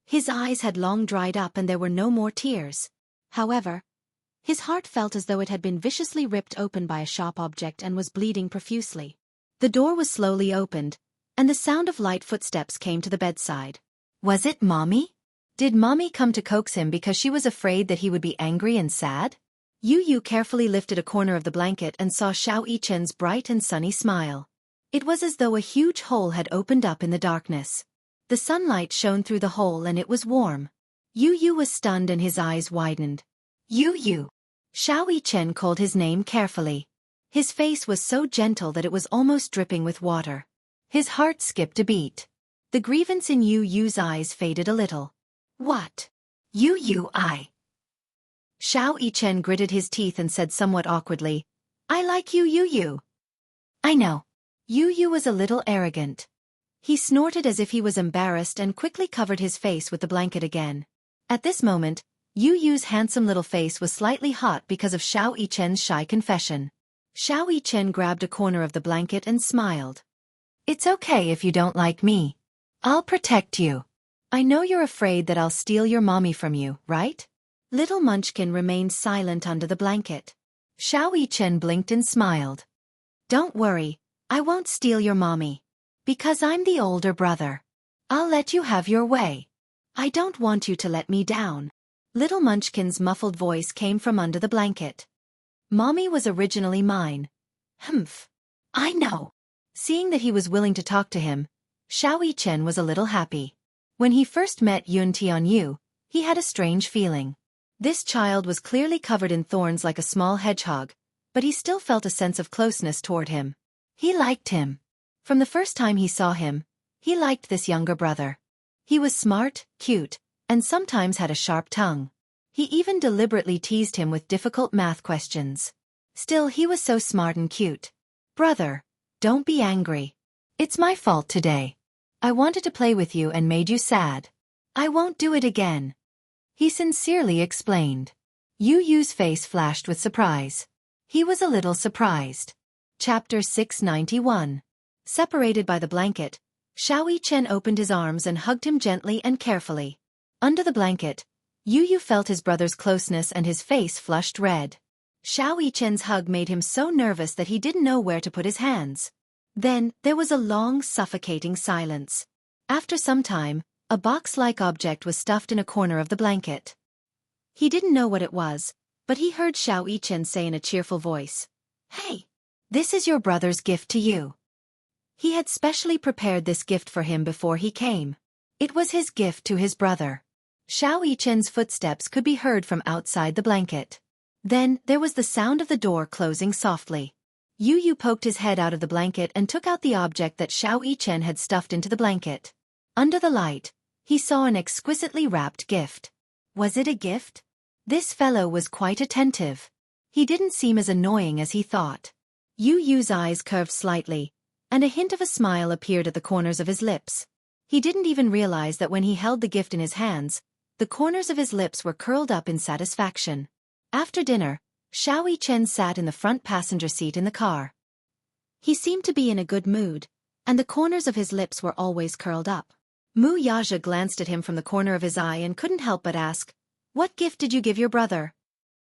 His eyes had long dried up and there were no more tears. However, his heart felt as though it had been viciously ripped open by a sharp object and was bleeding profusely. The door was slowly opened, and the sound of light footsteps came to the bedside. Was it Mommy? Did Mommy come to coax him because she was afraid that he would be angry and sad? Yu carefully lifted a corner of the blanket and saw Xiao Yichen's bright and sunny smile. It was as though a huge hole had opened up in the darkness. The sunlight shone through the hole and it was warm. Yu Yu was stunned and his eyes widened. Yu Yu. Xiao Yichen called his name carefully. His face was so gentle that it was almost dripping with water. His heart skipped a beat. The grievance in Yu Yu's eyes faded a little. What? Yu Yu, I. Xiao Yichen gritted his teeth and said somewhat awkwardly, I like you, Yu Yu. I know. Yu Yu was a little arrogant. He snorted as if he was embarrassed and quickly covered his face with the blanket again. At this moment, Yu Yu's handsome little face was slightly hot because of Xiao Yichen's shy confession. Xiao Yichen grabbed a corner of the blanket and smiled. It's okay if you don't like me. I'll protect you. I know you're afraid that I'll steal your mommy from you, right? Little Munchkin remained silent under the blanket. Xiao Yichen blinked and smiled. Don't worry, I won't steal your mommy. Because I'm the older brother. I'll let you have your way. I don't want you to let me down. Little Munchkin's muffled voice came from under the blanket. Mommy was originally mine. Humph. I know. Seeing that he was willing to talk to him, Xiao Yichen was a little happy. When he first met Yun Tianyu, he had a strange feeling. This child was clearly covered in thorns like a small hedgehog, but he still felt a sense of closeness toward him. He liked him. From the first time he saw him, he liked this younger brother. He was smart, cute, and sometimes had a sharp tongue. He even deliberately teased him with difficult math questions. Still, he was so smart and cute. Brother, don't be angry. It's my fault today. I wanted to play with you and made you sad. I won't do it again. He sincerely explained. Yu Yu's face flashed with surprise. He was a little surprised. Chapter 691. Separated by the blanket, Xiao Yichen opened his arms and hugged him gently and carefully. Under the blanket, Yu Yu felt his brother's closeness and his face flushed red. Xiao Yichen's hug made him so nervous that he didn't know where to put his hands. Then, there was a long, suffocating silence. After some time, a box-like object was stuffed in a corner of the blanket. He didn't know what it was, but he heard Xiao Yichen say in a cheerful voice, Hey! This is your brother's gift to you. He had specially prepared this gift for him before he came. It was his gift to his brother. Xiao Yichen's footsteps could be heard from outside the blanket. Then, there was the sound of the door closing softly. Yu Yu poked his head out of the blanket and took out the object that Xiao Yichen had stuffed into the blanket. Under the light, he saw an exquisitely wrapped gift. Was it a gift? This fellow was quite attentive. He didn't seem as annoying as he thought. Yu Yu's eyes curved slightly, and a hint of a smile appeared at the corners of his lips. He didn't even realize that when he held the gift in his hands, the corners of his lips were curled up in satisfaction. After dinner, Xiao Yichen sat in the front passenger seat in the car. He seemed to be in a good mood, and the corners of his lips were always curled up. Mu Yaja glanced at him from the corner of his eye and couldn't help but ask, What gift did you give your brother?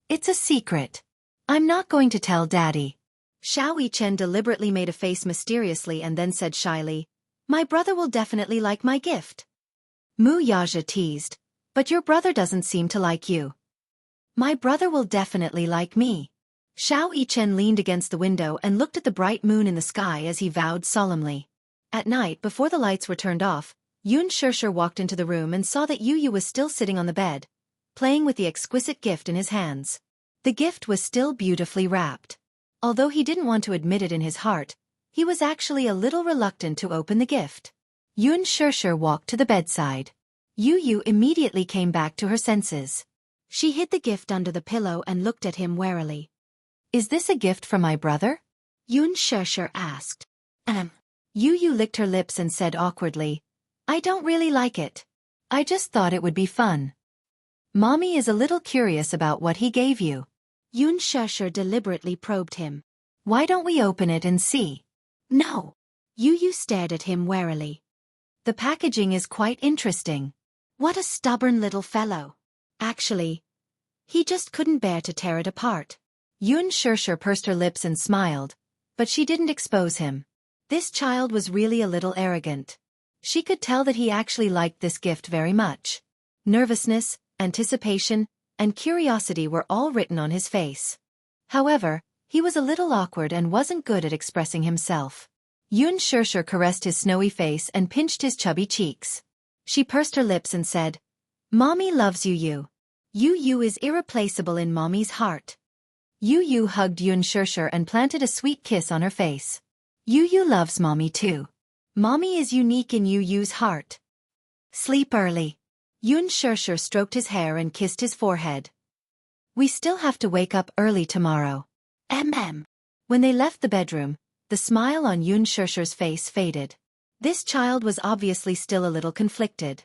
It's a secret. I'm not going to tell Daddy. Xiao Yichen deliberately made a face mysteriously and then said shyly, My brother will definitely like my gift. Mu Yaja teased, But your brother doesn't seem to like you. My brother will definitely like me. Xiao Yichen leaned against the window and looked at the bright moon in the sky as he vowed solemnly. At night, before the lights were turned off, Yun Shishir walked into the room and saw that Yu Yu was still sitting on the bed, playing with the exquisite gift in his hands. The gift was still beautifully wrapped. Although he didn't want to admit it in his heart, he was actually a little reluctant to open the gift. Yun Shishir walked to the bedside. Yu Yu immediately came back to her senses. She hid the gift under the pillow and looked at him warily. Is this a gift from my brother? Yun Shishir asked. Yu Yu licked her lips and said awkwardly, I don't really like it. I just thought it would be fun. Mommy is a little curious about what he gave you. Yun Shishir deliberately probed him. Why don't we open it and see? No. Yu Yu stared at him warily. The packaging is quite interesting. What a stubborn little fellow. Actually, he just couldn't bear to tear it apart. Yun Shishir pursed her lips and smiled, but she didn't expose him. This child was really a little arrogant. She could tell that he actually liked this gift very much. Nervousness, anticipation, and curiosity were all written on his face. However, he was a little awkward and wasn't good at expressing himself. Yun Shirshir caressed his snowy face and pinched his chubby cheeks. She pursed her lips and said, "Mommy loves you, Yu. Yu is irreplaceable in Mommy's heart." Yu hugged Yun Shirshir and planted a sweet kiss on her face. Yu loves Mommy too. Mommy is unique in Yu's heart. Sleep early. Yun Shirshir stroked his hair and kissed his forehead. We still have to wake up early tomorrow. When they left the bedroom, the smile on Yun Shirshir's face faded. This child was obviously still a little conflicted.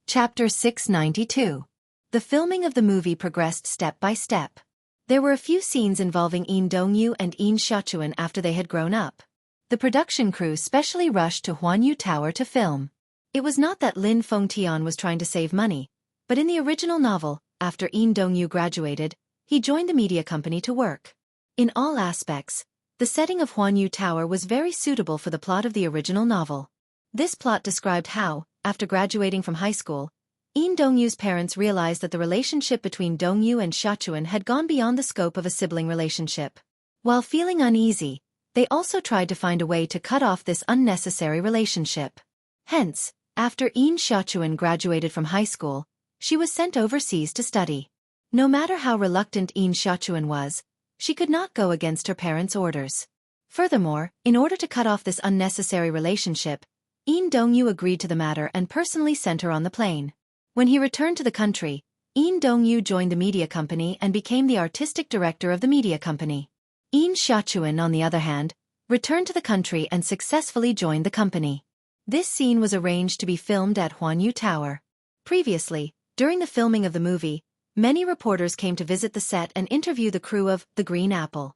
Chapter 692. The filming of the movie progressed step by step. There were a few scenes involving Een Dongyu and Een Xiaochuan after they had grown up. The production crew specially rushed to Huanyu Tower to film. It was not that Lin Fengtian was trying to save money, but in the original novel, after Een Dongyu graduated, he joined the media company to work. In all aspects, the setting of Huanyu Tower was very suitable for the plot of the original novel. This plot described how, after graduating from high school, Een Dongyu's parents realized that the relationship between Dongyu and Xiaochuan had gone beyond the scope of a sibling relationship. While feeling uneasy, they also tried to find a way to cut off this unnecessary relationship. Hence, after Een Xiaochuan graduated from high school, she was sent overseas to study. No matter how reluctant Een Xiaochuan was, she could not go against her parents' orders. Furthermore, in order to cut off this unnecessary relationship, Een Dongyu agreed to the matter and personally sent her on the plane. When he returned to the country, Een Dongyu joined the media company and became the artistic director of the media company. Een Xiaochuan, on the other hand, returned to the country and successfully joined the company. This scene was arranged to be filmed at Huanyu Tower. Previously, during the filming of the movie, many reporters came to visit the set and interview the crew of The Green Apple.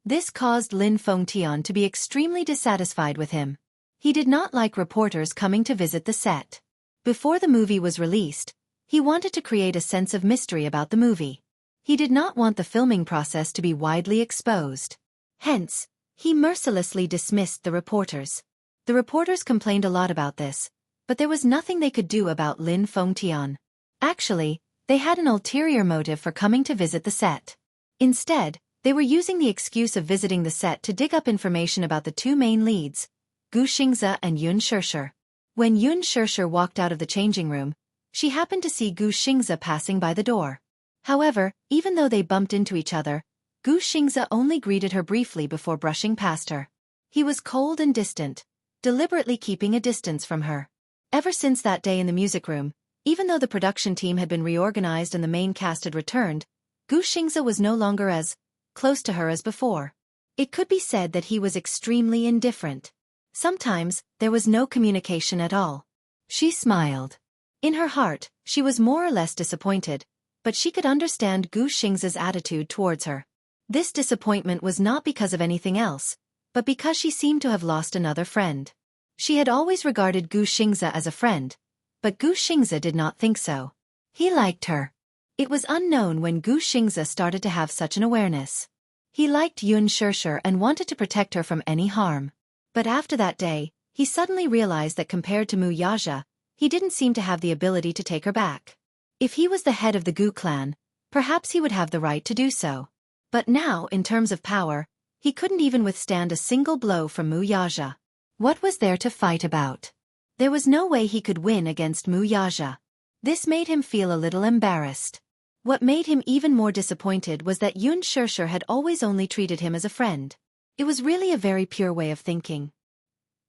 This caused Lin Fengtian to be extremely dissatisfied with him. He did not like reporters coming to visit the set. Before the movie was released, he wanted to create a sense of mystery about the movie. He did not want the filming process to be widely exposed. Hence, he mercilessly dismissed the reporters. The reporters complained a lot about this, but there was nothing they could do about Lin Fengtian. Actually, they had an ulterior motive for coming to visit the set. Instead, they were using the excuse of visiting the set to dig up information about the two main leads, Gu Xingze and Yun Shirshir. When Yun Shirshir walked out of the changing room, she happened to see Gu Xingze passing by the door. However, even though they bumped into each other, Gu Xingze only greeted her briefly before brushing past her. He was cold and distant, deliberately keeping a distance from her. Ever since that day in the music room, even though the production team had been reorganized and the main cast had returned, Gu Xingze was no longer as close to her as before. It could be said that he was extremely indifferent. Sometimes, there was no communication at all. She smiled. In her heart, she was more or less disappointed, but she could understand Gu Xingze's attitude towards her. This disappointment was not because of anything else, but because she seemed to have lost another friend. She had always regarded Gu Xingze as a friend, but Gu Xingze did not think so. He liked her. It was unknown when Gu Xingze started to have such an awareness. He liked Yun Shirshir and wanted to protect her from any harm. But after that day, he suddenly realized that compared to Mu Yaja, he didn't seem to have the ability to take her back. If he was the head of the Gu clan, perhaps he would have the right to do so. But now, in terms of power, he couldn't even withstand a single blow from Mu Yaja. What was there to fight about? There was no way he could win against Mu Yaja. This made him feel a little embarrassed. What made him even more disappointed was that Yun Shirshir had always only treated him as a friend. It was really a very pure way of thinking.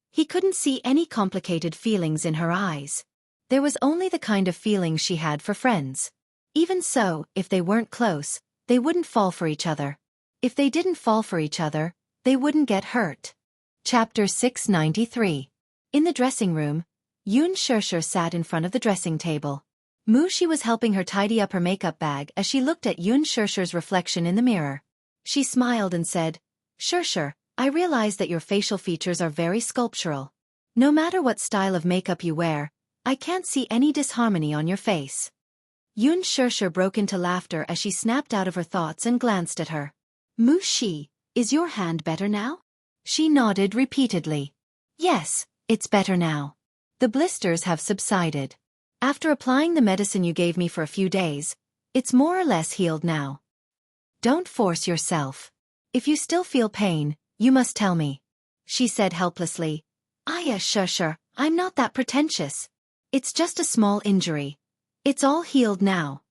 He couldn't see any complicated feelings in her eyes. There was only the kind of feelings she had for friends. Even so, if they weren't close, they wouldn't fall for each other. If they didn't fall for each other, they wouldn't get hurt. Chapter 693. In the dressing room, Yun Shirshir sat in front of the dressing table. Mu Shi was helping her tidy up her makeup bag as she looked at Yun Shirshir's reflection in the mirror. She smiled and said, "Shirshir, I realize that your facial features are very sculptural. No matter what style of makeup you wear, I can't see any disharmony on your face." Yun Shirshir broke into laughter as she snapped out of her thoughts and glanced at her. "Mu Shi, is your hand better now?" She nodded repeatedly. "Yes, it's better now. The blisters have subsided. After applying the medicine you gave me for a few days, it's more or less healed now. Don't force yourself. If you still feel pain, you must tell me." she said helplessly. Sure, I'm not that pretentious. It's just a small injury. It's all healed now.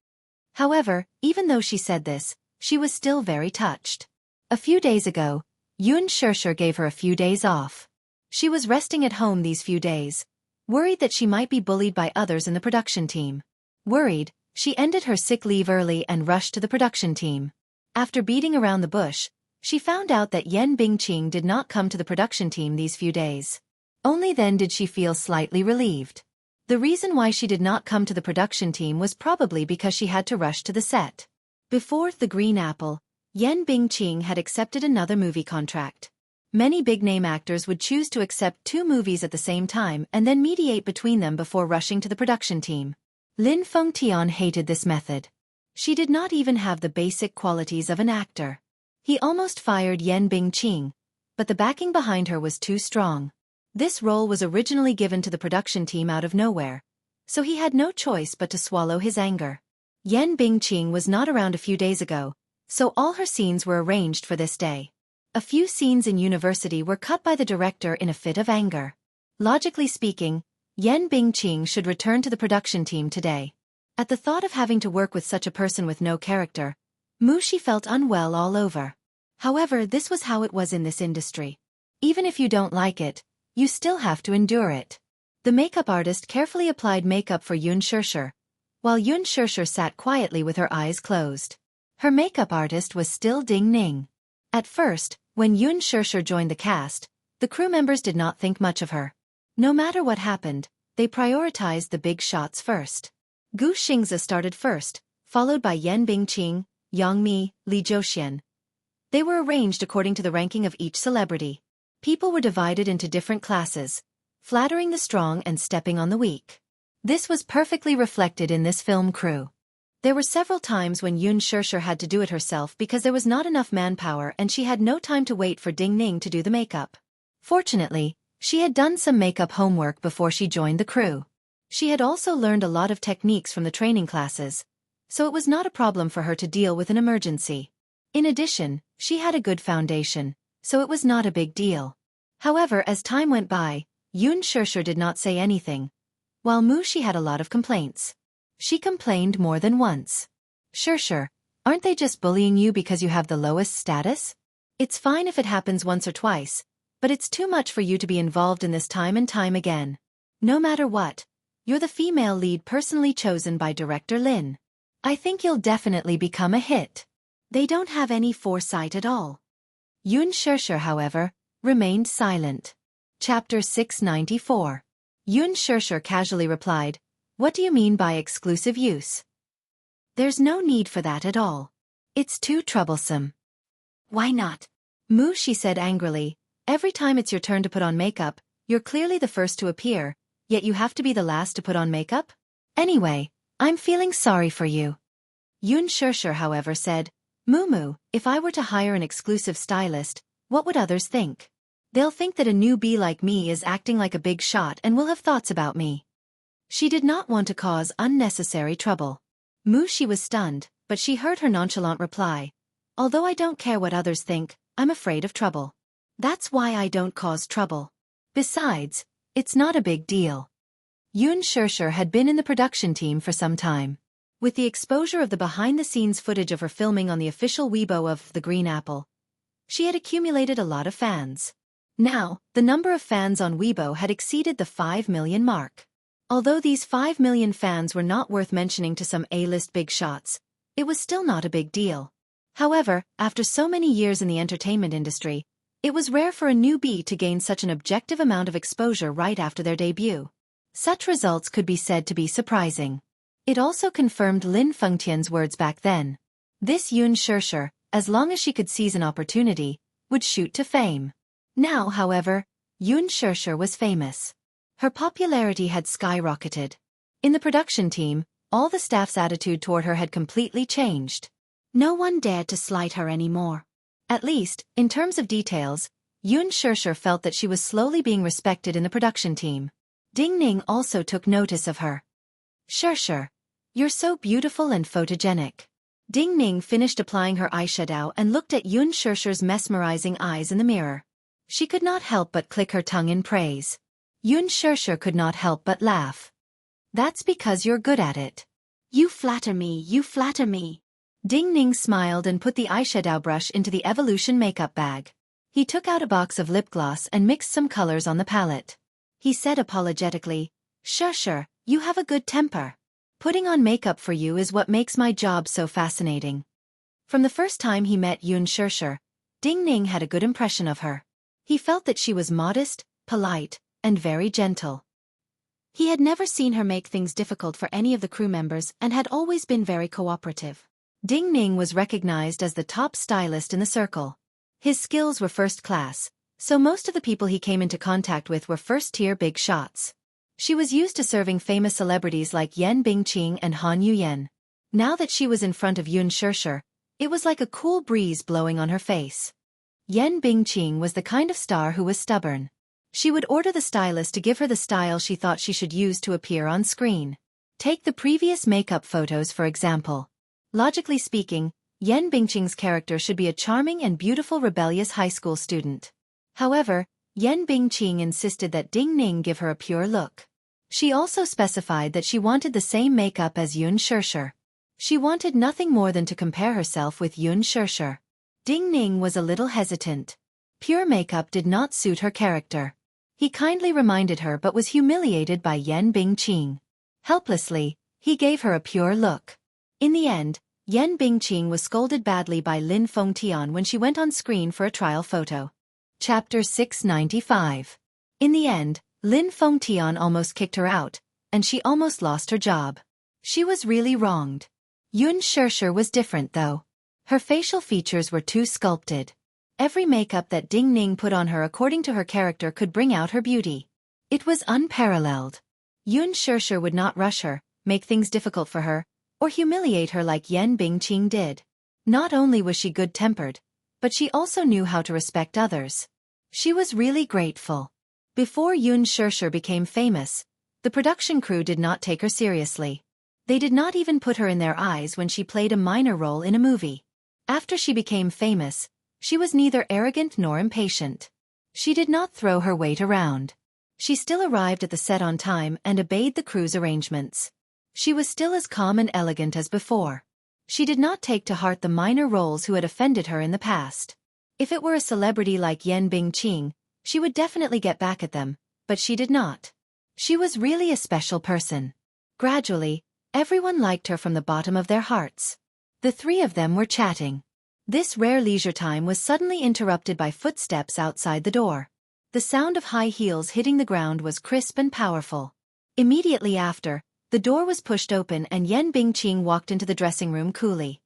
However, even though she said this, she was still very touched. A few days ago, Yun Shirshir gave her a few days off. She was resting at home these few days, worried that she might be bullied by others in the production team. Worried, she ended her sick leave early and rushed to the production team. After beating around the bush, she found out that Yen Bingqing did not come to the production team these few days. Only then did she feel slightly relieved. The reason why she did not come to the production team was probably because she had to rush to the set. Before The Green Apple, Yen Bingqing had accepted another movie contract. Many big-name actors would choose to accept 2 movies at the same time and then mediate between them before rushing to the production team. Lin Fengtian hated this method. She did not even have the basic qualities of an actor. He almost fired Yen Bingqing, but the backing behind her was too strong. This role was originally given to the production team out of nowhere, so he had no choice but to swallow his anger. Yen Bingqing was not around a few days ago, so all her scenes were arranged for this day. A few scenes in university were cut by the director in a fit of anger. Logically speaking, Yen Bingqing should return to the production team today. At the thought of having to work with such a person with no character, She felt unwell all over. However, this was how it was in this industry. Even if you don't like it, you still have to endure it. The makeup artist carefully applied makeup for Yun Shirshir, while Yun Shirshir sat quietly with her eyes closed. Her makeup artist was still Ding Ning. At first, when Yun Shirshir joined the cast, the crew members did not think much of her. No matter what happened, they prioritized the big shots first. Gu Xingzi started first, followed by Yen Bingqing, Yang Mi, Li Zhouxian. They were arranged according to the ranking of each celebrity. People were divided into different classes, flattering the strong and stepping on the weak. This was perfectly reflected in this film crew. There were several times when Yun Shirshir had to do it herself because there was not enough manpower and she had no time to wait for Ding Ning to do the makeup. Fortunately, she had done some makeup homework before she joined the crew. She had also learned a lot of techniques from the training classes, so it was not a problem for her to deal with an emergency. In addition, she had a good foundation, so it was not a big deal. However, as time went by, Yun Shirshir did not say anything, while She had a lot of complaints. She complained more than once. Shirshir, aren't they just bullying you because you have the lowest status? It's fine if it happens once or twice, but it's too much for you to be involved in this time and time again. No matter what, you're the female lead personally chosen by director Lin. I think you'll definitely become a hit. They don't have any foresight at all. Yun Shirshir, however, remained silent. Chapter 694. Yun Shirshir casually replied, "What do you mean by exclusive use? There's no need for that at all. It's too troublesome." "Why not?" She said angrily. "Every time it's your turn to put on makeup, you're clearly the first to appear, yet you have to be the last to put on makeup? Anyway, I'm feeling sorry for you." Yun Shirshir, however, said, If I were to hire an exclusive stylist, what would others think? They'll think that a newbie like me is acting like a big shot and will have thoughts about me." She did not want to cause unnecessary trouble. She was stunned, but she heard her nonchalant reply. "Although I don't care what others think, I'm afraid of trouble. That's why I don't cause trouble. Besides, it's not a big deal." Yun Shirshir had been in the production team for some time. With the exposure of the behind-the-scenes footage of her filming on the official Weibo of The Green Apple, she had accumulated a lot of fans. Now, the number of fans on Weibo had exceeded the 5 million mark. Although these 5 million fans were not worth mentioning to some A-list big shots, it was still not a big deal. However, after so many years in the entertainment industry, it was rare for a newbie to gain such an objective amount of exposure right after their debut. Such results could be said to be surprising. It also confirmed Lin Fengtian's words back then. This Yun Shirshir, as long as she could seize an opportunity, would shoot to fame. Now, however, Yun Shirshir was famous. Her popularity had skyrocketed. In the production team, all the staff's attitude toward her had completely changed. No one dared to slight her anymore. At least, in terms of details, Yun Shirshir felt that she was slowly being respected in the production team. Ding Ning also took notice of her. "Shirshir, you're so beautiful and photogenic." Ding Ning finished applying her eyeshadow and looked at Yun Shirshir's mesmerizing eyes in the mirror. She could not help but click her tongue in praise. Yun Shirshir could not help but laugh. That's because you're good at it. You flatter me, you flatter me. Ding Ning smiled and put the eyeshadow brush into the Evolution makeup bag. He took out a box of lip gloss and mixed some colors on the palette. He said apologetically, Shirshir, you have a good temper. Putting on makeup for you is what makes my job so fascinating. From the first time he met Yun Shirshir, Ding Ning had a good impression of her. He felt that she was modest, polite, and very gentle. He had never seen her make things difficult for any of the crew members and had always been very cooperative. Ding Ning was recognized as the top stylist in the circle. His skills were first class, so most of the people he came into contact with were first-tier big shots. She was used to serving famous celebrities like Yan Bingqing and Han Yuyen. Now that she was in front of Yun Shirshir, it was like a cool breeze blowing on her face. Yan Bingqing was the kind of star who was stubborn. She would order the stylist to give her the style she thought she should use to appear on screen. Take the previous makeup photos for example. Logically speaking, Yan Bingqing's character should be a charming and beautiful rebellious high school student. However, Yan Bingqing insisted that Ding Ning give her a pure look. She also specified that she wanted the same makeup as Yun Shirshir. She wanted nothing more than to compare herself with Yun Shirshir. Ding Ning was a little hesitant. Pure makeup did not suit her character. He kindly reminded her but was humiliated by Yan Bingqing. Helplessly, he gave her a pure look. In the end, Yan Bingqing was scolded badly by Lin Fengtian when she went on screen for a trial photo. Chapter 695. In the end, Lin Fengtian almost kicked her out, and she almost lost her job. She was really wronged. Yun Shirshir was different though. Her facial features were too sculpted. Every makeup that Ding Ning put on her according to her character could bring out her beauty. It was unparalleled. Yun Shirshir would not rush her, make things difficult for her, or humiliate her like Yan Bingqing did. Not only was she good-tempered, but she also knew how to respect others. She was really grateful. Before Yun Shirshir became famous, the production crew did not take her seriously. They did not even put her in their eyes when she played a minor role in a movie. After she became famous, she was neither arrogant nor impatient. She did not throw her weight around. She still arrived at the set on time and obeyed the crew's arrangements. She was still as calm and elegant as before. She did not take to heart the minor roles who had offended her in the past. If it were a celebrity like Yan Bingqing, she would definitely get back at them, but she did not. She was really a special person. Gradually, everyone liked her from the bottom of their hearts. The three of them were chatting. This rare leisure time was suddenly interrupted by footsteps outside the door. The sound of high heels hitting the ground was crisp and powerful. Immediately after, the door was pushed open and Yan Bingqing walked into the dressing room coolly.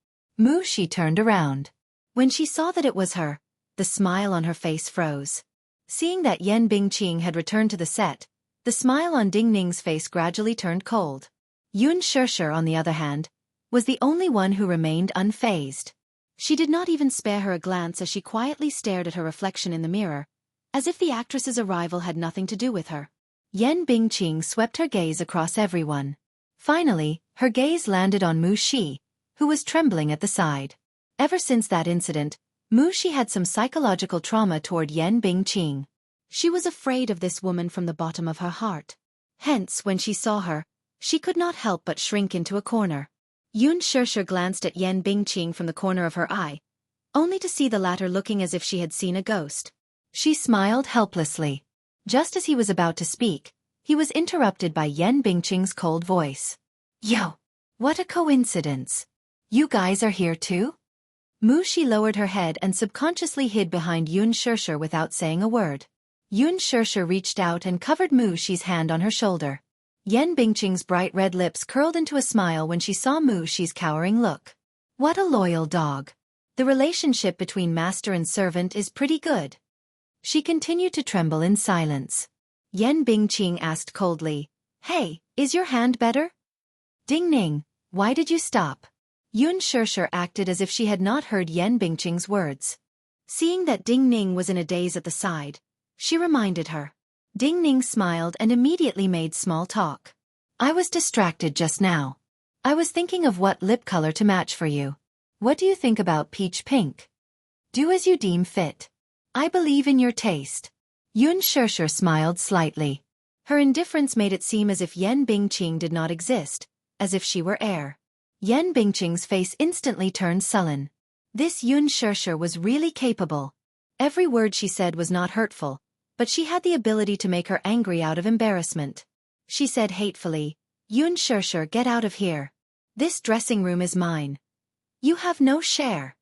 Shi turned around. When she saw that it was her, the smile on her face froze. Seeing that Yan Bingqing had returned to the set, the smile on Ding Ning's face gradually turned cold. Yun Shirshir, on the other hand, was the only one who remained unfazed. She did not even spare her a glance as she quietly stared at her reflection in the mirror, as if the actress's arrival had nothing to do with her. Yan Bingqing swept her gaze across everyone. Finally, her gaze landed on Shi, who was trembling at the side. Ever since that incident, Shi had some psychological trauma toward Yan Bingqing. She was afraid of this woman from the bottom of her heart. Hence, when she saw her, she could not help but shrink into a corner. Yun Shirshir glanced at Yan Bingqing from the corner of her eye, only to see the latter looking as if she had seen a ghost. She smiled helplessly. Just as he was about to speak, he was interrupted by Yan Bingqing's cold voice. Yo! What a coincidence! You guys are here too? Shi lowered her head and subconsciously hid behind Yun Shirshir without saying a word. Yun Shirshir reached out and covered Shi's hand on her shoulder. Yan Bingqing's bright red lips curled into a smile when she saw Shi's cowering look. What a loyal dog. The relationship between master and servant is pretty good. She continued to tremble in silence. Yan Bingqing asked coldly, Hey, is your hand better? Ding Ning, why did you stop? Yun Shirshir acted as if she had not heard Yan Bingqing's words. Seeing that Ding Ning was in a daze at the side, she reminded her. Ding Ning smiled and immediately made small talk. I was distracted just now. I was thinking of what lip color to match for you. What do you think about peach pink? Do as you deem fit. I believe in your taste. Yun Shishir smiled slightly. Her indifference made it seem as if Yen Bingqing did not exist, as if she were air. Yen Bingqing's face instantly turned sullen. This Yun Shishir was really capable. Every word she said was not hurtful, but she had the ability to make her angry out of embarrassment. She said hatefully, Yun Shishir, get out of here. This dressing room is mine. You have no share.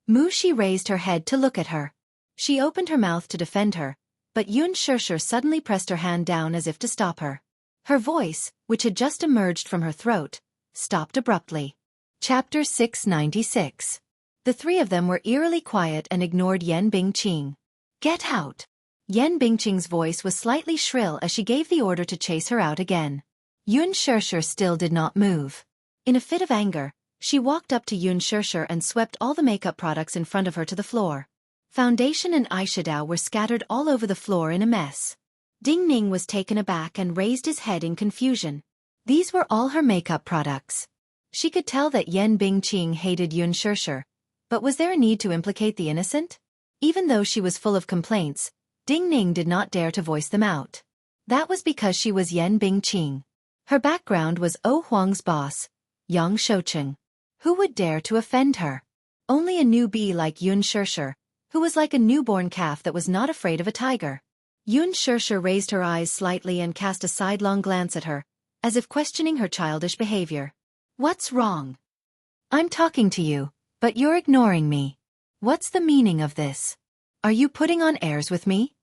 Mu Shi raised her head to look at her. She opened her mouth to defend her, but Yun Shishir suddenly pressed her hand down as if to stop her. Her voice, which had just emerged from her throat, stopped abruptly. Chapter 696. The three of them were eerily quiet and ignored Yen Bingqing. Get out. Yen Bingqing's voice was slightly shrill as she gave the order to chase her out again. Yun Shishir still did not move. In a fit of anger, she walked up to Yun Shishir and swept all the makeup products in front of her to the floor. Foundation and eyeshadow were scattered all over the floor in a mess. Ding Ning was taken aback and raised his head in confusion. These were all her makeup products. She could tell that Yen Bingqing hated Yun Shishir, but was there a need to implicate the innocent? Even though she was full of complaints, Ding Ning did not dare to voice them out. That was because she was Yen Bingqing. Her background was Oh Huang's boss, Yang Shoucheng. Who would dare to offend her? Only a newbie like Yun Shishir, who was like a newborn calf that was not afraid of a tiger. Yun Shishir raised her eyes slightly and cast a sidelong glance at her, as if questioning her childish behavior. What's wrong? I'm talking to you, but you're ignoring me. What's the meaning of this? Are you putting on airs with me?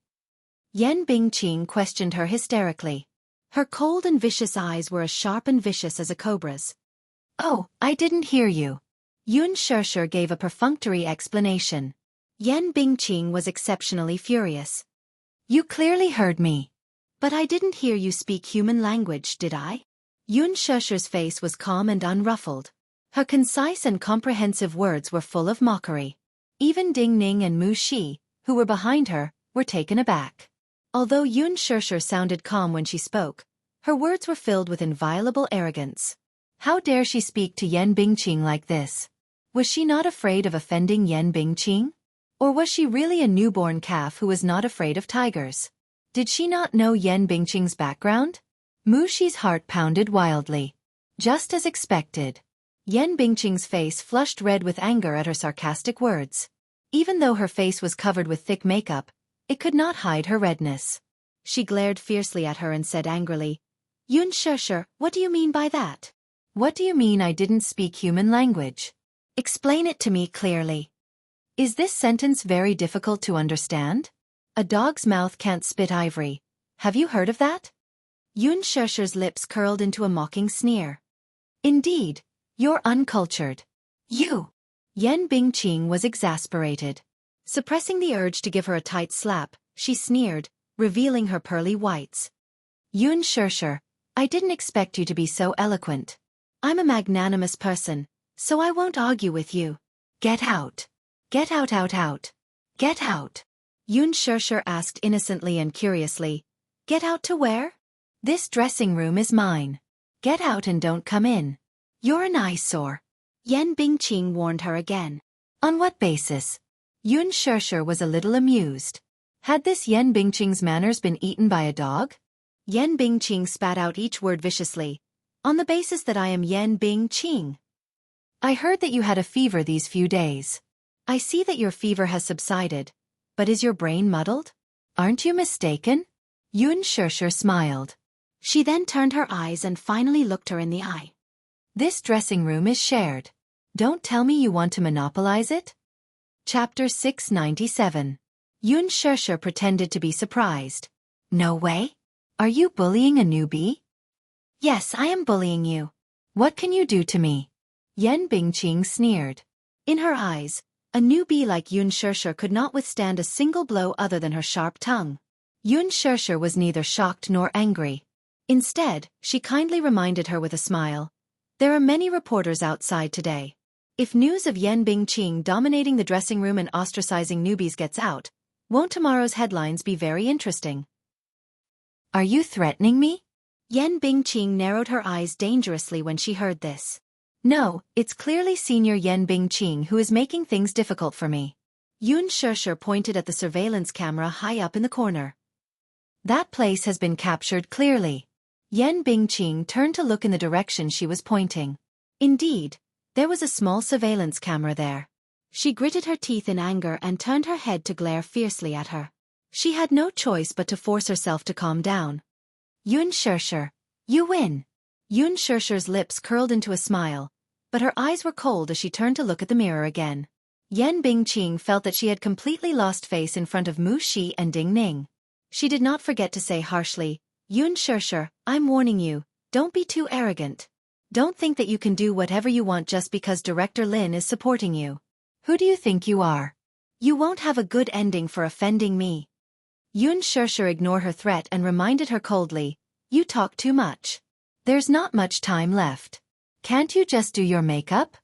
Yen Bingqing questioned her hysterically. Her cold and vicious eyes were as sharp and vicious as a cobra's. Oh, I didn't hear you. Yun Shishir gave a perfunctory explanation. Yen Bingqing was exceptionally furious. You clearly heard me. But I didn't hear you speak human language, did I? Yun Shishir's face was calm and unruffled. Her concise and comprehensive words were full of mockery. Even Ding Ning and Mu Shi, who were behind her, were taken aback. Although Yun Shishir sounded calm when she spoke, her words were filled with inviolable arrogance. How dare she speak to Yen Bingqing like this? Was she not afraid of offending Yen Bingqing? Or was she really a newborn calf who was not afraid of tigers? Did she not know Yen Bingqing's background? Mu Shi's heart pounded wildly. Just as expected. Yen Bingqing's face flushed red with anger at her sarcastic words. Even though her face was covered with thick makeup, it could not hide her redness. She glared fiercely at her and said angrily, Yun Shishir, what do you mean by that? What do you mean I didn't speak human language? Explain it to me clearly. Is this sentence very difficult to understand? A dog's mouth can't spit ivory. Have you heard of that? Yun Shishir's lips curled into a mocking sneer. Indeed, you're uncultured. You! Yen Bingqing was exasperated. Suppressing the urge to give her a tight slap, she sneered, revealing her pearly whites. Yun Shishir, I didn't expect you to be so eloquent. I'm a magnanimous person, so I won't argue with you. Get out. Get out, out, out. Get out. Yun Shishir asked innocently and curiously. Get out to where? This dressing room is mine. Get out and don't come in. You're an eyesore. Yen Bingqing warned her again. On what basis? Yun Shishir was a little amused. Had this Yen Bingqing's manners been eaten by a dog? Yen Bingqing spat out each word viciously. On the basis that I am Yen Bingqing. I heard that you had a fever these few days. I see that your fever has subsided, but is your brain muddled? Aren't you mistaken? Yun Shishir smiled. She then turned her eyes and finally looked her in the eye. This dressing room is shared. Don't tell me you want to monopolize it? Chapter 697. Yun Shishir pretended to be surprised. No way? Are you bullying a newbie? Yes, I am bullying you. What can you do to me? Yen Bingqing sneered. In her eyes, a newbie like Yun Shishir could not withstand a single blow other than her sharp tongue. Yun Shishir was neither shocked nor angry. Instead, she kindly reminded her with a smile. There are many reporters outside today. If news of Yen Bingqing dominating the dressing room and ostracizing newbies gets out, won't tomorrow's headlines be very interesting? Are you threatening me? Yen Bingqing narrowed her eyes dangerously when she heard this. No, it's clearly Senior Yen Bingqing who is making things difficult for me. Yun Shishir pointed at the surveillance camera high up in the corner. That place has been captured clearly. Yan Bingqing turned to look in the direction she was pointing. Indeed, there was a small surveillance camera there. She gritted her teeth in anger and turned her head to glare fiercely at her. She had no choice but to force herself to calm down. Yun Shishir, you win. Yun Shishir's lips curled into a smile, but her eyes were cold as she turned to look at the mirror again. Yan Bingqing felt that she had completely lost face in front of Mu Shi and Ding Ning. She did not forget to say harshly, Yun Shishir, I'm warning you, don't be too arrogant. Don't think that you can do whatever you want just because Director Lin is supporting you. Who do you think you are? You won't have a good ending for offending me. Yun Shishir ignored her threat and reminded her coldly, you talk too much. There's not much time left. Can't you just do your makeup?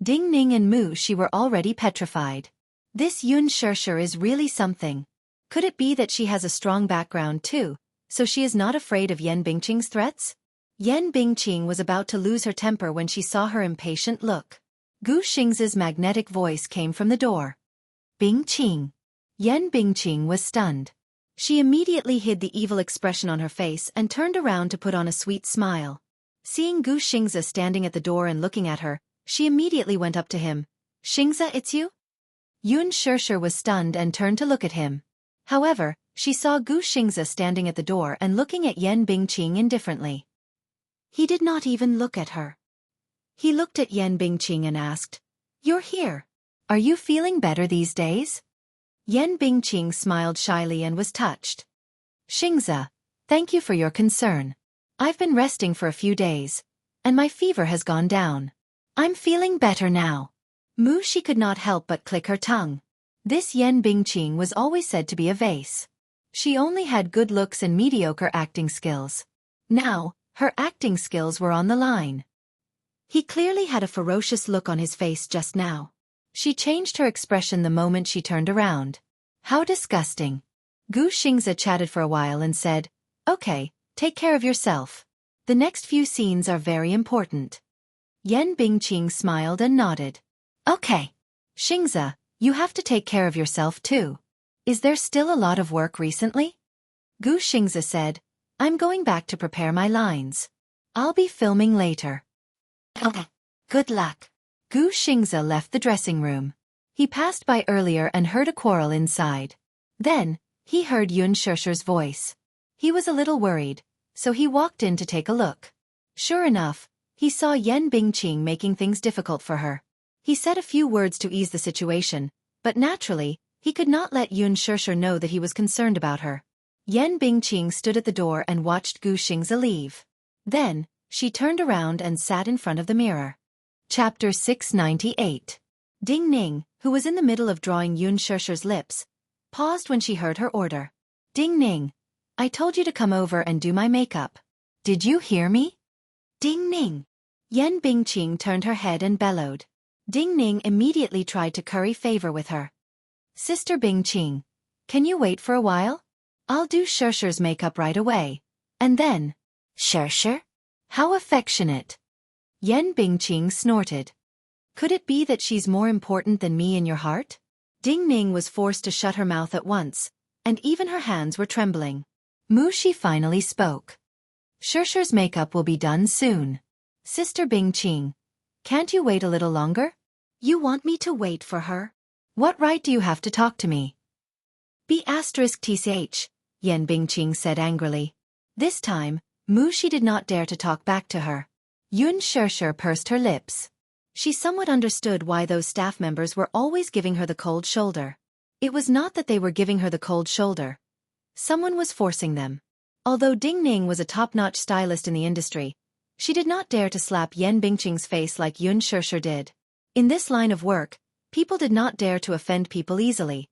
Ding Ning and Mu Shi were already petrified. This Yun Shishir is really something. Could it be that she has a strong background too, so she is not afraid of Yan Bingqing's threats? Yan Bingqing was about to lose her temper when she saw her impatient look. Gu Xingzi's magnetic voice came from the door. Bingqing. Yan Bingqing was stunned. She immediately hid the evil expression on her face and turned around to put on a sweet smile. Seeing Gu Xingzi standing at the door and looking at her, she immediately went up to him. Xingzi, it's you? Yun Shishir was stunned and turned to look at him. However, she saw Gu Xingzi standing at the door and looking at Yan Bingqing indifferently. He did not even look at her. He looked at Yan Bingqing and asked, You're here. Are you feeling better these days? Yan Bingqing smiled shyly and was touched. Xingzi, thank you for your concern. I've been resting for a few days, and my fever has gone down. I'm feeling better now. Mu Shi could not help but click her tongue. This Yan Bingqing was always said to be a vase. She only had good looks and mediocre acting skills. Now, her acting skills were on the line. He clearly had a ferocious look on his face just now. She changed her expression the moment she turned around. How disgusting. Gu Xingzi chatted for a while and said, Okay, take care of yourself. The next few scenes are very important. Yan Bingqing smiled and nodded. Okay. Xingzi, you have to take care of yourself too. Is there still a lot of work recently? Gu Xingzi said, I'm going back to prepare my lines. I'll be filming later. Okay. Good luck. Gu Xingzi left the dressing room. He passed by earlier and heard a quarrel inside. Then, he heard Yun Shishir's voice. He was a little worried, so he walked in to take a look. Sure enough, he saw Yan Bingqing making things difficult for her. He said a few words to ease the situation, but naturally, he could not let Yun Shishir know that he was concerned about her. Yan Bingqing stood at the door and watched Gu Xingzi leave. Then, she turned around and sat in front of the mirror. Chapter 698. Ding Ning, who was in the middle of drawing Yun Shishir's lips, paused when she heard her order. Ding Ning, I told you to come over and do my makeup. Did you hear me? Ding Ning. Yan Bingqing turned her head and bellowed. Ding Ning immediately tried to curry favor with her. Sister Bingqing, can you wait for a while? I'll do Shishir's makeup right away. And then, Shishir? How affectionate. Yan Bingqing snorted. Could it be that she's more important than me in your heart? Ding Ning was forced to shut her mouth at once, and even her hands were trembling. Mu Shi finally spoke. Shishir's makeup will be done soon. Sister Bingqing, can't you wait a little longer? You want me to wait for her? What right do you have to talk to me? B*TCH, Yan Bingqing said angrily. This time, Mu Shi did not dare to talk back to her. Yun Shishir pursed her lips. She somewhat understood why those staff members were always giving her the cold shoulder. It was not that they were giving her the cold shoulder. Someone was forcing them. Although Ding Ning was a top-notch stylist in the industry, she did not dare to slap Yan Bingqing's face like Yun Shishir did. In this line of work, people did not dare to offend people easily,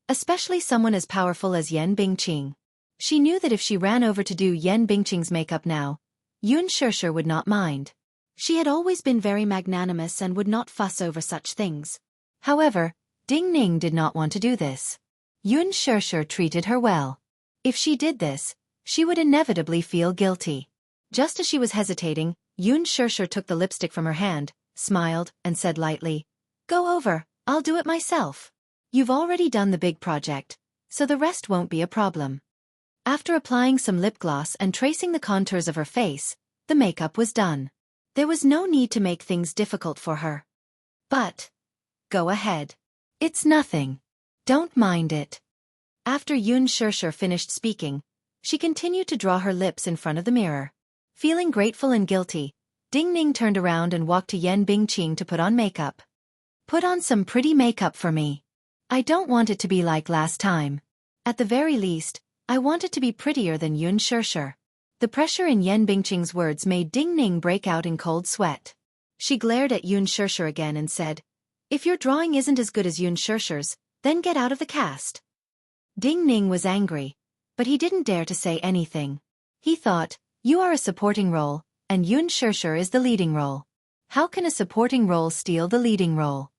especially someone as powerful as Yan Bingqing. She knew that if she ran over to do Yan Bingqing's makeup now, Yun Shishir would not mind. She had always been very magnanimous and would not fuss over such things. However, Ding Ning did not want to do this. Yun Shishir treated her well. If she did this, she would inevitably feel guilty. Just as she was hesitating, Yun Shishir took the lipstick from her hand, smiled, and said lightly, Go over, I'll do it myself. You've already done the big project, so the rest won't be a problem. After applying some lip gloss and tracing the contours of her face, the makeup was done. There was no need to make things difficult for her. But, go ahead. It's nothing. Don't mind it. After Yun Shirshir finished speaking, she continued to draw her lips in front of the mirror. Feeling grateful and guilty, Ding Ning turned around and walked to Yen Bingqing to put on makeup. Put on some pretty makeup for me. I don't want it to be like last time. At the very least, I want it to be prettier than Yun Shirshir. The pressure in Yen Bingqing's words made Ding Ning break out in cold sweat. She glared at Yun Shirshir again and said, "If your drawing isn't as good as Yun Shirshir's, then get out of the cast." Ding Ning was angry, but he didn't dare to say anything. He thought, you are a supporting role, and Yun Shirshir is the leading role. How can a supporting role steal the leading role?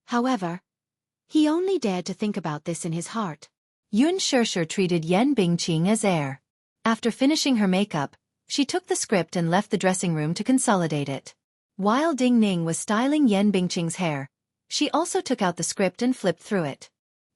However, he only dared to think about this in his heart. Yun Shirshir treated Yen Bingqing as heir. After finishing her makeup, she took the script and left the dressing room to consolidate it. While Ding Ning was styling Yen Bingqing's hair, she also took out the script and flipped through it.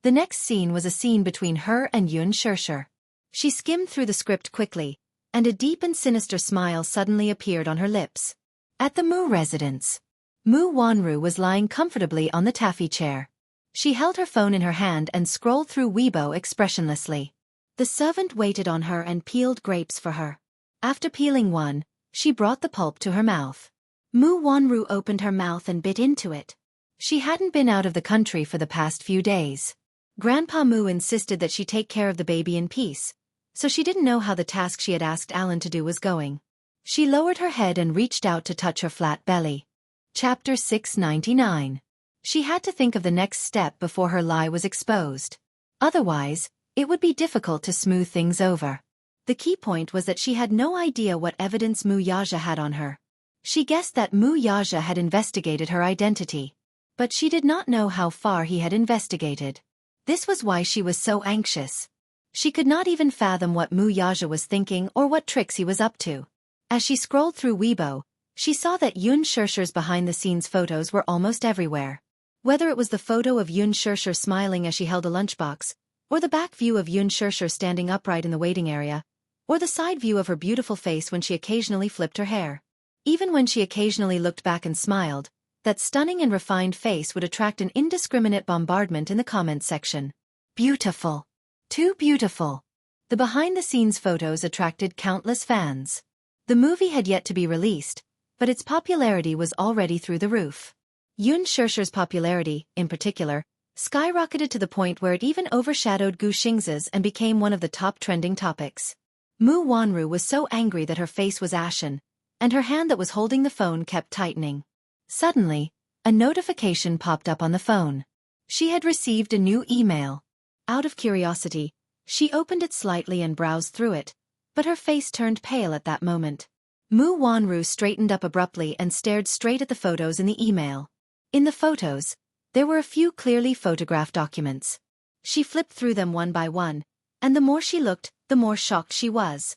The next scene was a scene between her and Yun Shirshir. She skimmed through the script quickly, and a deep and sinister smile suddenly appeared on her lips. At the Mu residence, Mu Wanru was lying comfortably on the taffy chair. She held her phone in her hand and scrolled through Weibo expressionlessly. The servant waited on her and peeled grapes for her. After peeling one, she brought the pulp to her mouth. Mu Wanru opened her mouth and bit into it. She hadn't been out of the country for the past few days. Grandpa Mu insisted that she take care of the baby in peace, so she didn't know how the task she had asked Alan to do was going. She lowered her head and reached out to touch her flat belly. Chapter 699. She had to think of the next step before her lie was exposed. Otherwise, it would be difficult to smooth things over. The key point was that she had no idea what evidence Mu Yaja had on her. She guessed that Mu Yaja had investigated her identity, but she did not know how far he had investigated. This was why she was so anxious. She could not even fathom what Mu Yaja was thinking or what tricks he was up to. As she scrolled through Weibo, she saw that Yun Shirshir's behind-the-scenes photos were almost everywhere. Whether it was the photo of Yun Shirshir smiling as she held a lunchbox, or the back view of Yun Shirshir standing upright in the waiting area, or the side view of her beautiful face when she occasionally flipped her hair. Even when she occasionally looked back and smiled, that stunning and refined face would attract an indiscriminate bombardment in the comments section. Beautiful. Too beautiful. The behind-the-scenes photos attracted countless fans. The movie had yet to be released, but its popularity was already through the roof. Yun Shirshir's popularity, in particular, skyrocketed to the point where it even overshadowed Gu Xingzi's and became one of the top trending topics. Mu Wanru was so angry that her face was ashen, and her hand that was holding the phone kept tightening. Suddenly, a notification popped up on the phone. She had received a new email. Out of curiosity, she opened it slightly and browsed through it, but her face turned pale at that moment. Mu Wanru straightened up abruptly and stared straight at the photos in the email. In the photos, there were a few clearly photographed documents. She flipped through them one by one, and the more she looked, the more shocked she was.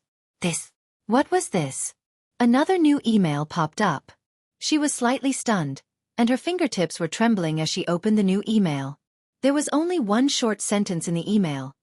What was this? Another new email popped up. She was slightly stunned, and her fingertips were trembling as she opened the new email. There was only one short sentence in the email.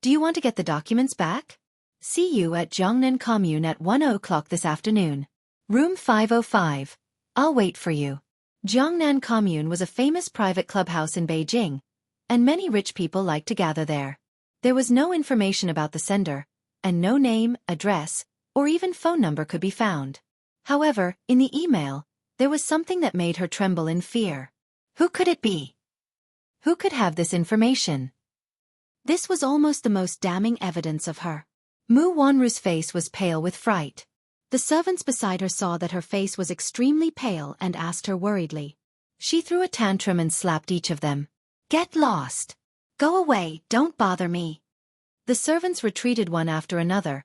Do you want to get the documents back? See you at Jiangnan Commune at 1 o'clock this afternoon. Room 505. I'll wait for you. Jiangnan Commune was a famous private clubhouse in Beijing, and many rich people liked to gather there. There was no information about the sender, and no name, address, or even phone number could be found. However, in the email, there was something that made her tremble in fear. Who could it be? Who could have this information? This was almost the most damning evidence of her. Mu Wanru's face was pale with fright. The servants beside her saw that her face was extremely pale and asked her worriedly. She threw a tantrum and slapped each of them. Get lost. Go away, don't bother me. The servants retreated one after another,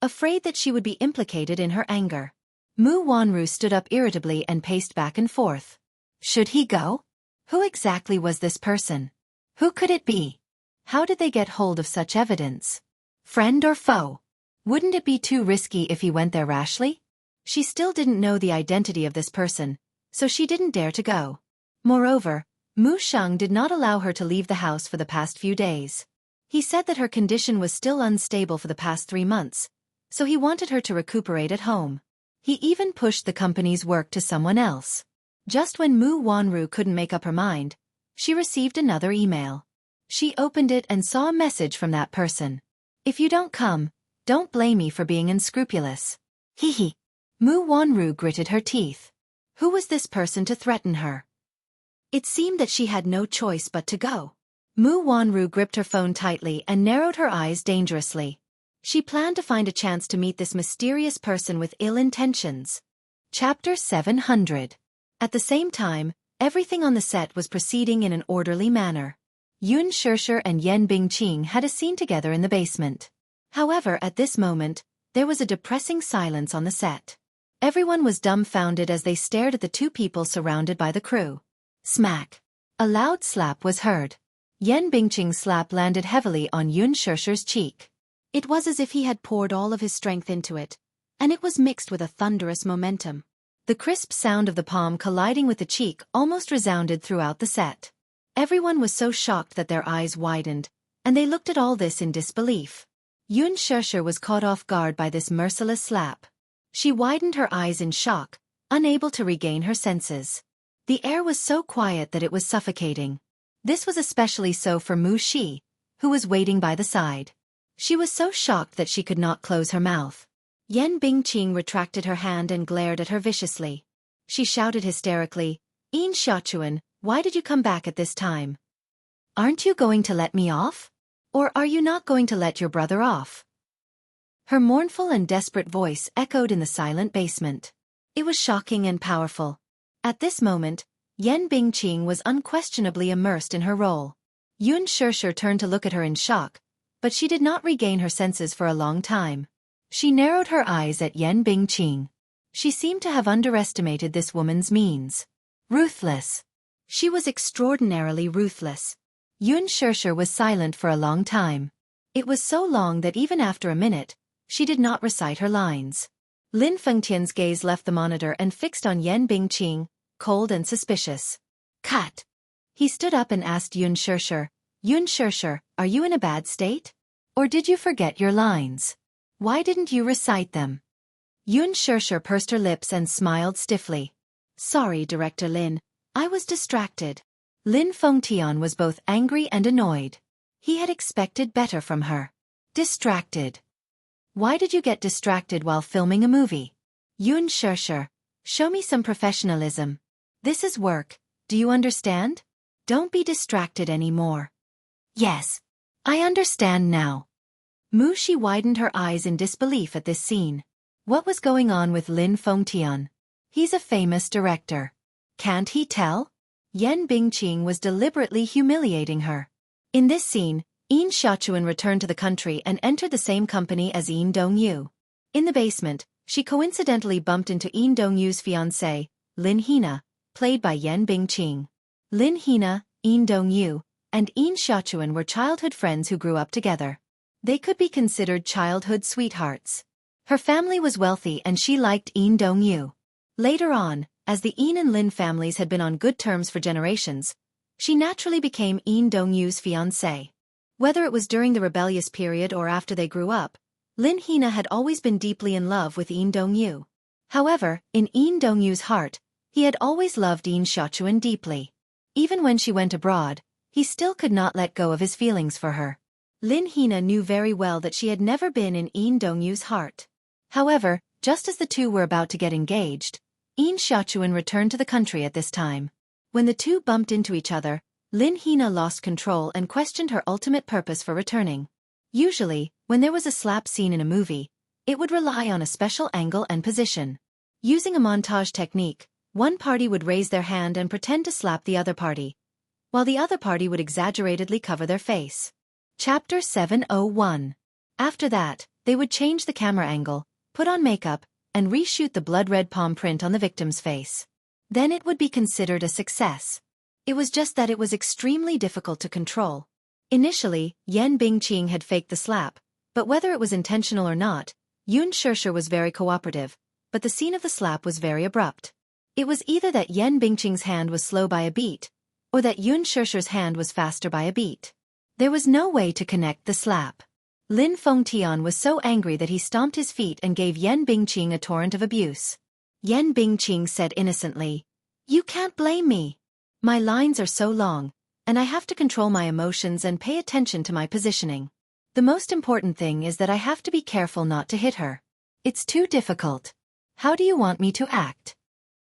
afraid that she would be implicated in her anger. Mu Wanru stood up irritably and paced back and forth. Should he go? Who exactly was this person? Who could it be? How did they get hold of such evidence? Friend or foe? Wouldn't it be too risky if he went there rashly? She still didn't know the identity of this person, so she didn't dare to go. Moreover, Mu Sheng did not allow her to leave the house for the past few days. He said that her condition was still unstable for the past 3 months, so he wanted her to recuperate at home. He even pushed the company's work to someone else. Just when Mu Wanru couldn't make up her mind, she received another email. She opened it and saw a message from that person. If you don't come, don't blame me for being unscrupulous. Hee. Mu Wanru gritted her teeth. Who was this person to threaten her? It seemed that she had no choice but to go. Mu Wanru gripped her phone tightly and narrowed her eyes dangerously. She planned to find a chance to meet this mysterious person with ill intentions. Chapter 700. At the same time, everything on the set was proceeding in an orderly manner. Yun Shishir and Yen Bingqing had a scene together in the basement. However, at this moment, there was a depressing silence on the set. Everyone was dumbfounded as they stared at the two people surrounded by the crew. Smack! A loud slap was heard. Yen Bingqing's slap landed heavily on Yun Shishir's cheek. It was as if he had poured all of his strength into it, and it was mixed with a thunderous momentum. The crisp sound of the palm colliding with the cheek almost resounded throughout the set. Everyone was so shocked that their eyes widened, and they looked at all this in disbelief. Yun Shishir was caught off guard by this merciless slap. She widened her eyes in shock, unable to regain her senses. The air was so quiet that it was suffocating. This was especially so for Mu Shi, who was waiting by the side. She was so shocked that she could not close her mouth. Yen Bingqing retracted her hand and glared at her viciously. She shouted hysterically, "Yin Xiaochuan, why did you come back at this time? Aren't you going to let me off? Or are you not going to let your brother off?" Her mournful and desperate voice echoed in the silent basement. It was shocking and powerful. At this moment, Yen Bingqing was unquestionably immersed in her role. Yun Shishir turned to look at her in shock, but she did not regain her senses for a long time. She narrowed her eyes at Yen Bingqing. She seemed to have underestimated this woman's means. Ruthless. She was extraordinarily ruthless. Yun Shishir was silent for a long time. It was so long that even after a minute, she did not recite her lines. Lin Fengtian's gaze left the monitor and fixed on Yen Bingqing, cold and suspicious. Cut! He stood up and asked Yun Shishir, "Yun Shishir, are you in a bad state? Or did you forget your lines? Why didn't you recite them?" Yun Shishir pursed her lips and smiled stiffly. "Sorry, Director Lin, I was distracted." Lin Fengtian was both angry and annoyed. He had expected better from her. Distracted. Why did you get distracted while filming a movie? Yun Shishir, show me some professionalism. This is work, do you understand? Don't be distracted anymore. Yes. I understand now. Mu Shi widened her eyes in disbelief at this scene. What was going on with Lin Fengtian? He's a famous director. Can't he tell? Yen Bingqing was deliberately humiliating her. In this scene, Yin Xiaochuan returned to the country and entered the same company as Yin Dongyu. In the basement, she coincidentally bumped into Yin Dongyu's fiancée, Lin Hina, played by Yen Bingqing. Lin Hina, Yin Dongyu, and Yin Xiaochuan were childhood friends who grew up together. They could be considered childhood sweethearts. Her family was wealthy and she liked Yin Dongyu. Later on, as the Yin and Lin families had been on good terms for generations, she naturally became Yin Dongyu's fiancée. Whether it was during the rebellious period or after they grew up, Lin Hina had always been deeply in love with Yin Dongyu. However, in Yin Dongyu's heart, he had always loved Yin Xiaochuan deeply. Even when she went abroad, he still could not let go of his feelings for her. Lin Hina knew very well that she had never been in Yin Dongyu's heart. However, just as the two were about to get engaged, Yin Xiaochuan returned to the country at this time. When the two bumped into each other, Lin Hina lost control and questioned her ultimate purpose for returning. Usually, when there was a slap scene in a movie, it would rely on a special angle and position. Using a montage technique, one party would raise their hand and pretend to slap the other party, while the other party would exaggeratedly cover their face. Chapter 701. After that, they would change the camera angle, put on makeup, and reshoot the blood-red palm print on the victim's face. Then it would be considered a success. It was just that it was extremely difficult to control. Initially, Yen Bingqing had faked the slap, but whether it was intentional or not, Yun Shishir was very cooperative, but the scene of the slap was very abrupt. It was either that Yen Bingqing's hand was slow by a beat, or that Yun Shusher's hand was faster by a beat. There was no way to connect the slap. Lin Fengtian was so angry that he stomped his feet and gave Yan Bingqing a torrent of abuse. Yan Bingqing said innocently, "You can't blame me. My lines are so long, and I have to control my emotions and pay attention to my positioning. The most important thing is that I have to be careful not to hit her. It's too difficult. How do you want me to act?"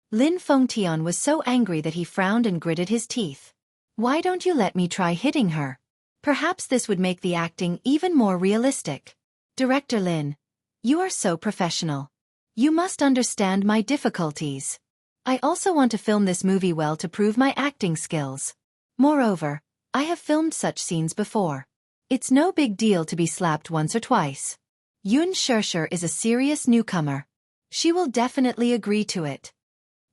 Lin Fengtian was so angry that he frowned and gritted his teeth. "Why don't you let me try hitting her? Perhaps this would make the acting even more realistic. Director Lin, you are so professional. You must understand my difficulties. I also want to film this movie well to prove my acting skills. Moreover, I have filmed such scenes before. It's no big deal to be slapped once or twice. Yun Shusher is a serious newcomer. She will definitely agree to it."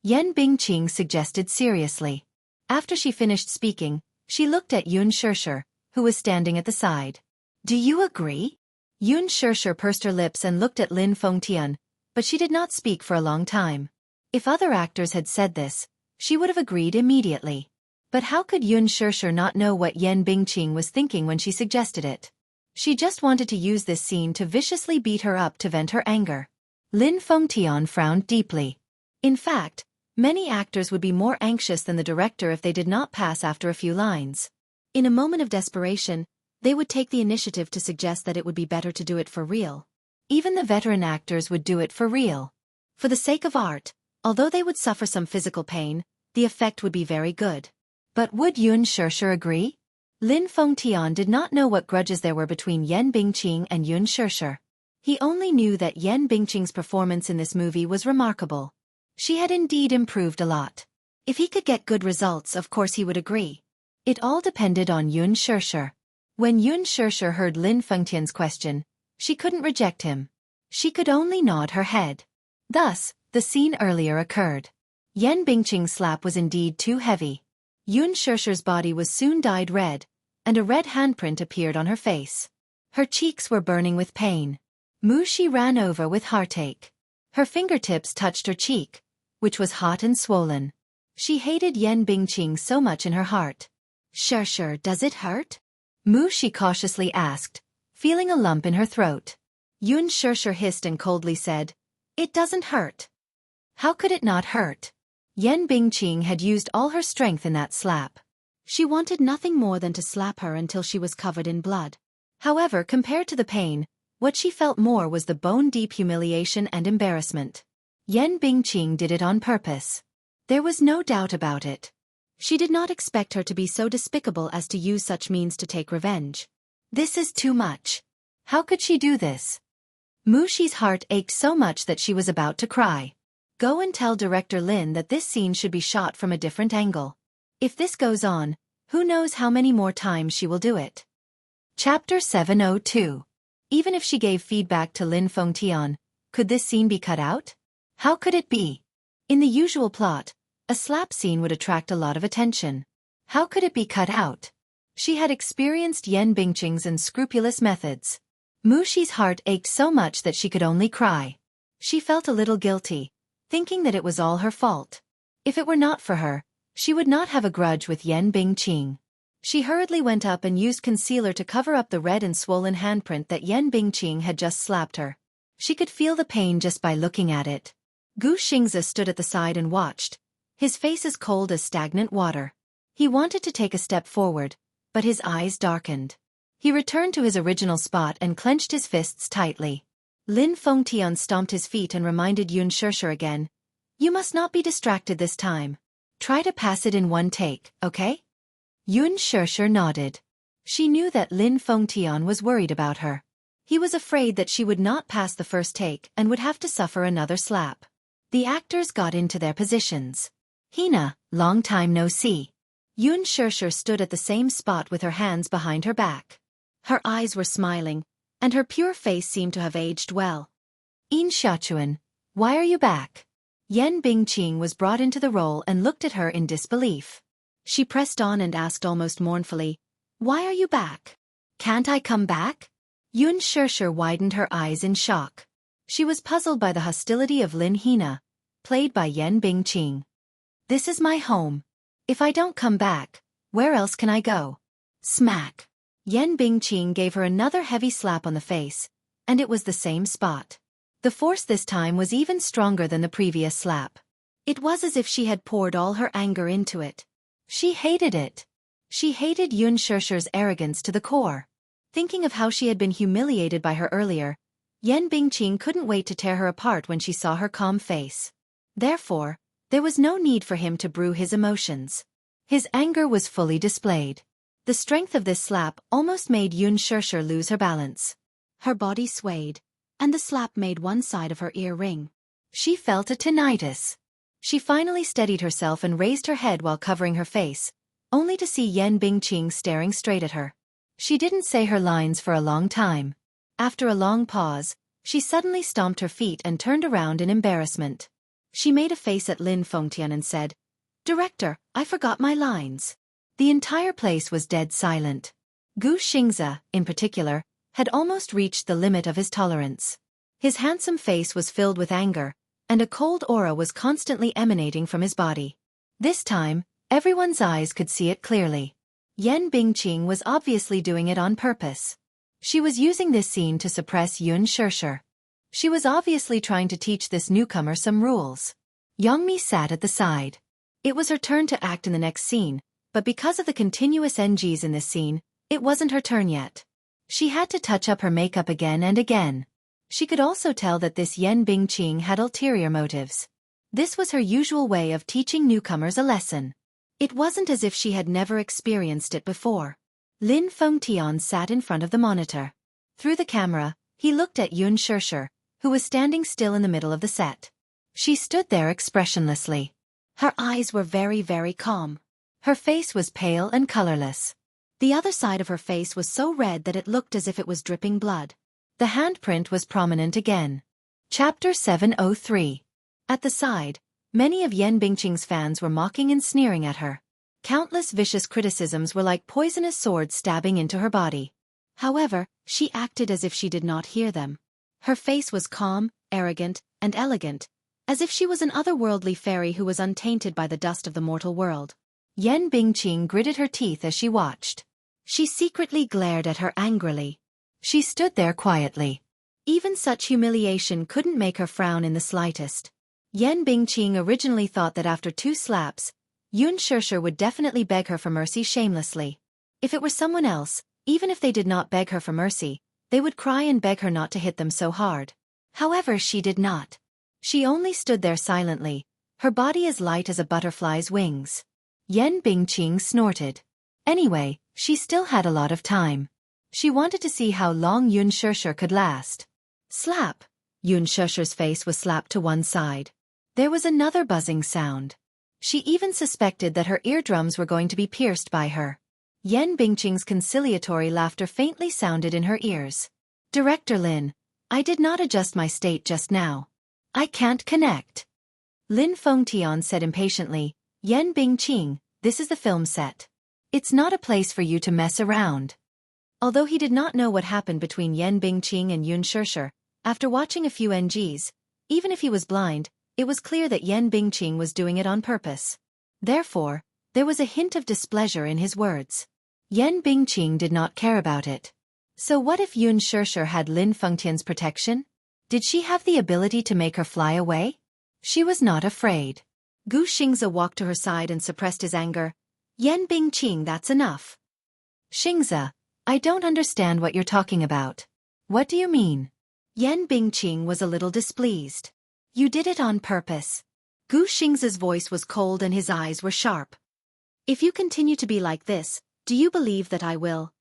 Yan Bingqing suggested seriously. After she finished speaking, she looked at Yun Shusher, who was standing at the side. "Do you agree?" Yun Shusher pursed her lips and looked at Lin Fengtian, but she did not speak for a long time. If other actors had said this, she would have agreed immediately. But how could Yun Shusher not know what Yan Bingqing was thinking when she suggested it? She just wanted to use this scene to viciously beat her up to vent her anger. Lin Fengtian frowned deeply. In fact, many actors would be more anxious than the director if they did not pass after a few lines. In a moment of desperation, they would take the initiative to suggest that it would be better to do it for real. Even the veteran actors would do it for real. For the sake of art, although they would suffer some physical pain, the effect would be very good. But would Yun Shusher agree? Lin Fengtian did not know what grudges there were between Yan Bingqing and Yun Shusher. He only knew that Yan Bingqing's performance in this movie was remarkable. She had indeed improved a lot. If he could get good results, of course he would agree. It all depended on Yun Shusher. When Yun Shusher heard Lin Fengtian's question, she couldn't reject him. She could only nod her head. Thus, the scene earlier occurred. Yan Bingqing's slap was indeed too heavy. Yun Shusher's body was soon dyed red, and a red handprint appeared on her face. Her cheeks were burning with pain. She ran over with heartache. Her fingertips touched her cheek, which was hot and swollen. She hated Yan Bingqing so much in her heart. "Shusher, does it hurt?" She cautiously asked, feeling a lump in her throat. Yun Shusher hissed and coldly said, "It doesn't hurt." How could it not hurt? Yan Bingqing had used all her strength in that slap. She wanted nothing more than to slap her until she was covered in blood. However, compared to the pain, what she felt more was the bone-deep humiliation and embarrassment. Yan Bingqing did it on purpose. There was no doubt about it. She did not expect her to be so despicable as to use such means to take revenge. This is too much. How could she do this? Mushi's heart ached so much that she was about to cry. Go and tell Director Lin that this scene should be shot from a different angle. If this goes on, who knows how many more times she will do it. Chapter 702. Even if she gave feedback to Lin Fengtian, could this scene be cut out? How could it be? In the usual plot, a slap scene would attract a lot of attention. How could it be cut out? She had experienced Yan Bingqing's unscrupulous methods. Mushi's heart ached so much that she could only cry. She felt a little guilty, thinking that it was all her fault. If it were not for her, she would not have a grudge with Yan Bingqing. She hurriedly went up and used concealer to cover up the red and swollen handprint that Yan Bingqing had just slapped her. She could feel the pain just by looking at it. Gu Xingzi stood at the side and watched, his face as cold as stagnant water. He wanted to take a step forward, but his eyes darkened. He returned to his original spot and clenched his fists tightly. Lin Fengtian stomped his feet and reminded Yun Shusher again, "You must not be distracted this time. Try to pass it in one take, okay?" Yun Shusher nodded. She knew that Lin Fengtian was worried about her. He was afraid that she would not pass the first take and would have to suffer another slap. The actors got into their positions. "Hina, long time no see." Yun Shusher stood at the same spot with her hands behind her back. Her eyes were smiling, and her pure face seemed to have aged well. "In Shachuan, why are you back?" Yan Bingqing was brought into the role and looked at her in disbelief. She pressed on and asked almost mournfully, "Why are you back? Can't I come back?" Yun Shusher widened her eyes in shock. She was puzzled by the hostility of Lin Hina, played by Yan Bingqing. "This is my home. If I don't come back, Where else can I go? Smack. Yen Bingqing gave her another heavy slap on the face, and it was the same spot. The force this time was even stronger than the previous slap. It was as if she had poured all her anger into it. She hated it. She hated Yun Shusher's arrogance to the core. Thinking of how she had been humiliated by her earlier, Yen Bingqing couldn't wait to tear her apart when she saw her calm face. Therefore, there was no need for him to brew his emotions. His anger was fully displayed. The strength of this slap almost made Yun Shusher lose her balance. Her body swayed, and the slap made one side of her ear ring. She felt a tinnitus. She finally steadied herself and raised her head while covering her face, only to see Yen Bingqing staring straight at her. She didn't say her lines for a long time. After a long pause, she suddenly stomped her feet and turned around in embarrassment. She made a face at Lin Fengtian and said, "Director, I forgot my lines." The entire place was dead silent. Gu Xingze, in particular, had almost reached the limit of his tolerance. His handsome face was filled with anger, and a cold aura was constantly emanating from his body. This time, everyone's eyes could see it clearly. Yen Bingqing was obviously doing it on purpose. She was using this scene to suppress Yun Shusher. She was obviously trying to teach this newcomer some rules. Yongmi sat at the side. It was her turn to act in the next scene, but because of the continuous NGs in this scene, it wasn't her turn yet. She had to touch up her makeup again and again. She could also tell that this Yen Bingqing had ulterior motives. This was her usual way of teaching newcomers a lesson. It wasn't as if she had never experienced it before. Lin Fengtian sat in front of the monitor. Through the camera, he looked at Yun Shusher, who was standing still in the middle of the set. She stood there expressionlessly. Her eyes were very, very calm. Her face was pale and colorless. The other side of her face was so red that it looked as if it was dripping blood. The handprint was prominent again. Chapter 703. At the side, many of Yen Bingqing's fans were mocking and sneering at her. Countless vicious criticisms were like poisonous swords stabbing into her body. However, she acted as if she did not hear them. Her face was calm, arrogant, and elegant, as if she was an otherworldly fairy who was untainted by the dust of the mortal world. Yen Bingqing gritted her teeth as she watched. She secretly glared at her angrily. She stood there quietly. Even such humiliation couldn't make her frown in the slightest. Yen Bingqing originally thought that after 2 slaps, Yun Shusher would definitely beg her for mercy shamelessly. If it were someone else, even if they did not beg her for mercy, they would cry and beg her not to hit them so hard. However, she did not. She only stood there silently, her body as light as a butterfly's wings. Yen Bingqing snorted. Anyway, she still had a lot of time. She wanted to see how long Yun Shusher could last. Slap! Yun Shusher's face was slapped to one side. There was another buzzing sound. She even suspected that her eardrums were going to be pierced by her. Yen Bingqing's conciliatory laughter faintly sounded in her ears. "Director Lin, I did not adjust my state just now. I can't connect." Lin Fengtian said impatiently, "Yen Bingqing, this is the film set. It's not a place for you to mess around." Although he did not know what happened between Yen Bingqing and Yun Shusher, after watching a few NGs, even if he was blind, it was clear that Yen Bingqing was doing it on purpose. Therefore, there was a hint of displeasure in his words. Yen Bingqing did not care about it. So what if Yun Shusher had Lin Fengtian's protection? Did she have the ability to make her fly away? She was not afraid. Gu Xingze walked to her side and suppressed his anger. "Yen Bingqing, that's enough." "Xingze, I don't understand what you're talking about. What do you mean?" Yen Bingqing was a little displeased. "You did it on purpose." Gu Xingze's voice was cold and his eyes were sharp. "If you continue to be like this, do you believe that I will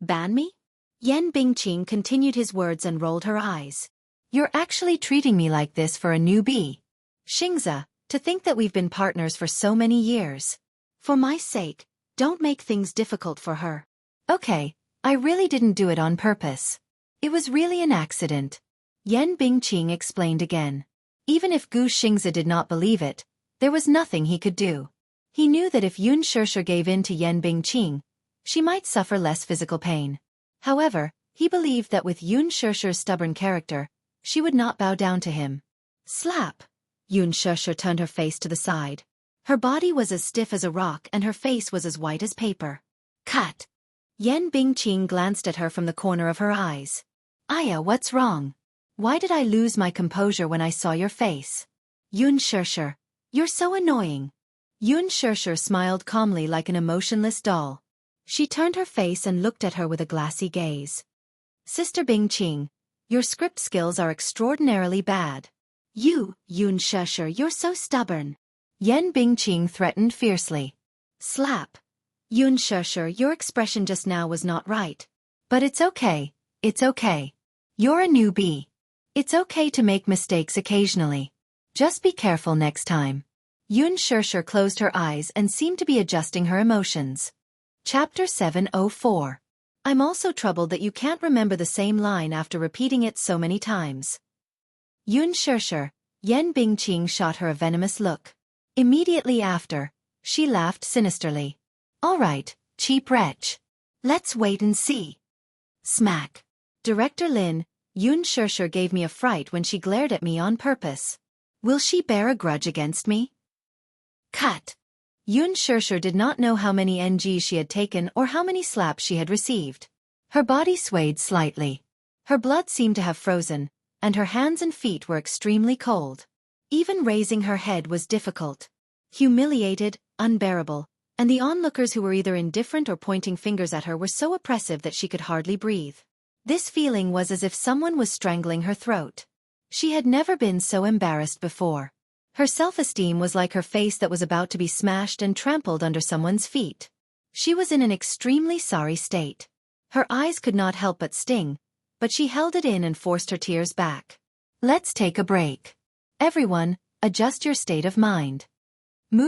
ban me?" Yen Bingqing continued his words and rolled her eyes. "You're actually treating me like this for a newbie. Xingze, to think that we've been partners for so many years. For my sake, don't make things difficult for her." "Okay, I really didn't do it on purpose. It was really an accident," Yen Bingqing explained again. Even if Gu Xingze did not believe it, there was nothing he could do. He knew that if Yun Shusher gave in to Yen Bingqing, she might suffer less physical pain. However, he believed that with Yun Shusher's stubborn character, she would not bow down to him. Slap! Yun Shusher turned her face to the side. Her body was as stiff as a rock and her face was as white as paper. Cut! Yan Bingqing glanced at her from the corner of her eyes. Aya, what's wrong? Why did I lose my composure when I saw your face? Yun Shirshir, you're so annoying. Yun Shirshir smiled calmly like an emotionless doll. She turned her face and looked at her with a glassy gaze. Sister Bingqing, your script skills are extraordinarily bad. You, Yun Shirshir, you're so stubborn. Yan Bingqing threatened fiercely. Slap. Yun Shirshir, your expression just now was not right. But it's okay, it's okay. You're a newbie. It's okay to make mistakes occasionally. Just be careful next time. Yun Shirshir closed her eyes and seemed to be adjusting her emotions. Chapter 704. I'm also troubled that you can't remember the same line after repeating it so many times. Yun Shirshir, Yan Bingqing shot her a venomous look. Immediately after, she laughed sinisterly. All right, cheap wretch. Let's wait and see. Smack. Director Lin, Yun Shirshir gave me a fright when she glared at me on purpose. Will she bear a grudge against me? Cut. Yun Shirshir did not know how many NGs she had taken or how many slaps she had received. Her body swayed slightly. Her blood seemed to have frozen, and her hands and feet were extremely cold. Even raising her head was difficult. Humiliated, unbearable, and the onlookers who were either indifferent or pointing fingers at her were so oppressive that she could hardly breathe. This feeling was as if someone was strangling her throat. She had never been so embarrassed before. Her self-esteem was like her face that was about to be smashed and trampled under someone's feet. She was in an extremely sorry state. Her eyes could not help but sting, but she held it in and forced her tears back. Let's take a break. Everyone, adjust your state of mind.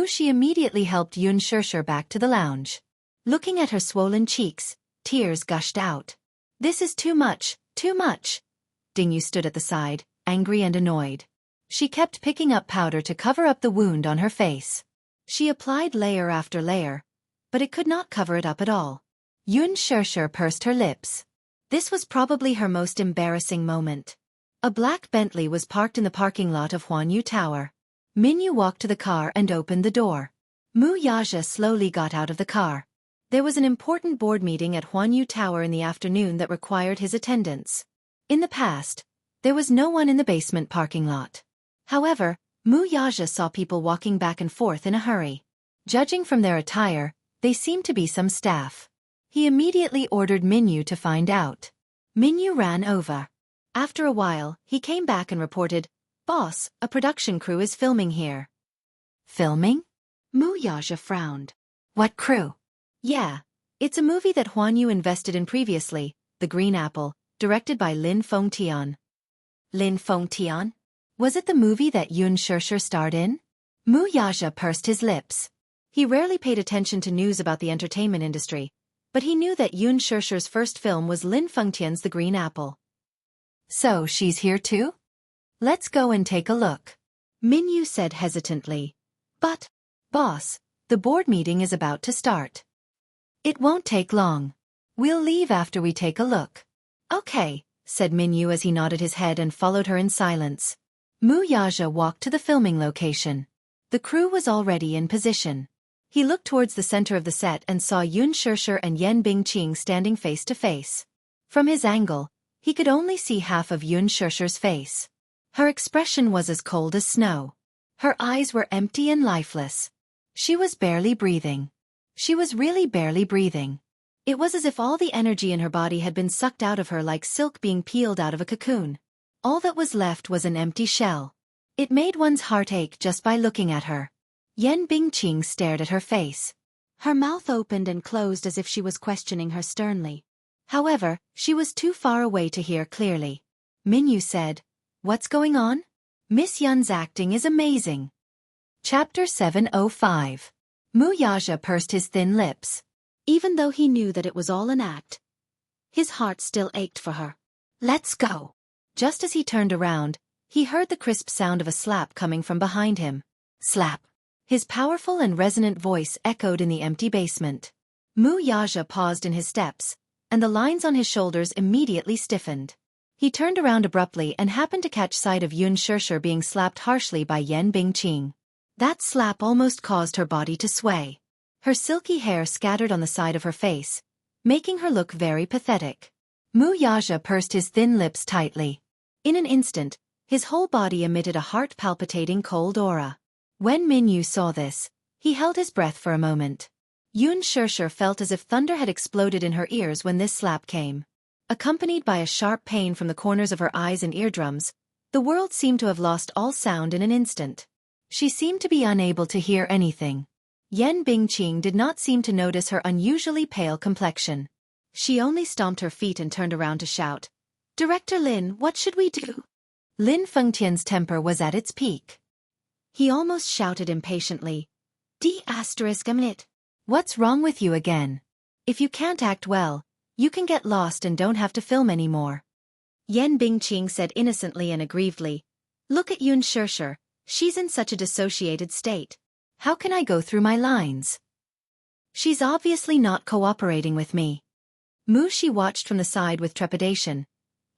She immediately helped Yun Shirshir back to the lounge. Looking at her swollen cheeks, tears gushed out. This is too much, too much. Dingyu stood at the side, angry and annoyed. She kept picking up powder to cover up the wound on her face. She applied layer after layer, but it could not cover it up at all. Yun Shirshir pursed her lips. This was probably her most embarrassing moment. A black Bentley was parked in the parking lot of Huanyu Tower. Minyu walked to the car and opened the door. Mu Yaja slowly got out of the car. There was an important board meeting at Huanyu Tower in the afternoon that required his attendance. In the past, there was no one in the basement parking lot. However, Mu Yaja saw people walking back and forth in a hurry. Judging from their attire, they seemed to be some staff. He immediately ordered Minyu to find out. Minyu ran over. After a while, he came back and reported, "Boss, a production crew is filming here." Filming? Mu Yaja frowned. What crew? Yeah, it's a movie that Huanyu invested in previously, The Green Apple, directed by Lin Fengtian. Lin Fengtian? Was it the movie that Yun Shirshir starred in? Mu Yaja pursed his lips. He rarely paid attention to news about the entertainment industry, but he knew that Yun Shirshir's first film was Lin Fengtian's The Green Apple. So she's here too? Let's go and take a look. Minyu said hesitantly. But, boss, the board meeting is about to start. It won't take long. We'll leave after we take a look. Okay, said Minyu as he nodded his head and followed her in silence. Mu Yaja walked to the filming location. The crew was already in position. He looked towards the center of the set and saw Yun Shirshir and Yan Bingqing standing face to face. From his angle, he could only see half of Yun Shirshir's face. Her expression was as cold as snow. Her eyes were empty and lifeless. She was barely breathing. She was really barely breathing. It was as if all the energy in her body had been sucked out of her like silk being peeled out of a cocoon. All that was left was an empty shell. It made one's heart ache just by looking at her. Yan Bingqing stared at her face. Her mouth opened and closed as if she was questioning her sternly. However, she was too far away to hear clearly. Minyu said, "What's going on? Miss Yun's acting is amazing." Chapter 705. Mu Yaja pursed his thin lips. Even though he knew that it was all an act, his heart still ached for her. Let's go. Just as he turned around, he heard the crisp sound of a slap coming from behind him. Slap. His powerful and resonant voice echoed in the empty basement. Mu Yaja paused in his steps, and the lines on his shoulders immediately stiffened. He turned around abruptly and happened to catch sight of Yun Shirshir being slapped harshly by Yan Bingqing. That slap almost caused her body to sway. Her silky hair scattered on the side of her face, making her look very pathetic. Mu Yaja pursed his thin lips tightly. In an instant, his whole body emitted a heart-palpitating cold aura. When Minyu saw this, he held his breath for a moment. Yun Shirshir felt as if thunder had exploded in her ears when this slap came. Accompanied by a sharp pain from the corners of her eyes and eardrums, the world seemed to have lost all sound in an instant. She seemed to be unable to hear anything. Yan Bingqing did not seem to notice her unusually pale complexion. She only stomped her feet and turned around to shout, "Director Lin, what should we do?" Lin Fengtian's temper was at its peak. He almost shouted impatiently, "D***it. What's wrong with you again? If you can't act well, you can get lost and don't have to film anymore." Yan Bingqing said innocently and aggrievedly, "Look at Yun Shirshir, she's in such a dissociated state. How can I go through my lines? She's obviously not cooperating with me." Mu Shi watched from the side with trepidation,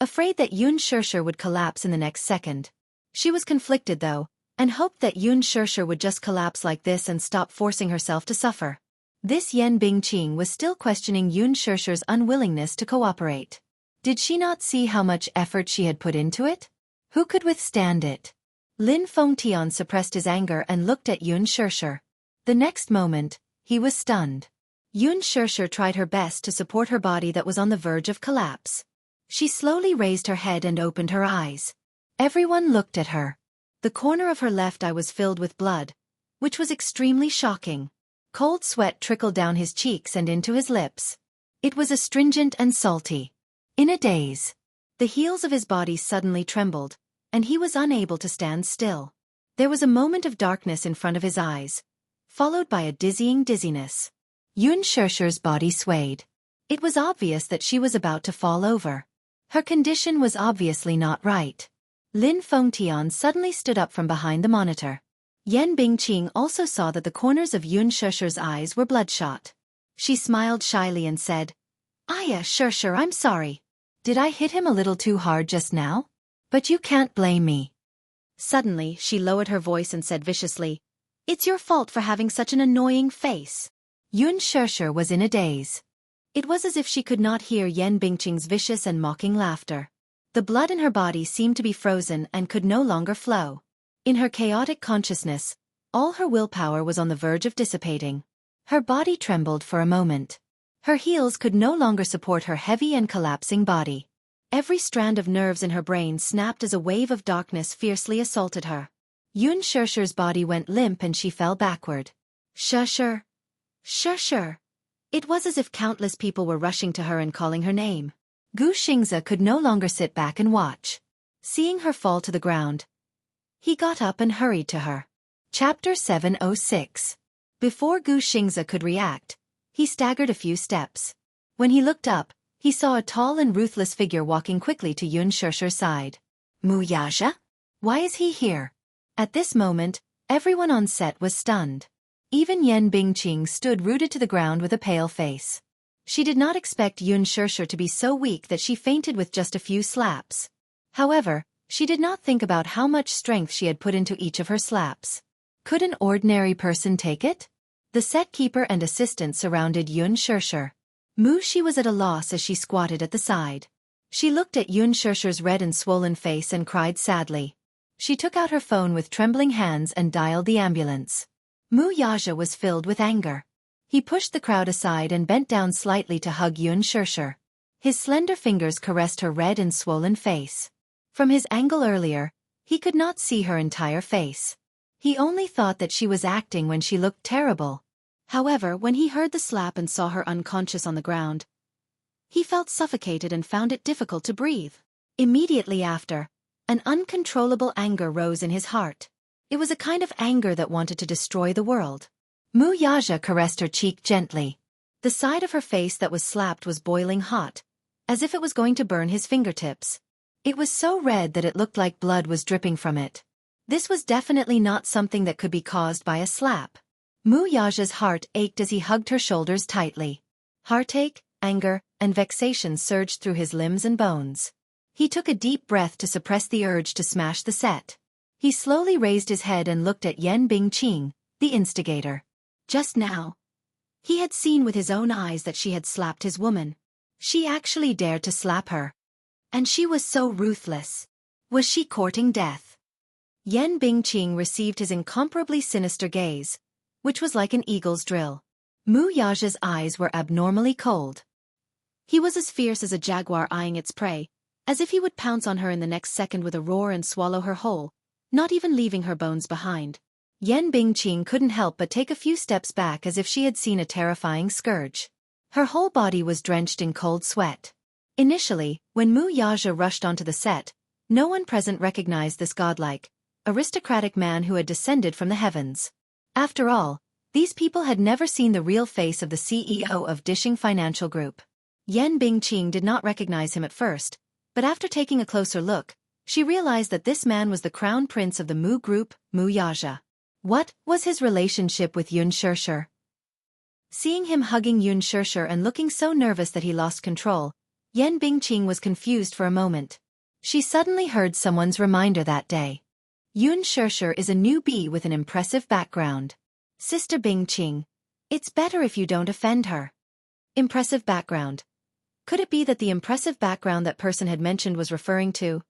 afraid that Yun Shirshir would collapse in the next second. She was conflicted though, and hoped that Yun Shirshir would just collapse like this and stop forcing herself to suffer. This Yan Bingqing was still questioning Yun Shirshir's unwillingness to cooperate. Did she not see how much effort she had put into it? Who could withstand it? Lin Fengtian suppressed his anger and looked at Yun Shirshir. The next moment, he was stunned. Yun Shirshir tried her best to support her body that was on the verge of collapse. She slowly raised her head and opened her eyes. Everyone looked at her. The corner of her left eye was filled with blood, which was extremely shocking. Cold sweat trickled down his cheeks and into his lips. It was astringent and salty. In a daze, the heels of his body suddenly trembled, and he was unable to stand still. There was a moment of darkness in front of his eyes, followed by a dizzying dizziness. Yun Shirshir's body swayed. It was obvious that she was about to fall over. Her condition was obviously not right. Lin Fengtian suddenly stood up from behind the monitor. Yan Bingqing also saw that the corners of Yun Shirshir's eyes were bloodshot. She smiled shyly and said, "Aya Shirshir, I'm sorry. Did I hit him a little too hard just now? But you can't blame me." Suddenly, she lowered her voice and said viciously, "It's your fault for having such an annoying face." Yun Shirshir was in a daze. It was as if she could not hear Yan Bingqing's vicious and mocking laughter. The blood in her body seemed to be frozen and could no longer flow. In her chaotic consciousness, all her willpower was on the verge of dissipating. Her body trembled for a moment. Her heels could no longer support her heavy and collapsing body. Every strand of nerves in her brain snapped as a wave of darkness fiercely assaulted her. Yun Shirshir's body went limp and she fell backward. Shirshir! Shirshir! It was as if countless people were rushing to her and calling her name. Gu Xingze could no longer sit back and watch. Seeing her fall to the ground, he got up and hurried to her. Chapter 706. Before Gu Xingze could react, he staggered a few steps. When he looked up, he saw a tall and ruthless figure walking quickly to Yun Shirshir's side. Mu Yaja? Why is he here? At this moment, everyone on set was stunned. Even Yan Bingqing stood rooted to the ground with a pale face. She did not expect Yun Shirshir to be so weak that she fainted with just a few slaps. However, she did not think about how much strength she had put into each of her slaps. Could an ordinary person take it? The set keeper and assistant surrounded Yun Shirshir. Mu Shi was at a loss as she squatted at the side. She looked at Yun Shirshir's red and swollen face and cried sadly. She took out her phone with trembling hands and dialed the ambulance. Mu Yaja was filled with anger. He pushed the crowd aside and bent down slightly to hug Yun Shirshir. His slender fingers caressed her red and swollen face. From his angle earlier, he could not see her entire face. He only thought that she was acting when she looked terrible. However, when he heard the slap and saw her unconscious on the ground, he felt suffocated and found it difficult to breathe. Immediately after, an uncontrollable anger rose in his heart. It was a kind of anger that wanted to destroy the world. Mu Yaja caressed her cheek gently. The side of her face that was slapped was boiling hot, as if it was going to burn his fingertips. It was so red that it looked like blood was dripping from it. This was definitely not something that could be caused by a slap. Mu Yaja's heart ached as he hugged her shoulders tightly. Heartache, anger, and vexation surged through his limbs and bones. He took a deep breath to suppress the urge to smash the set. He slowly raised his head and looked at Yan Bingqing, the instigator. Just now, he had seen with his own eyes that she had slapped his woman. She actually dared to slap her. And she was so ruthless. Was she courting death? Yan Bingqing received his incomparably sinister gaze, which was like an eagle's drill. Mu Yaja's eyes were abnormally cold. He was as fierce as a jaguar eyeing its prey, as if he would pounce on her in the next second with a roar and swallow her whole, not even leaving her bones behind. Yan Bingqing couldn't help but take a few steps back as if she had seen a terrifying scourge. Her whole body was drenched in cold sweat. Initially, when Mu Yaja rushed onto the set, no one present recognized this godlike, aristocratic man who had descended from the heavens. After all, these people had never seen the real face of the CEO of Dishing Financial Group. Yan Bingqing did not recognize him at first, but after taking a closer look, she realized that this man was the crown prince of the Mu Group, Mu Yaja. What was his relationship with Yun Shirshir? Seeing him hugging Yun Shirshir and looking so nervous that he lost control, Yan Bingqing was confused for a moment. She suddenly heard someone's reminder that day. Yun Shirshir is a newbie with an impressive background. Sister Bingqing, it's better if you don't offend her. Impressive background. Could it be that the impressive background that person had mentioned was referring to?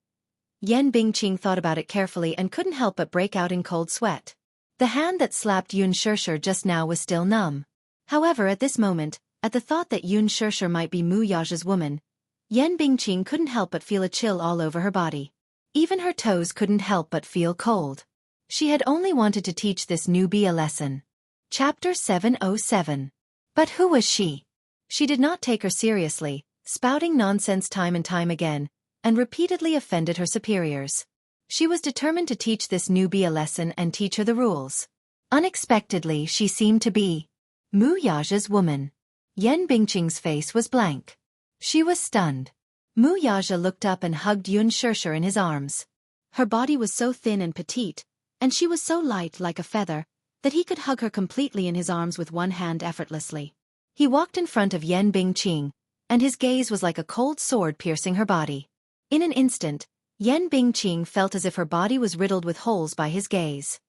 Yan Bingqing thought about it carefully and couldn't help but break out in cold sweat. The hand that slapped Yun Shirshir just now was still numb. However, at this moment, at the thought that Yun Shirshir might be Mu Yaja's woman, Yan Bingqing couldn't help but feel a chill all over her body. Even her toes couldn't help but feel cold. She had only wanted to teach this newbie a lesson. Chapter 707. But who was she? She did not take her seriously, spouting nonsense time and time again, and repeatedly offended her superiors. She was determined to teach this newbie a lesson and teach her the rules. Unexpectedly, she seemed to be Mu Yaja's woman. Yan Bingqing's face was blank. She was stunned. Mu Yaja looked up and hugged Yun Shirshir in his arms. Her body was so thin and petite, and she was so light like a feather, that he could hug her completely in his arms with one hand effortlessly. He walked in front of Yan Bingqing, and his gaze was like a cold sword piercing her body. In an instant, Yan Bingqing felt as if her body was riddled with holes by his gaze.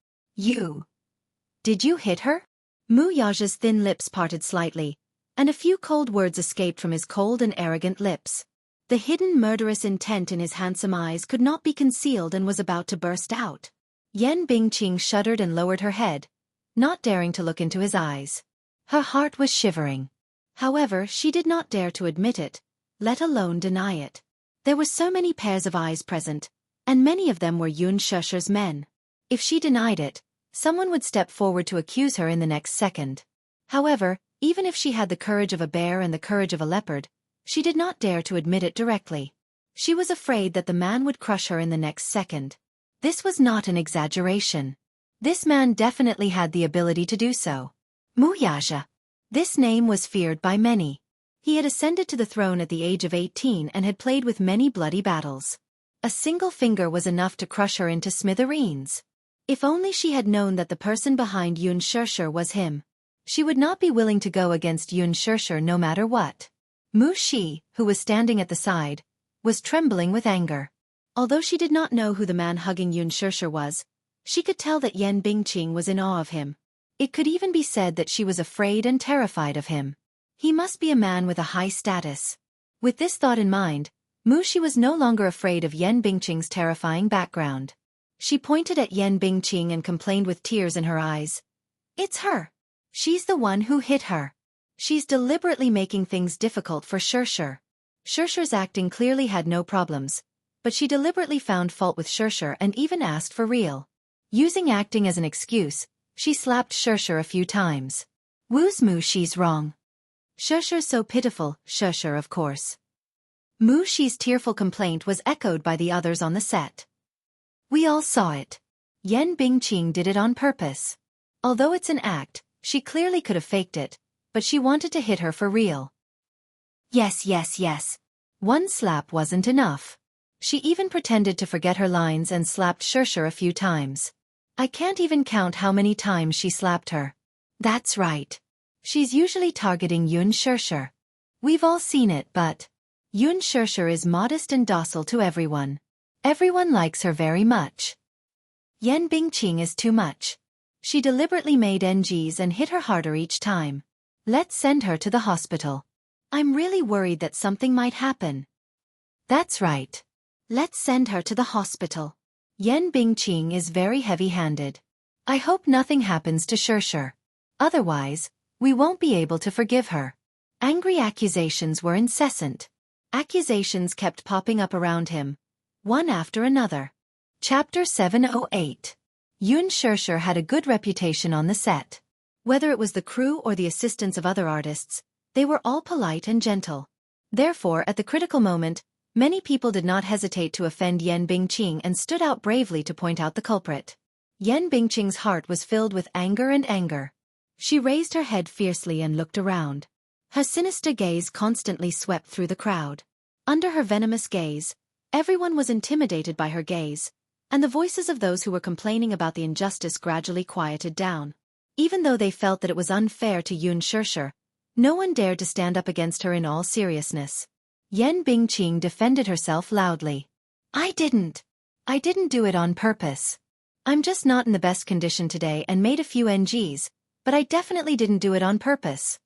Did you hit her? Mu Yaja's thin lips parted slightly, and a few cold words escaped from his cold and arrogant lips. The hidden murderous intent in his handsome eyes could not be concealed and was about to burst out. Yan Bingqing shuddered and lowered her head, not daring to look into his eyes. Her heart was shivering. However, she did not dare to admit it, let alone deny it. There were so many pairs of eyes present, and many of them were Yun Shirshir's men. If she denied it, someone would step forward to accuse her in the next second. However, even if she had the courage of a bear and the courage of a leopard, she did not dare to admit it directly. She was afraid that the man would crush her in the next second. This was not an exaggeration. This man definitely had the ability to do so. Mu Yaja. This name was feared by many. He had ascended to the throne at the age of 18 and had played with many bloody battles. A single finger was enough to crush her into smithereens. If only she had known that the person behind Yun Shirshir was him. She would not be willing to go against Yun Shirshir no matter what. Mu Shi, who was standing at the side, was trembling with anger. Although she did not know who the man hugging Yun Shirshir was, she could tell that Yan Bingqing was in awe of him. It could even be said that she was afraid and terrified of him. He must be a man with a high status. With this thought in mind, Mu Shi was no longer afraid of Yan Bingqing's terrifying background. She pointed at Yan Bingqing and complained with tears in her eyes. It's her. She's the one who hit her. She's deliberately making things difficult for Shirshir. Shirshir's acting clearly had no problems, but she deliberately found fault with Shirshir and even asked for real. Using acting as an excuse, she slapped Shirshir a few times. Wu's Mu Shi's wrong. Shirshir's so pitiful, Shirshir of course. Mu Shi's tearful complaint was echoed by the others on the set. We all saw it. Yan Bingqing did it on purpose. Although it's an act, she clearly could have faked it, but she wanted to hit her for real. Yes. One slap wasn't enough. She even pretended to forget her lines and slapped Shirshir a few times. I can't even count how many times she slapped her. That's right. She's usually targeting Yun Shirshir. We've all seen it, but Yun Shirshir is modest and docile to everyone. Everyone likes her very much. Yan Bingqing is too much. She deliberately made NGs and hit her harder each time. Let's send her to the hospital. I'm really worried that something might happen. That's right. Let's send her to the hospital. Yan Bingqing is very heavy-handed. I hope nothing happens to Shershur. Otherwise, we won't be able to forgive her. Angry accusations were incessant. Accusations kept popping up around him, one after another. Chapter 708. Yoon Shershur had a good reputation on the set. Whether it was the crew or the assistants of other artists, they were all polite and gentle. Therefore, at the critical moment, many people did not hesitate to offend Yan Bingqing and stood out bravely to point out the culprit. Yan Bingqing's heart was filled with anger. She raised her head fiercely and looked around. Her sinister gaze constantly swept through the crowd. Under her venomous gaze, everyone was intimidated by her gaze, and the voices of those who were complaining about the injustice gradually quieted down. Even though they felt that it was unfair to Yoon Shershur, no one dared to stand up against her in all seriousness. Yan Bingqing defended herself loudly. I didn't do it on purpose. I'm just not in the best condition today and made a few NGs, but I definitely didn't do it on purpose.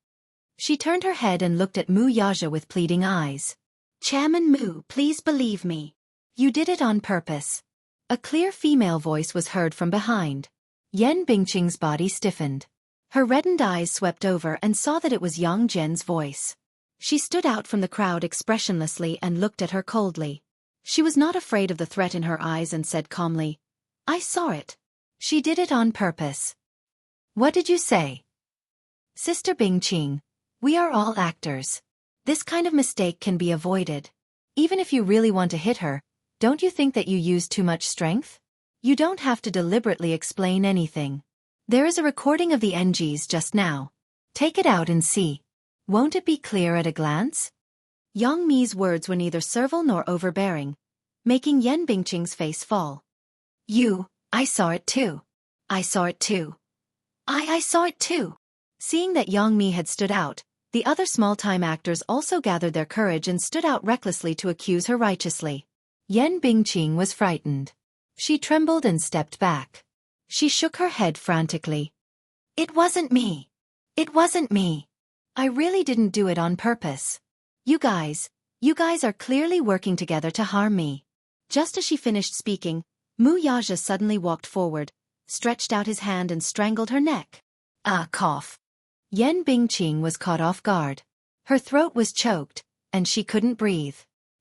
She turned her head and looked at Mu Yaja with pleading eyes. Chairman Mu, please believe me. You did it on purpose. A clear female voice was heard from behind. Yan Bingqing's body stiffened. Her reddened eyes swept over and saw that it was Yang Zhen's voice. She stood out from the crowd expressionlessly and looked at her coldly. She was not afraid of the threat in her eyes and said calmly, I saw it. She did it on purpose. What did you say? Sister Bingqing, we are all actors. This kind of mistake can be avoided. Even if you really want to hit her, don't you think that you use too much strength? You don't have to deliberately explain anything. There is a recording of the NGs just now. Take it out and see. Won't it be clear at a glance? Yang Mi's words were neither servile nor overbearing, making Yan Bingqing's face fall. I saw it too. I saw it too. I saw it too. Seeing that Yang Mi had stood out, the other small-time actors also gathered their courage and stood out recklessly to accuse her righteously. Yan Bingqing was frightened. She trembled and stepped back. She shook her head frantically. It wasn't me. It wasn't me. I really didn't do it on purpose. You guys are clearly working together to harm me. Just as she finished speaking, Mu Yaja suddenly walked forward, stretched out his hand and strangled her neck. Cough. Yan Bingqing was caught off guard. Her throat was choked, and she couldn't breathe.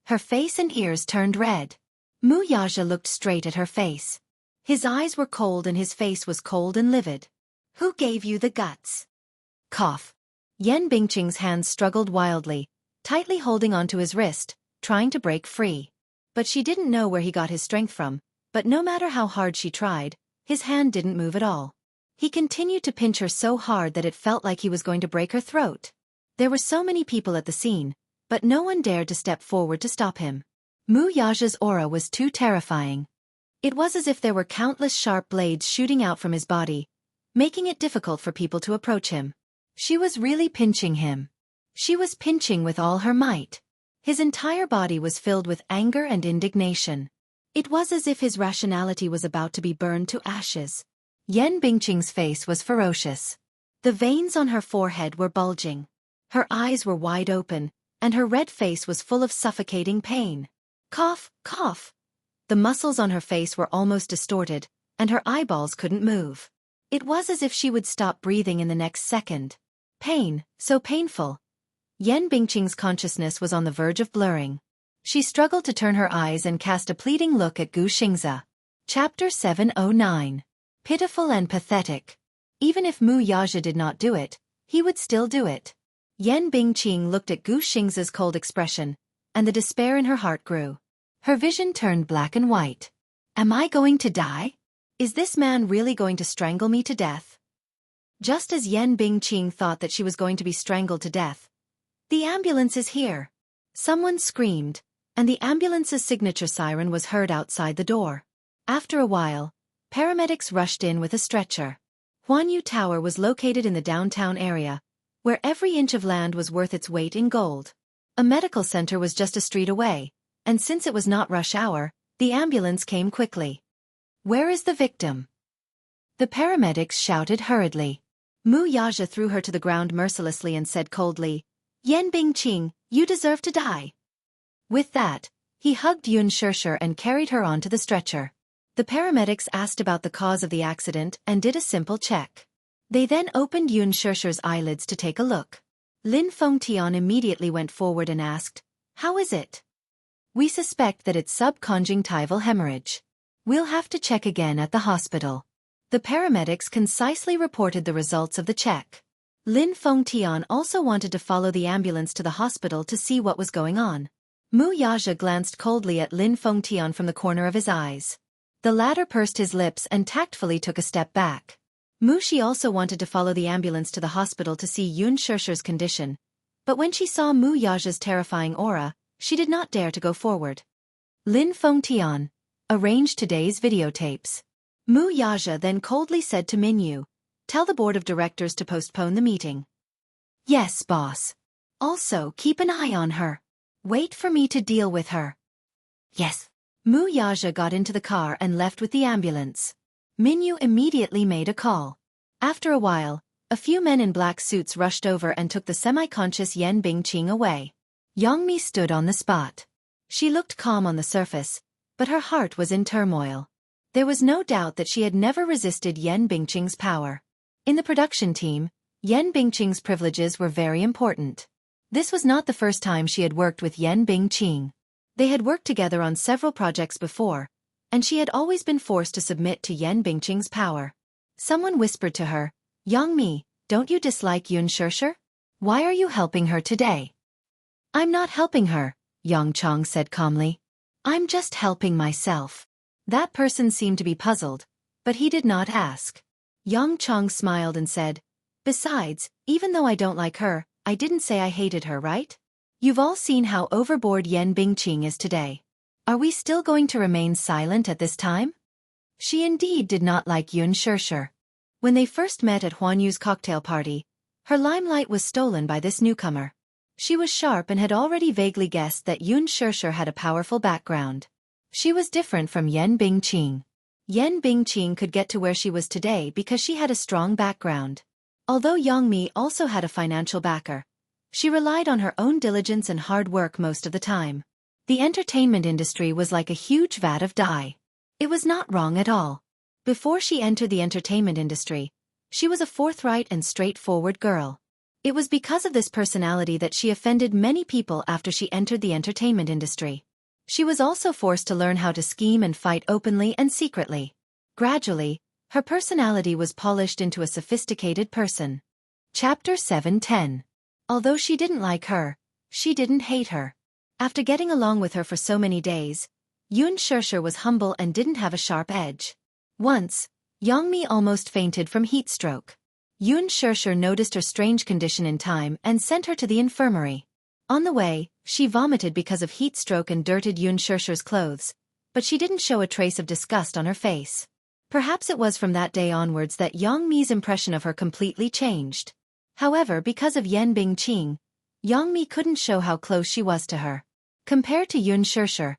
Her face and ears turned red. Mu Yaja looked straight at her face. His eyes were cold and his face was cold and livid. Who gave you the guts? Cough. Yan Bingqing's hands struggled wildly, tightly holding onto his wrist, trying to break free. But she didn't know where he got his strength from, but no matter how hard she tried, his hand didn't move at all. He continued to pinch her so hard that it felt like he was going to break her throat. There were so many people at the scene, but no one dared to step forward to stop him. Mu Yaja's aura was too terrifying. It was as if there were countless sharp blades shooting out from his body, making it difficult for people to approach him. She was really pinching him. She was pinching with all her might. His entire body was filled with anger and indignation. It was as if his rationality was about to be burned to ashes. Yan Bingqing's face was ferocious. The veins on her forehead were bulging. Her eyes were wide open, and her red face was full of suffocating pain. Cough, cough. The muscles on her face were almost distorted, and her eyeballs couldn't move. It was as if she would stop breathing in the next second. Pain, so painful. Yan Bingqing's consciousness was on the verge of blurring. She struggled to turn her eyes and cast a pleading look at Gu Xingze. Chapter 709. Pitiful and pathetic. Even if Mu Yaja did not do it, he would still do it. Yan Bingqing looked at Gu Xingze's cold expression, and the despair in her heart grew. Her vision turned black and white. Am I going to die? Is this man really going to strangle me to death? Just as Yan Bingqing thought that she was going to be strangled to death, the ambulance is here. Someone screamed, and the ambulance's signature siren was heard outside the door. After a while, paramedics rushed in with a stretcher. Huanyu Tower was located in the downtown area, where every inch of land was worth its weight in gold. A medical center was just a street away, and since it was not rush hour, the ambulance came quickly. Where is the victim? The paramedics shouted hurriedly. Mu Yaja threw her to the ground mercilessly and said coldly, Yan Bingqing, you deserve to die. With that, he hugged Yun Shirshir and carried her onto the stretcher. The paramedics asked about the cause of the accident and did a simple check. They then opened Yun Shirshir's eyelids to take a look. Lin Fengtian immediately went forward and asked, How is it? We suspect that it's subconjunctival hemorrhage. We'll have to check again at the hospital. The paramedics concisely reported the results of the check. Lin Fengtian also wanted to follow the ambulance to the hospital to see what was going on. Mu Yaja glanced coldly at Lin Fengtian from the corner of his eyes. The latter pursed his lips and tactfully took a step back. Mu Shi also wanted to follow the ambulance to the hospital to see Yun Shirshir's condition, but when she saw Mu Yaja's terrifying aura, she did not dare to go forward. Lin Fengtian, arrange today's videotapes. Mu Yaja then coldly said to Minyu, Tell the board of directors to postpone the meeting. Yes, boss. Also, keep an eye on her. Wait for me to deal with her. Yes. Mu Yaja got into the car and left with the ambulance. Minyu immediately made a call. After a while, a few men in black suits rushed over and took the semi-conscious Yan Bingqing away. Yangmi stood on the spot. She looked calm on the surface, but her heart was in turmoil. There was no doubt that she had never resisted Yan Bingqing's power. In the production team, Yan Bingqing's privileges were very important. This was not the first time she had worked with Yan Bingqing. They had worked together on several projects before, and she had always been forced to submit to Yan Bingqing's power. Someone whispered to her, Yangmi, don't you dislike Yun Shirshir? Why are you helping her today? I'm not helping her, Yang Chong said calmly. I'm just helping myself. That person seemed to be puzzled, but he did not ask. Yang Chong smiled and said, Besides, even though I don't like her, I didn't say I hated her, right? You've all seen how overboard Yan Bingqing is today. Are we still going to remain silent at this time? She indeed did not like Yun Shirshir. When they first met at Huan Yu's cocktail party, her limelight was stolen by this newcomer. She was sharp and had already vaguely guessed that Yun Shirshir had a powerful background. She was different from Yan Bingqing. Yan Bingqing could get to where she was today because she had a strong background. Although Yangmi also had a financial backer, she relied on her own diligence and hard work most of the time. The entertainment industry was like a huge vat of dye. It was not wrong at all. Before she entered the entertainment industry, she was a forthright and straightforward girl. It was because of this personality that she offended many people after she entered the entertainment industry. She was also forced to learn how to scheme and fight openly and secretly. Gradually, her personality was polished into a sophisticated person. Chapter 710. Although she didn't like her, she didn't hate her. After getting along with her for so many days, Yun Shirshir was humble and didn't have a sharp edge. Once, Yangmi almost fainted from heat stroke. Yun Shirshir noticed her strange condition in time and sent her to the infirmary. On the way, she vomited because of heat stroke and dirted Yun Shirshir's clothes, but she didn't show a trace of disgust on her face. Perhaps it was from that day onwards that Yangmi's impression of her completely changed. However, because of Yan Bingqing, Yangmi couldn't show how close she was to her. Compared to Yun Shirshir,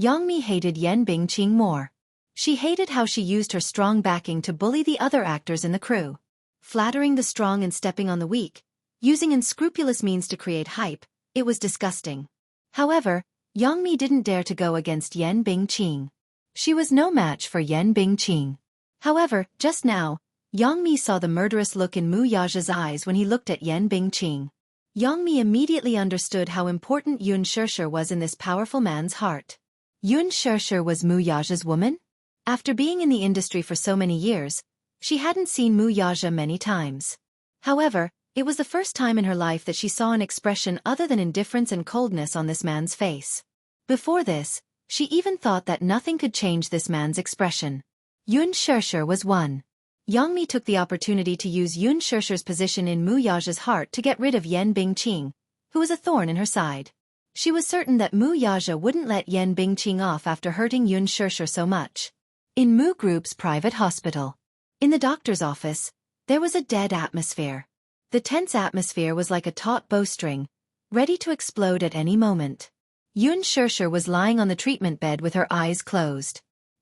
Yangmi hated Yan Bingqing more. She hated how she used her strong backing to bully the other actors in the crew. Flattering the strong and stepping on the weak, using unscrupulous means to create hype, it was disgusting. However, Yangmi didn't dare to go against Yan Bingqing. She was no match for Yan Bingqing. However, just now, Yangmi saw the murderous look in Mu Yaja's eyes when he looked at Yan Bingqing. Yangmi immediately understood how important Yun Shirshir was in this powerful man's heart. Yun Shirshir was Mu Yaja's woman? After being in the industry for so many years, she hadn't seen Mu Yaja many times. However, it was the first time in her life that she saw an expression other than indifference and coldness on this man's face. Before this, she even thought that nothing could change this man's expression. Yun Shirshir was one. Yangmi took the opportunity to use Yun Shirshir's position in Mu Yaja's heart to get rid of Yan Bingqing, who was a thorn in her side. She was certain that Mu Yaja wouldn't let Yan Bingqing off after hurting Yun Shirshir so much. In Mu Group's private hospital. In the doctor's office, there was a dead atmosphere. The tense atmosphere was like a taut bowstring, ready to explode at any moment. Yun Shirshir was lying on the treatment bed with her eyes closed.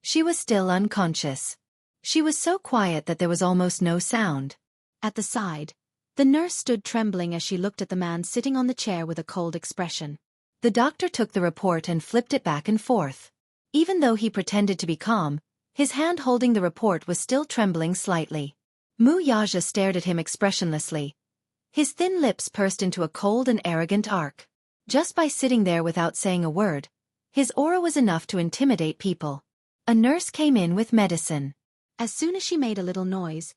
She was still unconscious. She was so quiet that there was almost no sound. At the side, the nurse stood trembling as she looked at the man sitting on the chair with a cold expression. The doctor took the report and flipped it back and forth. Even though he pretended to be calm, his hand holding the report was still trembling slightly. Mu Yaja stared at him expressionlessly. His thin lips pursed into a cold and arrogant arc. Just by sitting there without saying a word, his aura was enough to intimidate people. A nurse came in with medicine. As soon as she made a little noise,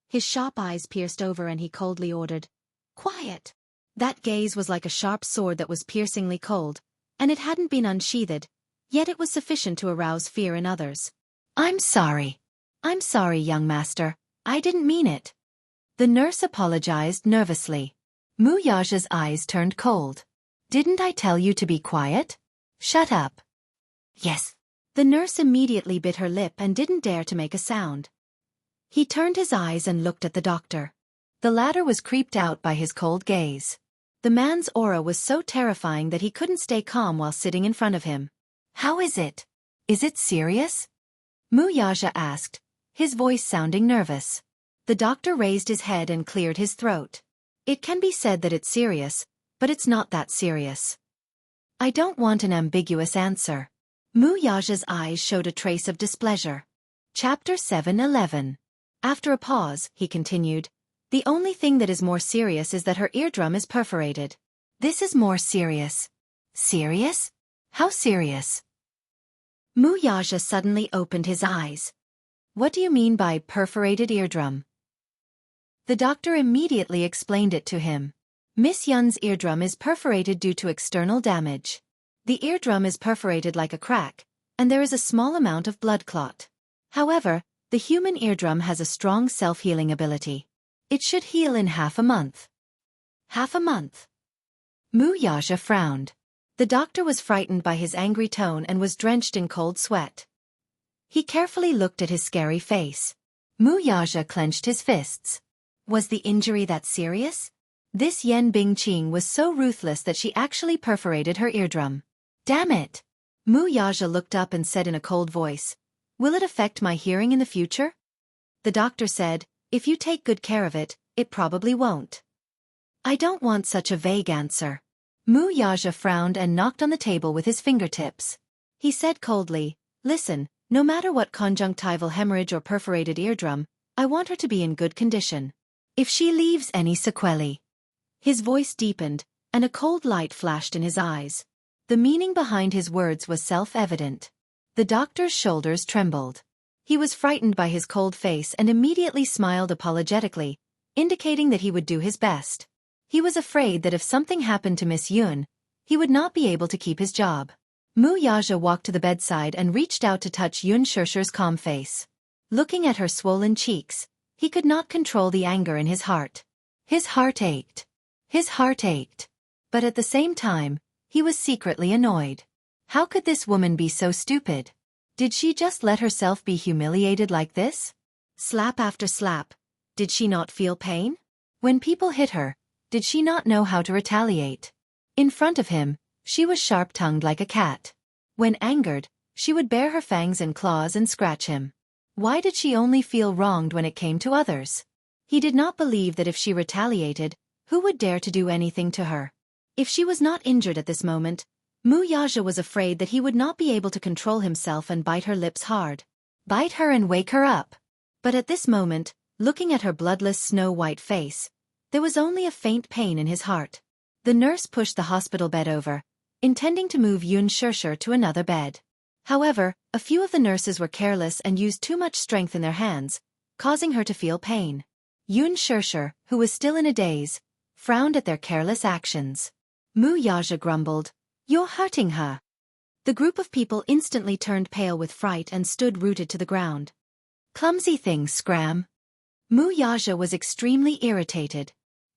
his sharp eyes pierced over and he coldly ordered, "Quiet!" That gaze was like a sharp sword that was piercingly cold, and it hadn't been unsheathed, yet it was sufficient to arouse fear in others. I'm sorry, young master. I didn't mean it." The nurse apologized nervously. Mu Yaja's eyes turned cold. "Didn't I tell you to be quiet? Shut up." "Yes." The nurse immediately bit her lip and didn't dare to make a sound. He turned his eyes and looked at the doctor. The latter was creeped out by his cold gaze. The man's aura was so terrifying that he couldn't stay calm while sitting in front of him. "How is it? Is it serious?" Mu Yaja asked, his voice sounding nervous. The doctor raised his head and cleared his throat. "It can be said that it's serious, but it's not that serious." "I don't want an ambiguous answer." Mu Yaja's eyes showed a trace of displeasure. Chapter 7:11. After a pause, he continued, "The only thing that is more serious is that her eardrum is perforated." "This is more serious." "Serious? How serious?" Mu Yaja suddenly opened his eyes. "What do you mean by perforated eardrum?" The doctor immediately explained it to him. Miss Yun's eardrum is perforated due to external damage. The eardrum is perforated like a crack, and there is a small amount of blood clot. However, the human eardrum has a strong self-healing ability. It should heal in half a month. Half a month? Mu Yaja frowned. The doctor was frightened by his angry tone and was drenched in cold sweat. He carefully looked at his scary face. Mu Yaja clenched his fists. Was the injury that serious? This Yen Bingqing was so ruthless that she actually perforated her eardrum. Damn it! Mu Yaja looked up and said in a cold voice, "Will it affect my hearing in the future?" The doctor said, "If you take good care of it, it probably won't." "I don't want such a vague answer." Mu Yaja frowned and knocked on the table with his fingertips. He said coldly, "Listen, no matter what conjunctival hemorrhage or perforated eardrum, I want her to be in good condition. If she leaves any sequelae..." His voice deepened, and a cold light flashed in his eyes. The meaning behind his words was self-evident. The doctor's shoulders trembled. He was frightened by his cold face and immediately smiled apologetically, indicating that he would do his best. He was afraid that if something happened to Miss Yun, he would not be able to keep his job. Mu Yaja walked to the bedside and reached out to touch Yun Shishir's calm face. Looking at her swollen cheeks, he could not control the anger in his heart. His heart ached. His heart ached. But at the same time, he was secretly annoyed. How could this woman be so stupid? Did she just let herself be humiliated like this? Slap after slap. Did she not feel pain? When people hit her, did she not know how to retaliate? In front of him, she was sharp-tongued like a cat. When angered, she would bare her fangs and claws and scratch him. Why did she only feel wronged when it came to others? He did not believe that if she retaliated, who would dare to do anything to her? If she was not injured at this moment, Mu Yaja was afraid that he would not be able to control himself and bite her lips hard. Bite her and wake her up. But at this moment, looking at her bloodless snow-white face, there was only a faint pain in his heart. The nurse pushed the hospital bed over, intending to move Yun Shishir to another bed. However, a few of the nurses were careless and used too much strength in their hands, causing her to feel pain. Yun Shishir, who was still in a daze, frowned at their careless actions. Mu Yaja grumbled, "You're hurting her." The group of people instantly turned pale with fright and stood rooted to the ground. "Clumsy thing, Scram." Mu Yaja was extremely irritated.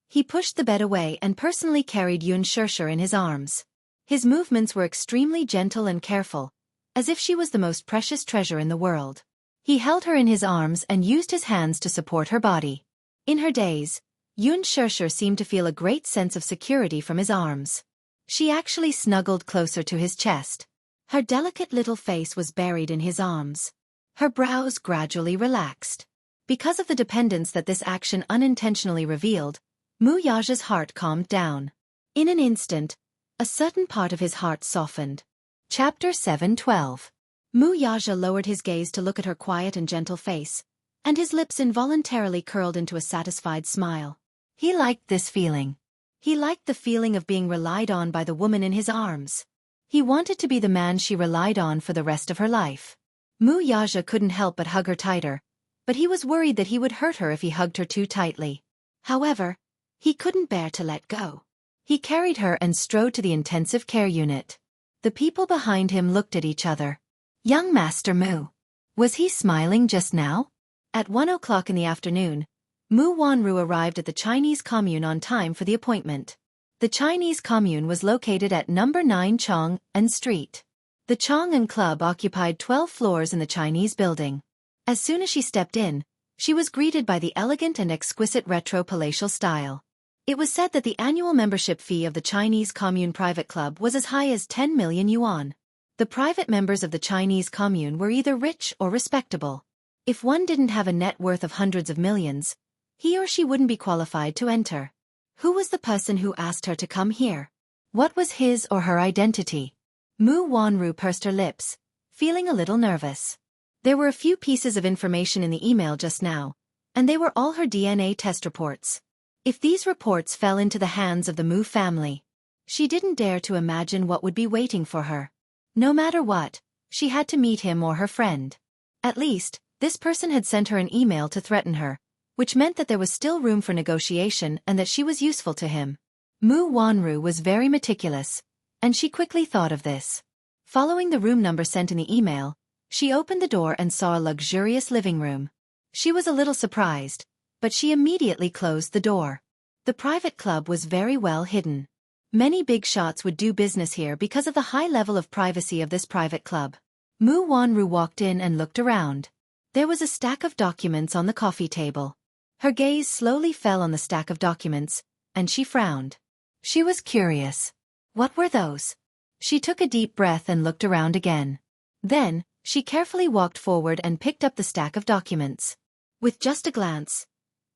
He pushed the bed away and personally carried Yun Shishir in his arms. His movements were extremely gentle and careful, as if she was the most precious treasure in the world. He held her in his arms and used his hands to support her body. In her daze, Yun Shishir seemed to feel a great sense of security from his arms. She actually snuggled closer to his chest. Her delicate little face was buried in his arms. Her brows gradually relaxed. Because of the dependence that this action unintentionally revealed, Mu Yaja's heart calmed down. In an instant, a certain part of his heart softened. Chapter 7:12. Mu Yaja lowered his gaze to look at her quiet and gentle face, and his lips involuntarily curled into a satisfied smile. He liked this feeling. He liked the feeling of being relied on by the woman in his arms. He wanted to be the man she relied on for the rest of her life. Mu Yaja couldn't help but hug her tighter, but he was worried that he would hurt her if he hugged her too tightly. However, he couldn't bear to let go. He carried her and strode to the intensive care unit. The people behind him looked at each other. Young Master Mu. Was he smiling just now? At 1 o'clock in the afternoon, Mu Wanru arrived at the Chinese commune on time for the appointment. The Chinese commune was located at number 9 Chong An Street. The Chong An Club occupied 12 floors in the Chinese building. As soon as she stepped in, she was greeted by the elegant and exquisite retro palatial style. It was said that the annual membership fee of the Chinese commune private club was as high as 10 million yuan. The private members of the Chinese commune were either rich or respectable. If one didn't have a net worth of hundreds of millions, he or she wouldn't be qualified to enter. Who was the person who asked her to come here? What was his or her identity? Mu Wanru pursed her lips, feeling a little nervous. There were a few pieces of information in the email just now, and they were all her DNA test reports. If these reports fell into the hands of the Mu family, she didn't dare to imagine what would be waiting for her. No matter what, she had to meet him or her friend. At least, this person had sent her an email to threaten her, which meant that there was still room for negotiation and that she was useful to him. Mu Wanru was very meticulous, and she quickly thought of this. Following the room number sent in the email, she opened the door and saw a luxurious living room. She was a little surprised, but she immediately closed the door. The private club was very well hidden. Many big shots would do business here because of the high level of privacy of this private club. Mu Wanru walked in and looked around. There was a stack of documents on the coffee table. Her gaze slowly fell on the stack of documents, and she frowned. She was curious. What were those? She took a deep breath and looked around again. Then, she carefully walked forward and picked up the stack of documents. With just a glance,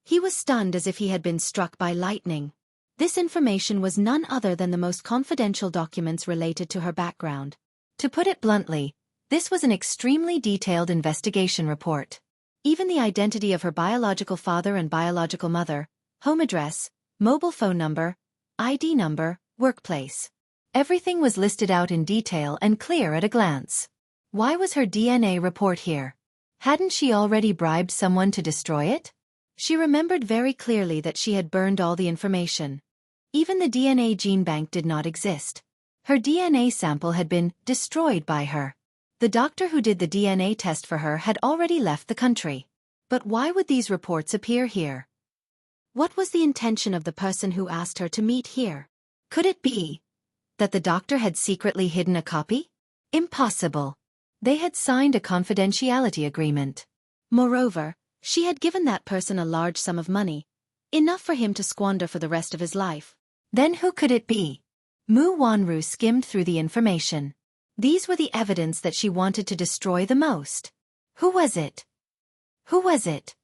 he was stunned as if he had been struck by lightning. This information was none other than the most confidential documents related to her background. To put it bluntly, this was an extremely detailed investigation report. Even the identity of her biological father and biological mother, home address, mobile phone number, ID number, workplace. Everything was listed out in detail and clear at a glance. Why was her DNA report here? Hadn't she already bribed someone to destroy it? She remembered very clearly that she had burned all the information. Even the DNA gene bank did not exist. Her DNA sample had been destroyed by her. The doctor who did the DNA test for her had already left the country. But why would these reports appear here? What was the intention of the person who asked her to meet here? Could it be that the doctor had secretly hidden a copy? Impossible. They had signed a confidentiality agreement. Moreover, she had given that person a large sum of money, enough for him to squander for the rest of his life. Then who could it be? Mu Wanru skimmed through the information. These were the evidence that she wanted to destroy the most. Who was it? Who was it?